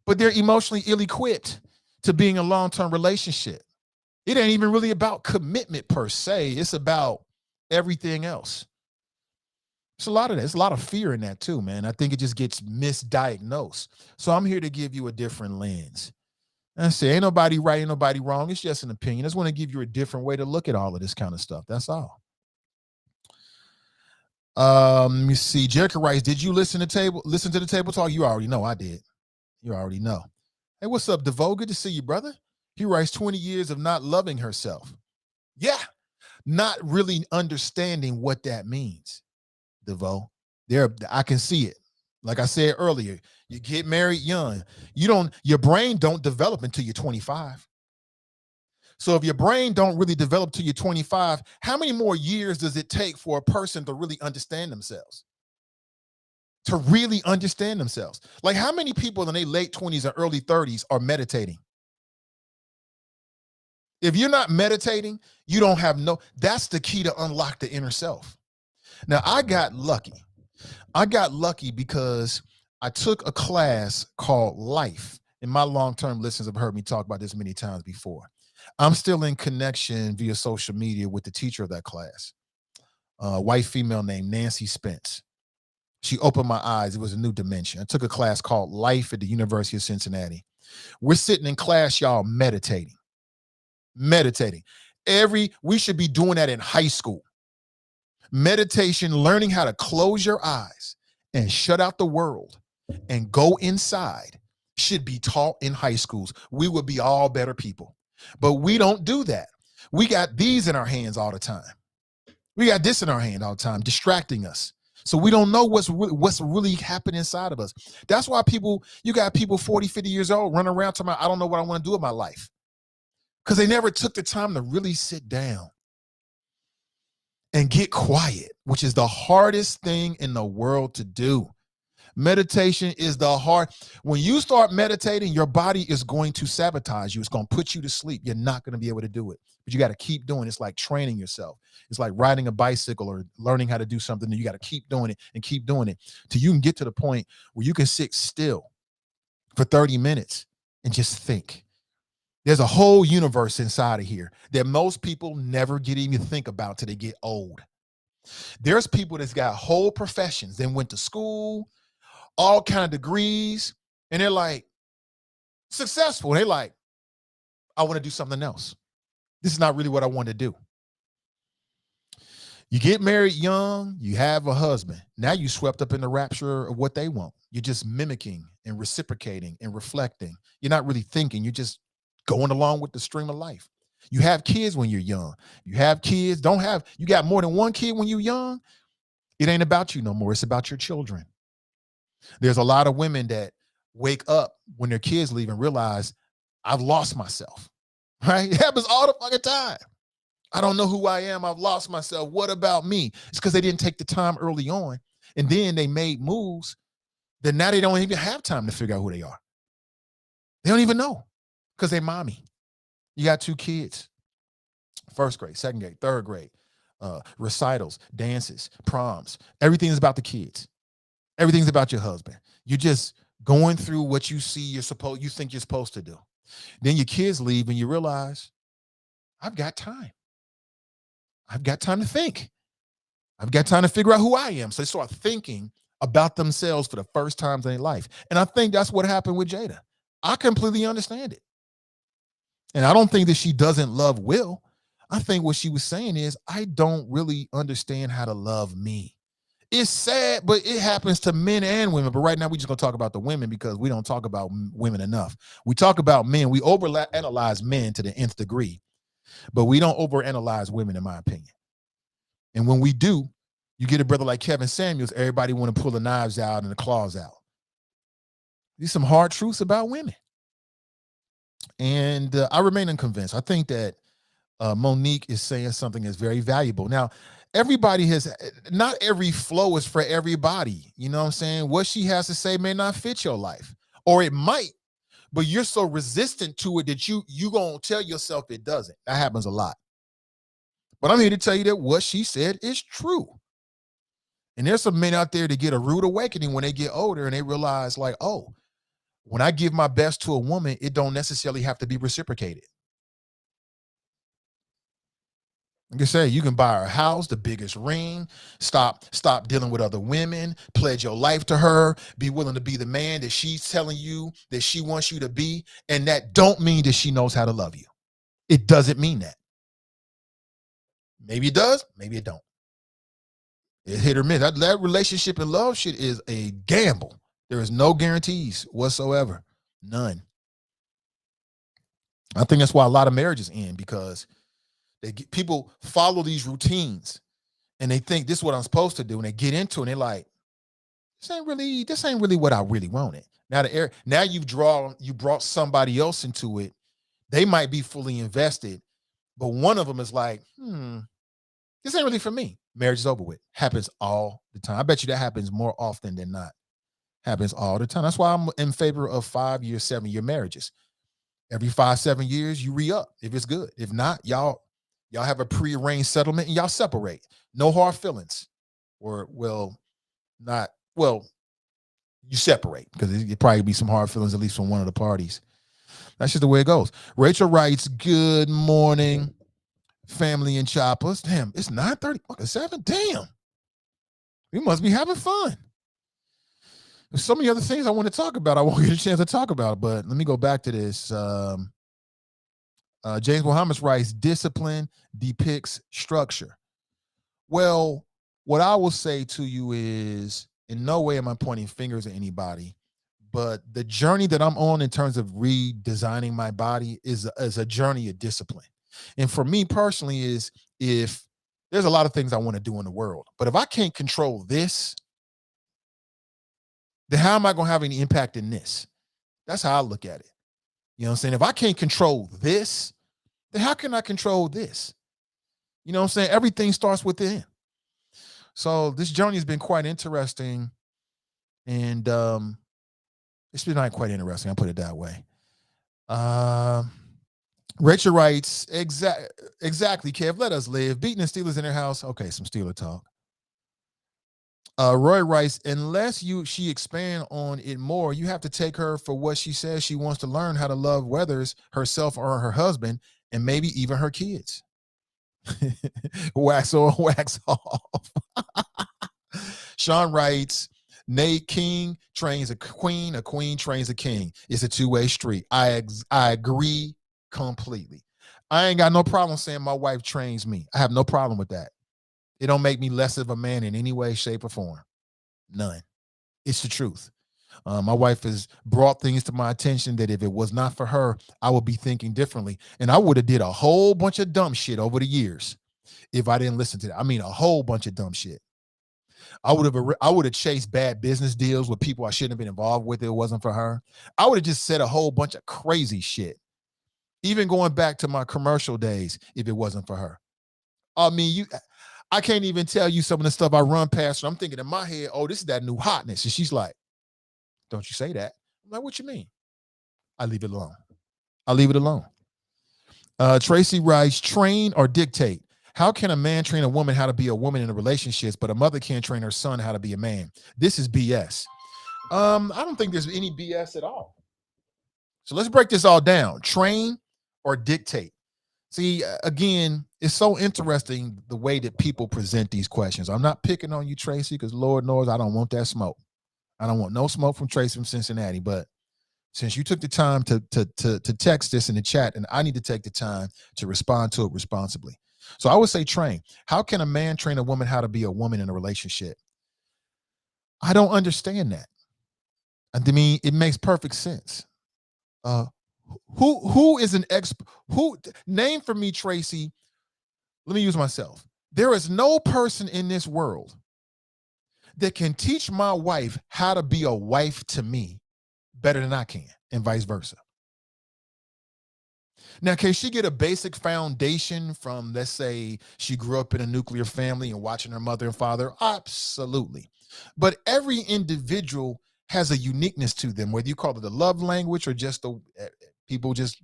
But they're emotionally ill-equipped to being a long-term relationship. It ain't even really about commitment per se. It's about everything else. It's a lot of that. It's a lot of fear in that too, man. I think it just gets misdiagnosed. So I'm here to give you a different lens. I say, ain't nobody right, ain't nobody wrong. It's just an opinion. I just want to give you a different way to look at all of this kind of stuff. That's all. Let me see. Jericho writes, did you listen to the table talk? You already know I did. You already know. Hey, what's up, DeVoe? Good to see you, brother. He writes 20 years of not loving herself. Yeah, not really understanding what that means, DeVoe. I can see it. Like I said earlier, you get married young. Your brain don't develop until you're 25. So if your brain don't really develop till you're 25, how many more years does it take for a person to really understand themselves? To really understand themselves. Like how many people in their late 20s or early 30s are meditating? If you're not meditating, you don't have that's the key to unlock the inner self. Now, I got lucky. I got lucky because I took a class called Life. And my long-term listeners have heard me talk about this many times before. I'm still in connection via social media with the teacher of that class, a white female named Nancy Spence. She opened my eyes. It was a new dimension. I took a class called Life at the University of Cincinnati. We're sitting in class, y'all, meditating. We should be doing that in high school. Meditation, learning how to close your eyes and shut out the world and go inside should be taught in high schools. We would be all better people. But we don't do that. We got these in our hands all the time. We got this in our hand all the time, distracting us. So we don't know what's really happening inside of us. That's why you got people 40, 50 years old running around talking about, I don't know what I want to do with my life. Because they never took the time to really sit down and get quiet, which is the hardest thing in the world to do. Meditation is when you start meditating, your body is going to sabotage you. It's going to put you to sleep. You're not going to be able to do it, but you got to keep doing it. It's like training yourself. It's like riding a bicycle or learning how to do something. You got to keep doing it and keep doing it till you can get to the point where you can sit still for 30 minutes and just think. There's a whole universe inside of here that most people never even think about till they get old. There's people that's got whole professions. They went to school, all kind of degrees, and they're like successful. They're like, I want to do something else. This is not really what I want to do. You get married young, you have a husband. Now you swept up in the rapture of what they want. You're just mimicking and reciprocating and reflecting. You're not really thinking. You're just going along with the stream of life. You have kids when you're young. You have kids, you got more than one kid when you're young. It ain't about you no more. It's about your children. There's a lot of women that wake up when their kids leave and realize, I've lost myself, right? It happens all the fucking time. I don't know who I am. I've lost myself. What about me? It's because they didn't take the time early on. And then they made moves that now they don't even have time to figure out who they are. They don't even know because they mommy. You got 2 kids, 1st grade, 2nd grade, 3rd grade, recitals, dances, proms. Everything is about the kids. Everything's about your husband. You're just going through what you see you think you're supposed to do. Then your kids leave and you realize, I've got time. I've got time to think. I've got time to figure out who I am. So they start thinking about themselves for the first time in their life. And I think that's what happened with Jada. I completely understand it. And I don't think that she doesn't love Will. I think what she was saying is, I don't really understand how to love me. It's sad, but it happens to men and women. But right now, we're just going to talk about the women because we don't talk about women enough. We talk about men. We overanalyze men to the nth degree, but we don't overanalyze women, in my opinion. And when we do, you get a brother like Kevin Samuels, everybody want to pull the knives out and the claws out. These are some hard truths about women. And I remain unconvinced. I think that Monique is saying something that's very valuable. Now, not every flow is for everybody. You know what I'm saying? What she has to say may not fit your life, or it might, but you're so resistant to it that you gonna tell yourself it doesn't. That happens a lot. But I'm here to tell you that what she said is true. And there's some men out there that get a rude awakening when they get older and they realize, like, oh, when I give my best to a woman, it don't necessarily have to be reciprocated. Like I say, you can buy her a house, the biggest ring, stop dealing with other women, pledge your life to her, be willing to be the man that she's telling you that she wants you to be. And that don't mean that she knows how to love you. It doesn't mean that. Maybe it does, maybe it don't. It's hit or miss. That relationship and love shit is a gamble. There is no guarantees whatsoever. None. I think that's why a lot of marriages end, because people follow these routines and they think this is what I'm supposed to do. And they get into it and they're like, this ain't really what I really wanted. Now you brought somebody else into it. They might be fully invested, but one of them is like, this ain't really for me. Marriage is over with. Happens all the time. I bet you that happens more often than not. Happens all the time. That's why I'm in favor of 5-year, 7-year marriages. Every 5-7 years, you re-up if it's good. If not, y'all have a prearranged settlement and y'all separate. No hard feelings. You separate because it probably be some hard feelings, at least from one of the parties. That's just the way it goes. Rachel writes, good morning, family and choppers. Damn, it's 9:37. Damn. We must be having fun. There's so many other things I want to talk about. I won't get a chance to talk about, but let me go back to this. James Muhammad writes, discipline depicts structure. Well, what I will say to you is, in no way am I pointing fingers at anybody, but the journey that I'm on in terms of redesigning my body is a journey of discipline. And for me personally, is if there's a lot of things I want to do in the world, but if I can't control this, then how am I going to have any impact in this? That's how I look at it. You know what I'm saying? If I can't control this, then how can I control this? You know what I'm saying? Everything starts within. So this journey has been quite interesting. And it's been not quite interesting. I'll put it that way. Rachel writes, exactly, Kev, let us live. Beating the Steelers in their house. Okay, some Steeler talk. Roy writes, unless she expand on it more, you have to take her for what she says she wants to learn how to love, whether it's herself or her husband, and maybe even her kids. Wax on, wax off. Sean writes, Nate King trains a queen trains a king. It's a two-way street. I agree completely. I ain't got no problem saying my wife trains me. I have no problem with that. It don't make me less of a man in any way, shape, or form. None. It's the truth. My wife has brought things to my attention that if it was not for her, I would be thinking differently. And I would have did a whole bunch of dumb shit over the years if I didn't listen to that. I mean, a whole bunch of dumb shit. I would have chased bad business deals with people I shouldn't have been involved with if it wasn't for her. I would have just said a whole bunch of crazy shit. Even going back to my commercial days, if it wasn't for her. I mean, I can't even tell you some of the stuff I run past her. I'm thinking in my head, oh, this is that new hotness. And she's like, don't you say that. I'm like, what you mean? I leave it alone. I leave it alone. Tracy writes, train or dictate. How can a man train a woman how to be a woman in a relationship, but a mother can't train her son how to be a man? This is BS. I don't think there's any BS at all. So let's break this all down. Train or dictate. See, again, it's so interesting the way that people present these questions. I'm not picking on you, Tracy, because Lord knows I don't want that smoke. I don't want no smoke from Tracy from Cincinnati. But since you took the time to text this in the chat, and I need to take the time to respond to it responsibly. So I would say train. How can a man train a woman how to be a woman in a relationship? I don't understand that. I mean, it makes perfect sense. Who is an expert? Who name for me, Tracy? Let me use myself. There is no person in this world that can teach my wife how to be a wife to me better than I can, and vice versa. Now, can she get a basic foundation from, let's say, she grew up in a nuclear family and watching her mother and father? Absolutely. But every individual has a uniqueness to them, whether you call it a love language or just people just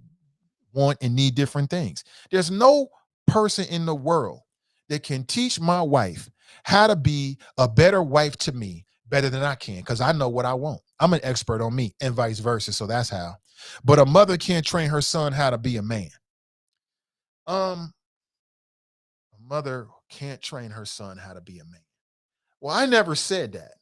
want and need different things. There's no person in the world that can teach my wife how to be a better wife to me better than I can, because I know what I want. I'm an expert on me, and vice versa. So that's how. But a mother can't train her son how to be a man. A mother can't train her son how to be a man. Well, I never said that.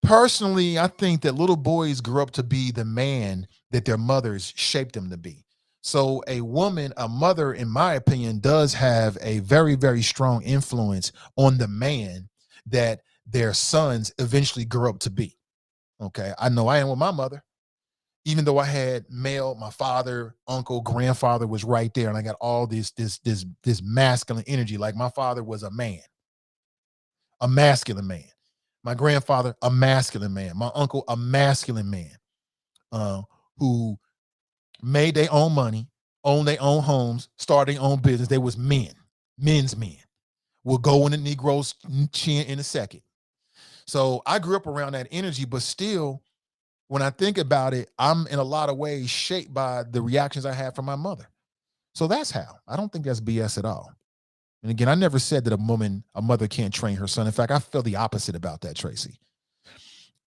Personally, I think that little boys grow up to be the man that their mothers shaped them to be. So a woman, a mother, in my opinion, does have a very, very strong influence on the man that their sons eventually grow up to be. Okay. I know I am with my mother. Even though I had male, my father, uncle, grandfather was right there, and I got all this masculine energy. Like my father was a man, a masculine man. My grandfather, a masculine man. My uncle, a masculine man, who made their own money, owned their own homes, started their own business. They was men's men. We'll go in the Negro's chin in a second. So I grew up around that energy, but still, when I think about it, I'm in a lot of ways shaped by the reactions I had from my mother. So that's how. I don't think that's BS at all. And again, I never said that a mother can't train her son. In fact, I feel the opposite about that, Tracy.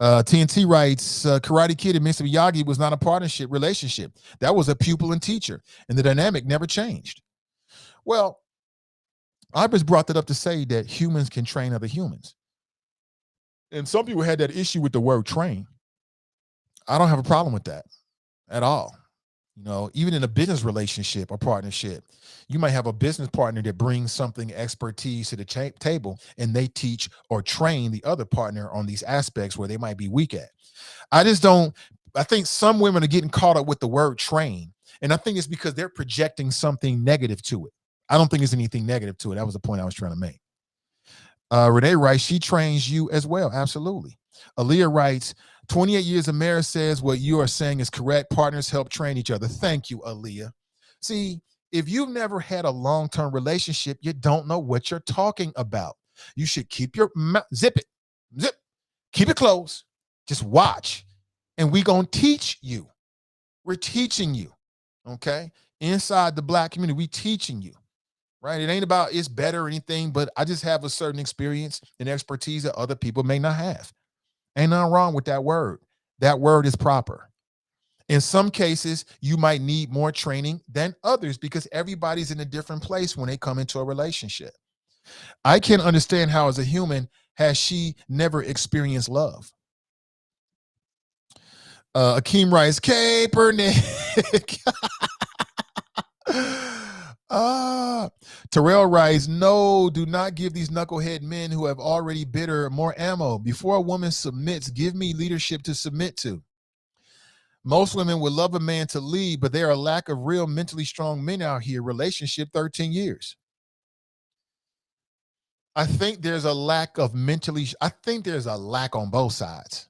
TNT writes, Karate Kid and Mr. Miyagi was not a partnership relationship. That was a pupil and teacher, and the dynamic never changed. Well, I just brought that up to say that humans can train other humans. And some people had that issue with the word train. I don't have a problem with that at all. You know, even in a business relationship or partnership, you might have a business partner that brings something expertise to the table, and they teach or train the other partner on these aspects where they might be weak at. I just don't. I think some women are getting caught up with the word train, and I think it's because they're projecting something negative to it. I don't think there's anything negative to it. That was the point I was trying to make. Renee writes, she trains you as well. Absolutely. Aaliyah writes, 28 years of marriage says what you are saying is correct. Partners help train each other. Thank you, Aaliyah. See, if you've never had a long-term relationship, you don't know what you're talking about. You should keep your mouth, zip it, zip, keep it closed. Just watch. And we're going to teach you. We're teaching you, okay? Inside the Black community, we teaching you. Right? It ain't about it's better or anything, but I just have a certain experience and expertise that other people may not have. Ain't nothing wrong with that word. That word is proper. In some cases, you might need more training than others because everybody's in a different place when they come into a relationship. I can understand how, as a human, has she never experienced love? Akeem writes, Kaepernick. Terrell writes, no, do not give these knucklehead men who have already bitter more ammo. Before a woman submits, give me leadership to submit to. Most women would love a man to lead, but there are a lack of real mentally strong men out here. Relationship 13 years. I think there's a lack of I think there's a lack on both sides.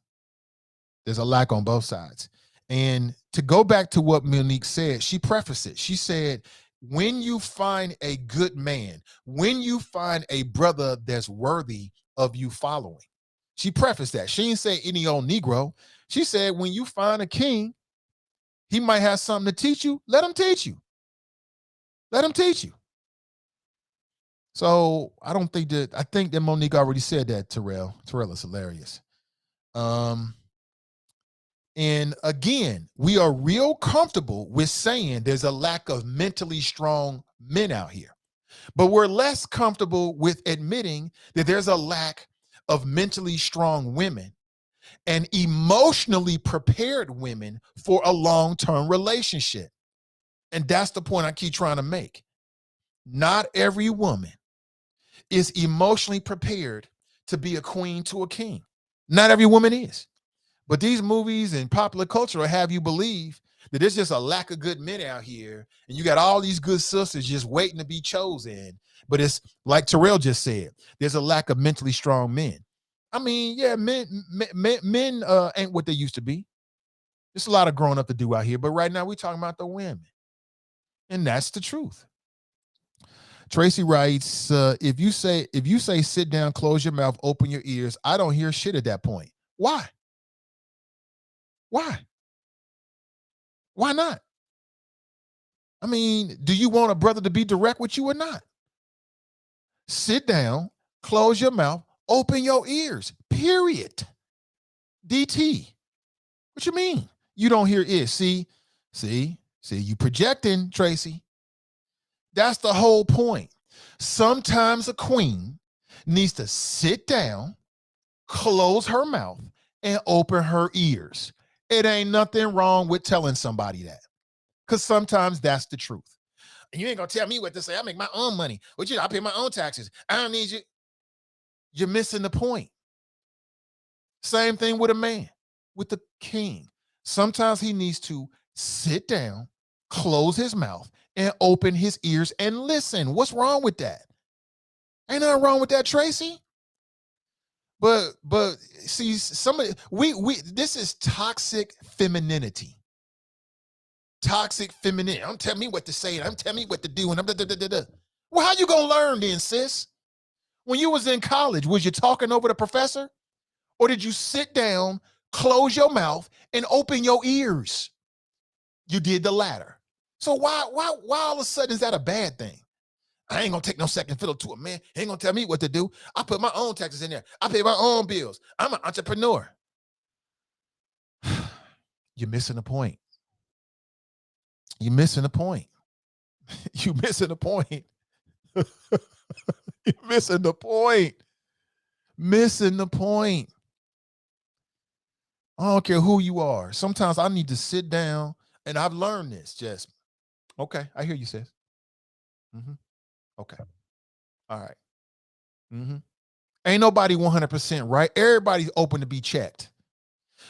There's a lack on both sides. And to go back to what Monique said, she prefaced it. She said, when you find a good man, when you find a brother that's worthy of you following, she prefaced that. She didn't say any old Negro. She said, when you find a king, he might have something to teach you. Let him teach you. Let him teach you. So I think that Monique already said that, Terrell. Terrell is hilarious. And again, we are real comfortable with saying there's a lack of mentally strong men out here, but we're less comfortable with admitting that there's a lack of mentally strong women and emotionally prepared women for a long-term relationship. And that's the point I keep trying to make. Not every woman is emotionally prepared to be a queen to a king. Not every woman is. But these movies and popular culture will have you believe that there's just a lack of good men out here, and you got all these good sisters just waiting to be chosen. But it's like Terrell just said, there's a lack of mentally strong men. I mean, yeah, men ain't what they used to be. There's a lot of growing up to do out here, but right now we're talking about the women, and that's the truth. Tracy writes, if you say sit down, close your mouth, open your ears, I don't hear shit at that point. Why? Why? Why not? I mean, do you want a brother to be direct with you or not? Sit down, close your mouth, open your ears, period. DT. What you mean? You don't hear it. See, you projecting, Tracy. That's the whole point. Sometimes a queen needs to sit down, close her mouth, and open her ears. It ain't nothing wrong with telling somebody that, because sometimes that's the truth. And you ain't gonna tell me what to say. I make my own money. I pay my own taxes. I don't need you. You're missing the point. Same thing with a man, with the king. Sometimes he needs to sit down, close his mouth, and open his ears and listen. What's wrong with that? Ain't nothing wrong with that, Tracy. But see, somebody this is toxic femininity. Toxic femininity. Don't tell me what to say. Don't tell me what to do. And well, how you gonna learn then, sis? When you was in college, was you talking over the professor, or did you sit down, close your mouth, and open your ears? You did the latter. So why all of a sudden is that a bad thing? I ain't gonna take no second fiddle to a man. He ain't gonna tell me what to do. I put my own taxes in there. I pay my own bills. I'm an entrepreneur. You're missing the point. You're missing the point. You're missing the point. You're missing the point. Missing the point. I don't care who you are. Sometimes I need to sit down, and I've learned this, Jasmine. Okay, I hear you, sis. Mm-hmm. Okay. All right. Mm-hmm. Ain't nobody 100% right. Everybody's open to be checked.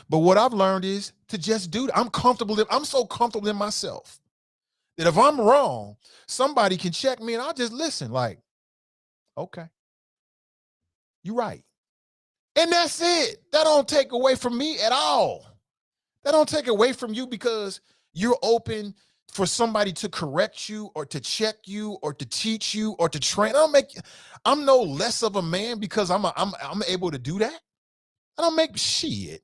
But what I've learned is to just do that. I'm so comfortable in myself that if I'm wrong, somebody can check me and I'll just listen like, okay, you're right. And that's it. That don't take away from me at all. That don't take away from you because you're open for somebody to correct you or to check you or to teach you or to train. I'm no less of a man because I'm able to do that. I don't make shit.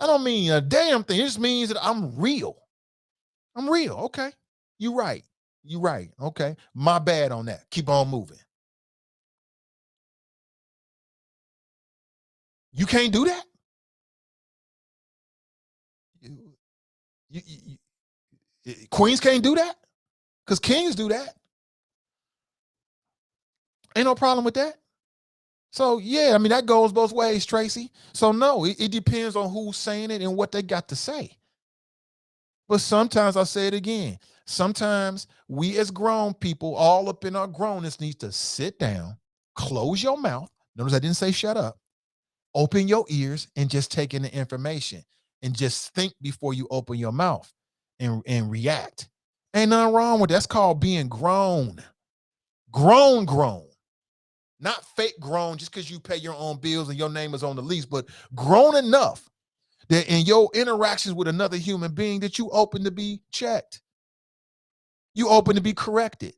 I don't mean a damn thing. It just means that I'm real. I'm real. Okay. You right. You right. Okay. My bad on that. Keep on moving. You can't do that. Queens can't do that because kings do that. Ain't no problem with that. So yeah, I mean that goes both ways, Tracy. So no, it depends on who's saying it and what they got to say. But sometimes I'll say it again. Sometimes we as grown people, all up in our grownness, needs to sit down, close your mouth. Notice I didn't say shut up. Open your ears and just take in the information and just think before you open your mouth and react. Ain't nothing wrong with that. That's called being grown. Grown. Not fake grown just because you pay your own bills and your name is on the lease, but grown enough that in your interactions with another human being that you open to be checked. You open to be corrected.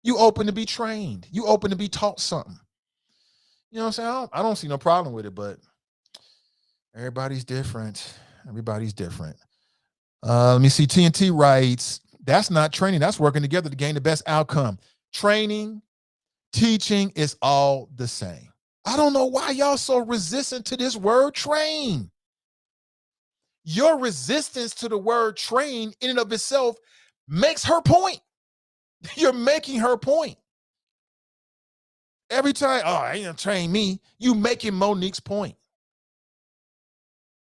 You open to be trained. You open to be taught something. You know what I'm saying? I don't see no problem with it, but everybody's different. Everybody's different. Let me see. TNT writes, that's not training. That's working together to gain the best outcome. Training, teaching is all the same. I don't know why y'all so resistant to this word train. Your resistance to the word train in and of itself makes her point. You're making her point. Every time, oh, ain't gonna train me, you making Monique's point.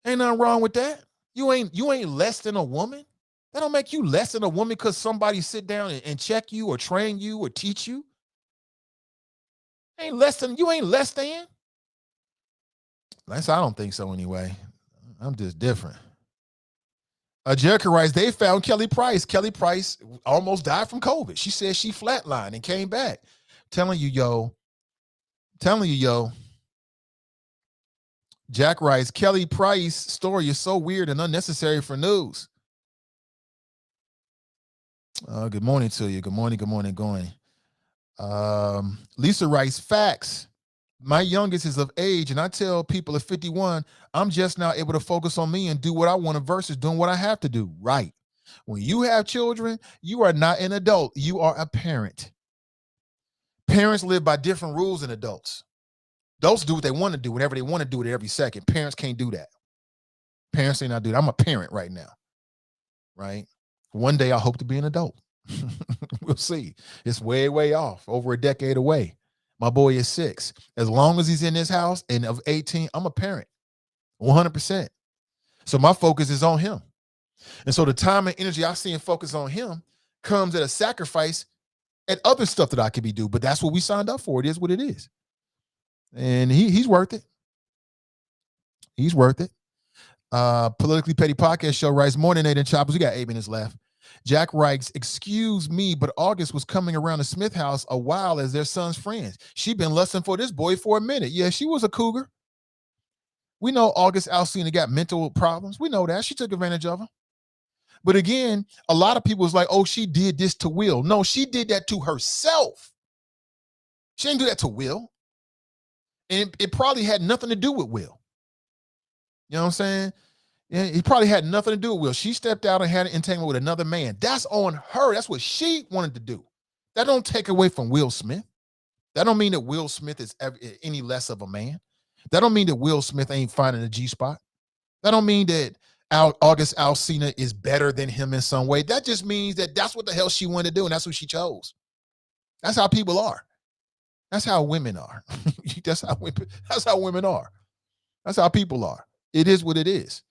Ain't nothing wrong with that. You ain't less than a woman. That don't make you less than a woman because somebody sit down and check you or train you or teach you. You ain't less than. At least I don't think so anyway. I'm just different. Jerica writes, they found Kelly Price. Kelly Price almost died from COVID. She said she flatlined and came back. Telling you, yo. Jack writes, Kelly Price story is so weird and unnecessary for news. Good morning to you. Good morning. Lisa writes, facts. My youngest is of age, and I tell people at 51, I'm just now able to focus on me and do what I want versus doing what I have to do. Right. When you have children, you are not an adult. You are a parent. Parents live by different rules than adults. Adults do what they want to do whenever they want to do it every second. Parents can't do that. Parents ain't not do that. I'm a parent right now. Right. One day I hope to be an adult. We'll see. It's way, way off, over a decade away. My boy is 6. As long as he's in this house and of 18, I'm a parent, 100%. So my focus is on him. And so the time and energy I see and focus on him comes at a sacrifice at other stuff that I could be doing. But that's what we signed up for. It is what it is. And he's worth it. He's worth it. Politically Petty Podcast Show writes, morning, Nate and Choppers. We got 8 minutes left. Jack writes, excuse me, but August was coming around the Smith house a while as their son's friends. She been lusting for this boy for a minute. Yeah, she was a cougar. We know August Alsina got mental problems. We know that. She took advantage of him. But again, a lot of people was like, oh, she did this to Will. No, she did that to herself. She didn't do that to Will. And it probably had nothing to do with Will. You know what I'm saying? Yeah, he probably had nothing to do with Will. She stepped out and had an entanglement with another man. That's on her. That's what she wanted to do. That don't take away from Will Smith. That don't mean that Will Smith is any less of a man. That don't mean that Will Smith ain't finding a G-spot. That don't mean that August Alsina is better than him in some way. That just means that that's what the hell she wanted to do, and that's what she chose. That's how people are. That's how women are. That's how women are. That's how people are. It is what it is.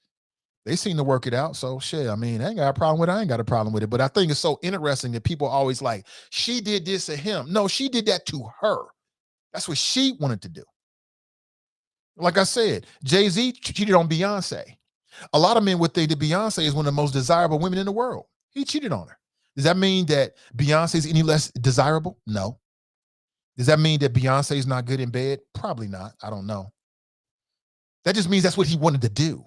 They seem to work it out. So shit, I mean, I ain't got a problem with it. I ain't got a problem with it. But I think it's so interesting that people always like, she did this to him. No, she did that to her. That's what she wanted to do. Like I said, Jay-Z cheated on Beyonce. A lot of men would think that Beyonce is one of the most desirable women in the world. He cheated on her. Does that mean that Beyonce is any less desirable? No. Does that mean that Beyonce is not good in bed? Probably not. I don't know. That just means that's what he wanted to do.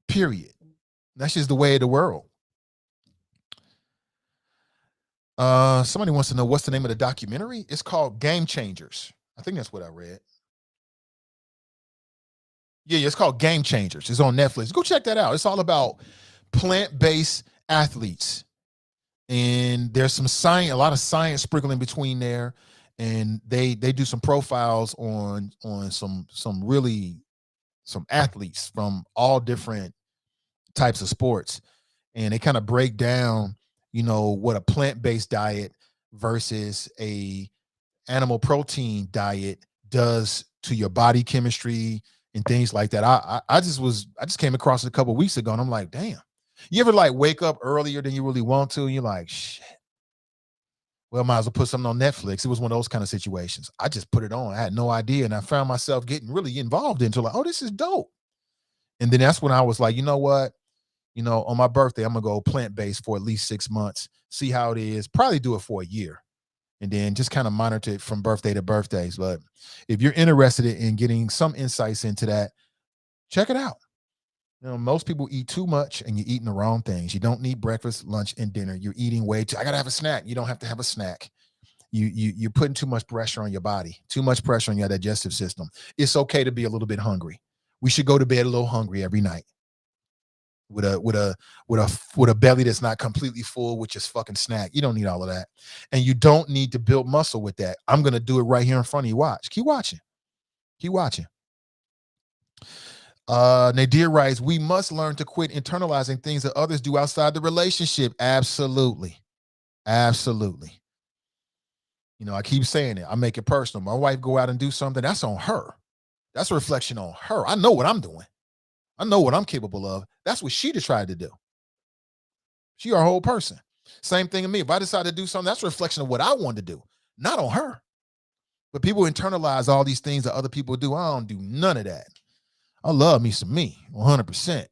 Period. That's just the way of the world. Somebody wants to know what's the name of the documentary. It's called Game Changers. I think that's what I read. Yeah, it's called Game Changers. It's on Netflix. Go check that out. It's all about plant-based athletes. And there's some science, a lot of science sprinkled in between there. And they do some profiles on some athletes from all different types of sports. And they kind of break down, what a plant-based diet versus a animal protein diet does to your body chemistry and things like that. I just came across it a couple of weeks ago, and I'm like, damn. You ever like wake up earlier than you really want to, and you're like, shit. Well, might as well put something on Netflix. It was one of those kind of situations. I just put it on. I had no idea, and I found myself getting really involved into like, oh, this is dope. And then that's when I was like, you know what? On my birthday, I'm gonna go plant-based for at least 6 months, see how it is. Probably do it for a year, and then just kind of monitor it from birthday to birthdays. But if you're interested in getting some insights into that, check it out. Most people eat too much, and you're eating the wrong things. You don't need breakfast, lunch, and dinner. You're eating way too. I gotta have a snack. You don't have to have a snack. You're putting too much pressure on your body, too much pressure on your digestive system. It's okay to be a little bit hungry. We should go to bed a little hungry every night with a belly that's not completely full with just fucking snack. You don't need all of that, and you don't need to build muscle with that. I'm gonna do it right here in front of you. Watch. Keep watching. Nadir writes, we must learn to quit internalizing things that others do outside the relationship. Absolutely. I keep saying it. I make it personal. My wife go out and do something, that's on her. That's a reflection on her. I know what I'm doing. I know what I'm capable of. That's what she tried to do. She our whole person. Same thing in me. If I decide to do something, that's a reflection of what I want to do, not on her. But people internalize all these things that other people do. I don't do none of that. I love me some me, 100%.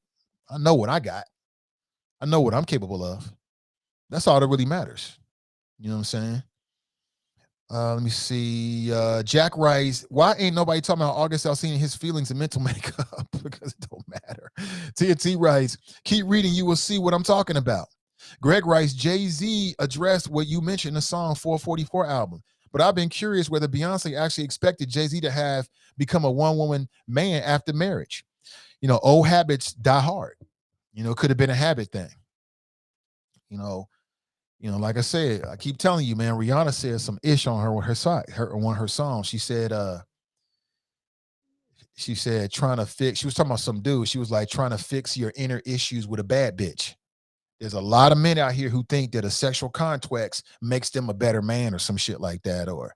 I know what I got. I know what I'm capable of. That's all that really matters. You know what I'm saying? Let me see. Jack writes, why ain't nobody talking about August Alsina, his feelings and mental makeup? Because it don't matter. TNT writes, keep reading, you will see what I'm talking about. Greg writes, Jay-Z addressed what you mentioned in the song 444 album. But I've been curious whether Beyonce actually expected Jay-Z to have become a one-woman man after marriage. Old habits die hard. It could have been a habit thing. Like I said, I keep telling you, man, Rihanna said some ish on her side, one of her songs. She said trying to fix, she was talking about some dude. She was like trying to fix your inner issues with a bad bitch. There's a lot of men out here who think that a sexual conquest makes them a better man or some shit like that. Or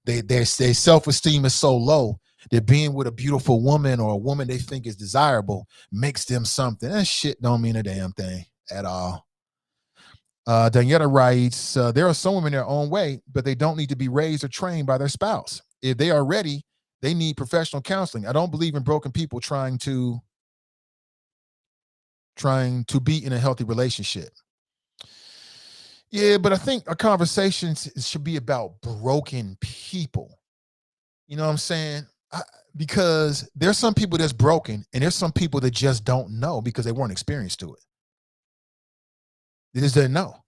their self-esteem is so low that being with a beautiful woman or a woman they think is desirable makes them something. That shit don't mean a damn thing at all. Daniela writes, there are some women their own way, but they don't need to be raised or trained by their spouse. If they are ready, they need professional counseling. I don't believe in broken people trying to be in a healthy relationship. Yeah, but I think a conversation should be about broken people. You know what I'm saying? Because there's some people that's broken, and there's some people that just don't know because they weren't experienced to it. They just didn't know.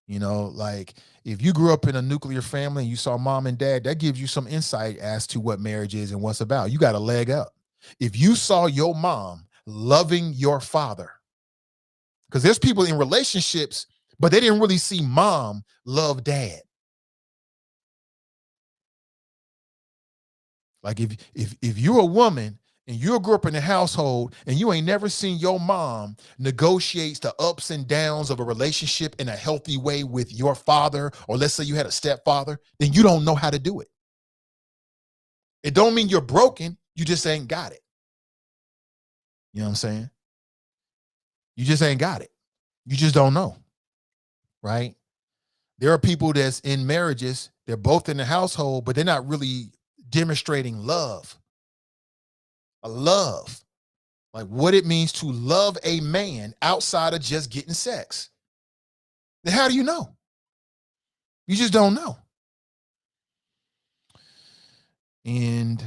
Like if you grew up in a nuclear family and you saw mom and dad, that gives you some insight as to what marriage is and what's about. You got a leg up. If you saw your mom loving your father, because there's people in relationships, but they didn't really see mom love dad. Like if you're a woman and you grew up in a household and you ain't never seen your mom negotiates the ups and downs of a relationship in a healthy way with your father, or let's say you had a stepfather, then you don't know how to do it. It don't mean you're broken. You just ain't got it. You know what I'm saying? You just ain't got it. You just don't know, right? There are people that's in marriages, they're both in the household, but they're not really demonstrating love. A love. Like what it means to love a man outside of just getting sex. Then how do you know? You just don't know. And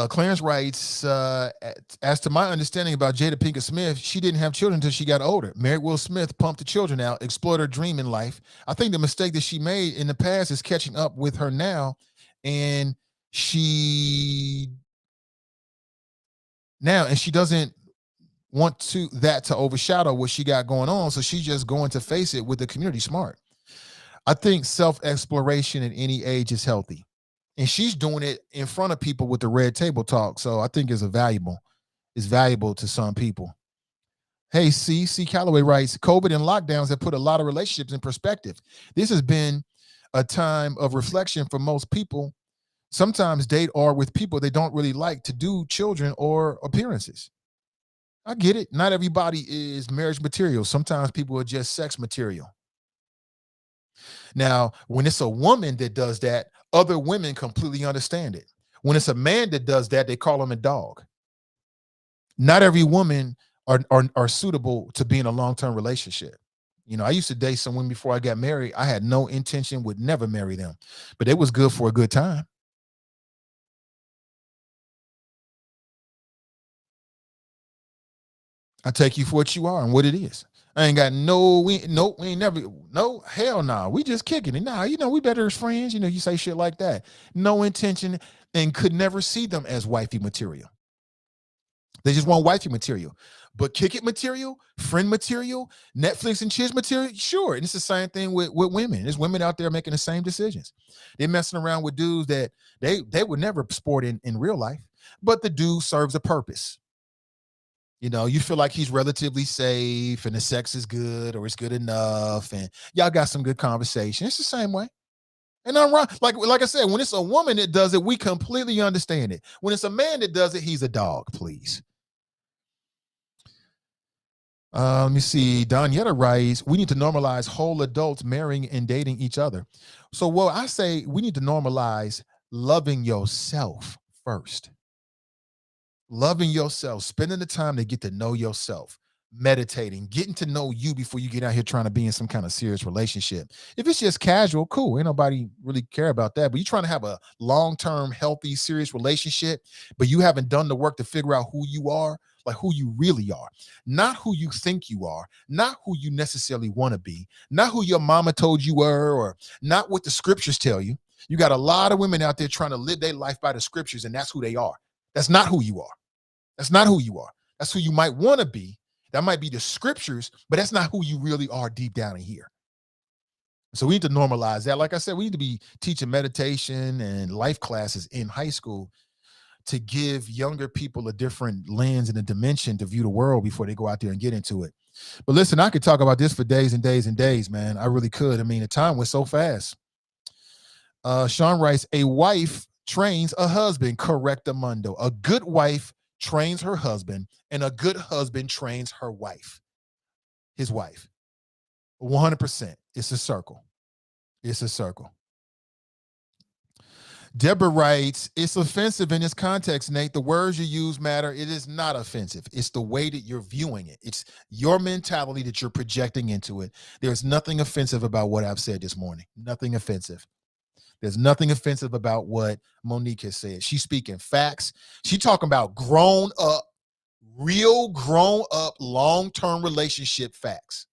Clarence writes, as to my understanding about Jada Pinkett Smith, she didn't have children until she got older. Married Will Smith, pumped the children out, explored her dream in life. I think the mistake that she made in the past is catching up with her now. And she doesn't want that to overshadow what she got going on. So she's just going to face it with the community smart. I think self-exploration at any age is healthy. And she's doing it in front of people with the red table talk. So I think it's valuable to some people. Hey, C. Calloway writes, COVID and lockdowns have put a lot of relationships in perspective. This has been a time of reflection for most people. Sometimes date or with people they don't really like to do children or appearances. I get it. Not everybody is marriage material. Sometimes people are just sex material. Now, when it's a woman that does that, other women completely understand it. When it's a man that does that, they call him a dog. Not every woman are suitable to be in a long-term relationship. You know, I used to date some women before I got married. I had no intention, would never marry them, but it was good for a good time. I take you for what you are and what it is. I ain't got we ain't never, hell no. We just kicking it. Nah, you know, we better as friends. You know, you say shit like that. No intention and could never see them as wifey material. They just want wifey material. But kick it material, friend material, Netflix and chiz material, sure. And it's the same thing with women. There's women out there making the same decisions. They're messing around with dudes that they would never sport in real life, but the dude serves a purpose. You know, you feel like he's relatively safe and the sex is good or it's good enough and y'all got some good conversation. It's the same way. And I'm wrong. Like I said, when it's a woman that does it, we completely understand it. When it's a man that does it, he's a dog, please. Let me see. Donyetta writes, we need to normalize whole adults marrying and dating each other. So, well, I say we need to normalize loving yourself first. Loving yourself, spending the time to get to know yourself, meditating, getting to know you before you get out here trying to be in some kind of serious relationship. If it's just casual, cool. Ain't nobody really care about that. But you're trying to have a long-term, healthy, serious relationship, but you haven't done the work to figure out who you are, like who you really are, not who you think you are, not who you necessarily want to be, not who your mama told you were, or not what the scriptures tell you. You got a lot of women out there trying to live their life by the scriptures, and that's who they are. That's not who you are. That's not who you are. That's who you might want to be. That might be the scriptures, but that's not who you really are deep down in here. So we need to normalize that. Like I said, we need to be teaching meditation and life classes in high school to give younger people a different lens and a dimension to view the world before they go out there and get into it. But listen, I could talk about this for days and days and days, man. I really could. I mean, the time went so fast. Sean writes, a wife trains a husband, correctamundo. A good wife trains her husband, and a good husband trains her wife, his wife. 100%. It's a circle. It's a circle. Deborah writes, it's offensive in this context, Nate. The words you use matter. It is not offensive. It's the way that you're viewing it. It's your mentality that you're projecting into it. There's nothing offensive about what I've said this morning. Nothing offensive. There's nothing offensive about what Monique has said. She's speaking facts. She's talking about grown up, real grown up, long-term relationship facts.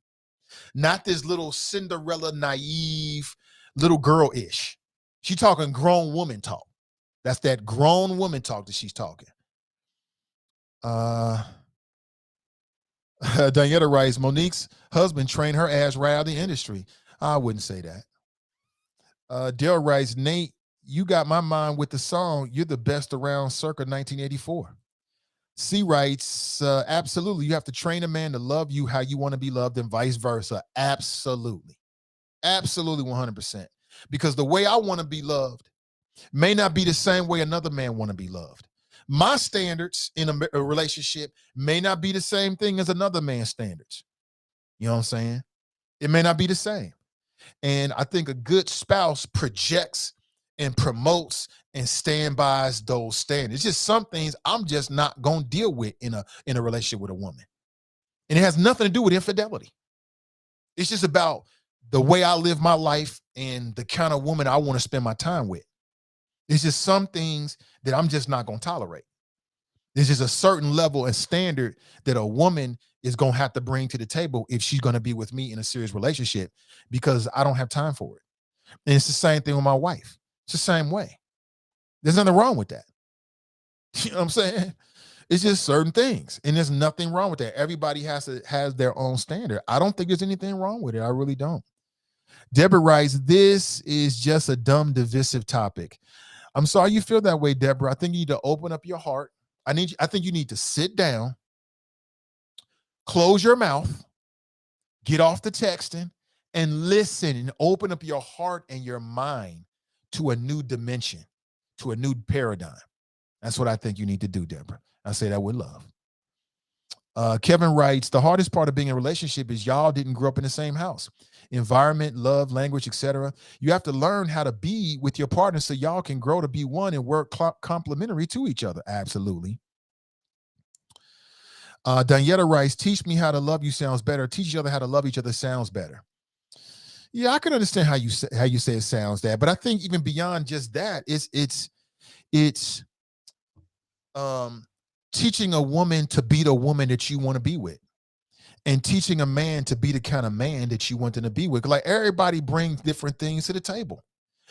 Not this little Cinderella naive little girl-ish. She's talking grown woman talk. That's that grown woman talk that she's talking. Daniela writes, Monique's husband trained her ass right out of the industry. I wouldn't say that. Dale writes, Nate, you got my mind with the song, You're the Best Around circa 1984. C writes, absolutely. You have to train a man to love you how you want to be loved and vice versa. Absolutely. Absolutely 100%. Because the way I want to be loved may not be the same way another man want to be loved. My standards in a relationship may not be the same thing as another man's standards. You know what I'm saying? It may not be the same. And I think a good spouse projects and promotes and standbys those standards. It's just some things I'm just not going to deal with in a relationship with a woman. And it has nothing to do with infidelity. It's just about the way I live my life and the kind of woman I want to spend my time with. It's just some things that I'm just not going to tolerate. There's just a certain level and standard that a woman is going to have to bring to the table if she's going to be with me in a serious relationship, because I don't have time for it. And it's the same thing with my wife. It's the same way. There's nothing wrong with that. You know what I'm saying? It's just certain things, and there's nothing wrong with that. Everybody has their own standard. I don't think there's anything wrong with it. I really don't. Deborah writes, this is just a dumb, divisive topic. I'm sorry you feel that way, Deborah. I think you need to open up your heart. I think you need to sit down, close your mouth, get off the texting, and listen and open up your heart and your mind to a new dimension, to a new paradigm. That's what I think you need to do, Deborah. I say that with love. Kevin writes, the hardest part of being in a relationship is y'all didn't grow up in the same house. Environment, love, language, etc. You have to learn how to be with your partner so y'all can grow to be one and work complementary to each other. Absolutely. Daniela writes, teach me how to love you sounds better. Teach each other how to love each other sounds better. Yeah, I can understand how you say it sounds that, but I think even beyond just that, it's teaching a woman to be the woman that you want to be with, and teaching a man to be the kind of man that you want them to be with. Like, everybody brings different things to the table.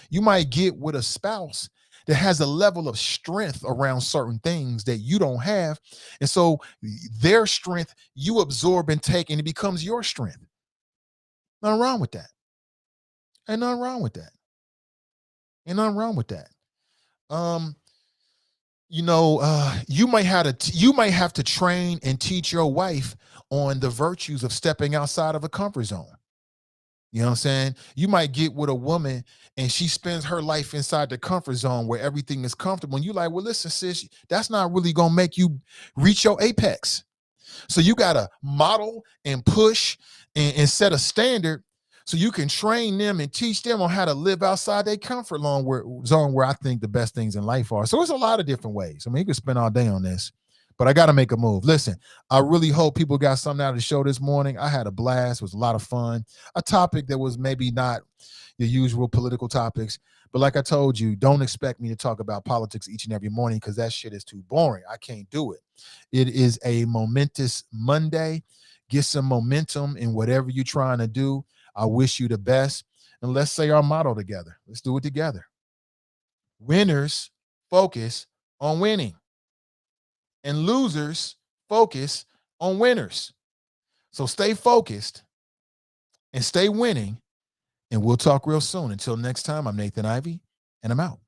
You might get with a spouse that has a level of strength around certain things that you don't have. And so their strength you absorb and take, and it becomes your strength. Nothing wrong with that. Ain't nothing wrong with that. Ain't nothing wrong with that. You might have to train and teach your wife on the virtues of stepping outside of a comfort zone. You know what I'm saying? You might get with a woman and she spends her life inside the comfort zone where everything is comfortable. And you like, well, listen, sis, that's not really going to make you reach your apex. So you got to model and push and set a standard so you can train them and teach them on how to live outside their comfort zone where I think the best things in life are. So it's a lot of different ways. I mean, you could spend all day on this, but I got to make a move. Listen, I really hope people got something out of the show this morning. I had a blast. It was a lot of fun. A topic that was maybe not the usual political topics, but like I told you, don't expect me to talk about politics each and every morning because that shit is too boring. I can't do it. It is a momentous Monday. Get some momentum in whatever you're trying to do. I wish you the best. And let's say our motto together. Let's do it together. Winners focus on winning, and losers focus on winners. So stay focused and stay winning, and we'll talk real soon. Until next time, I'm Nathan Ivy, and I'm out.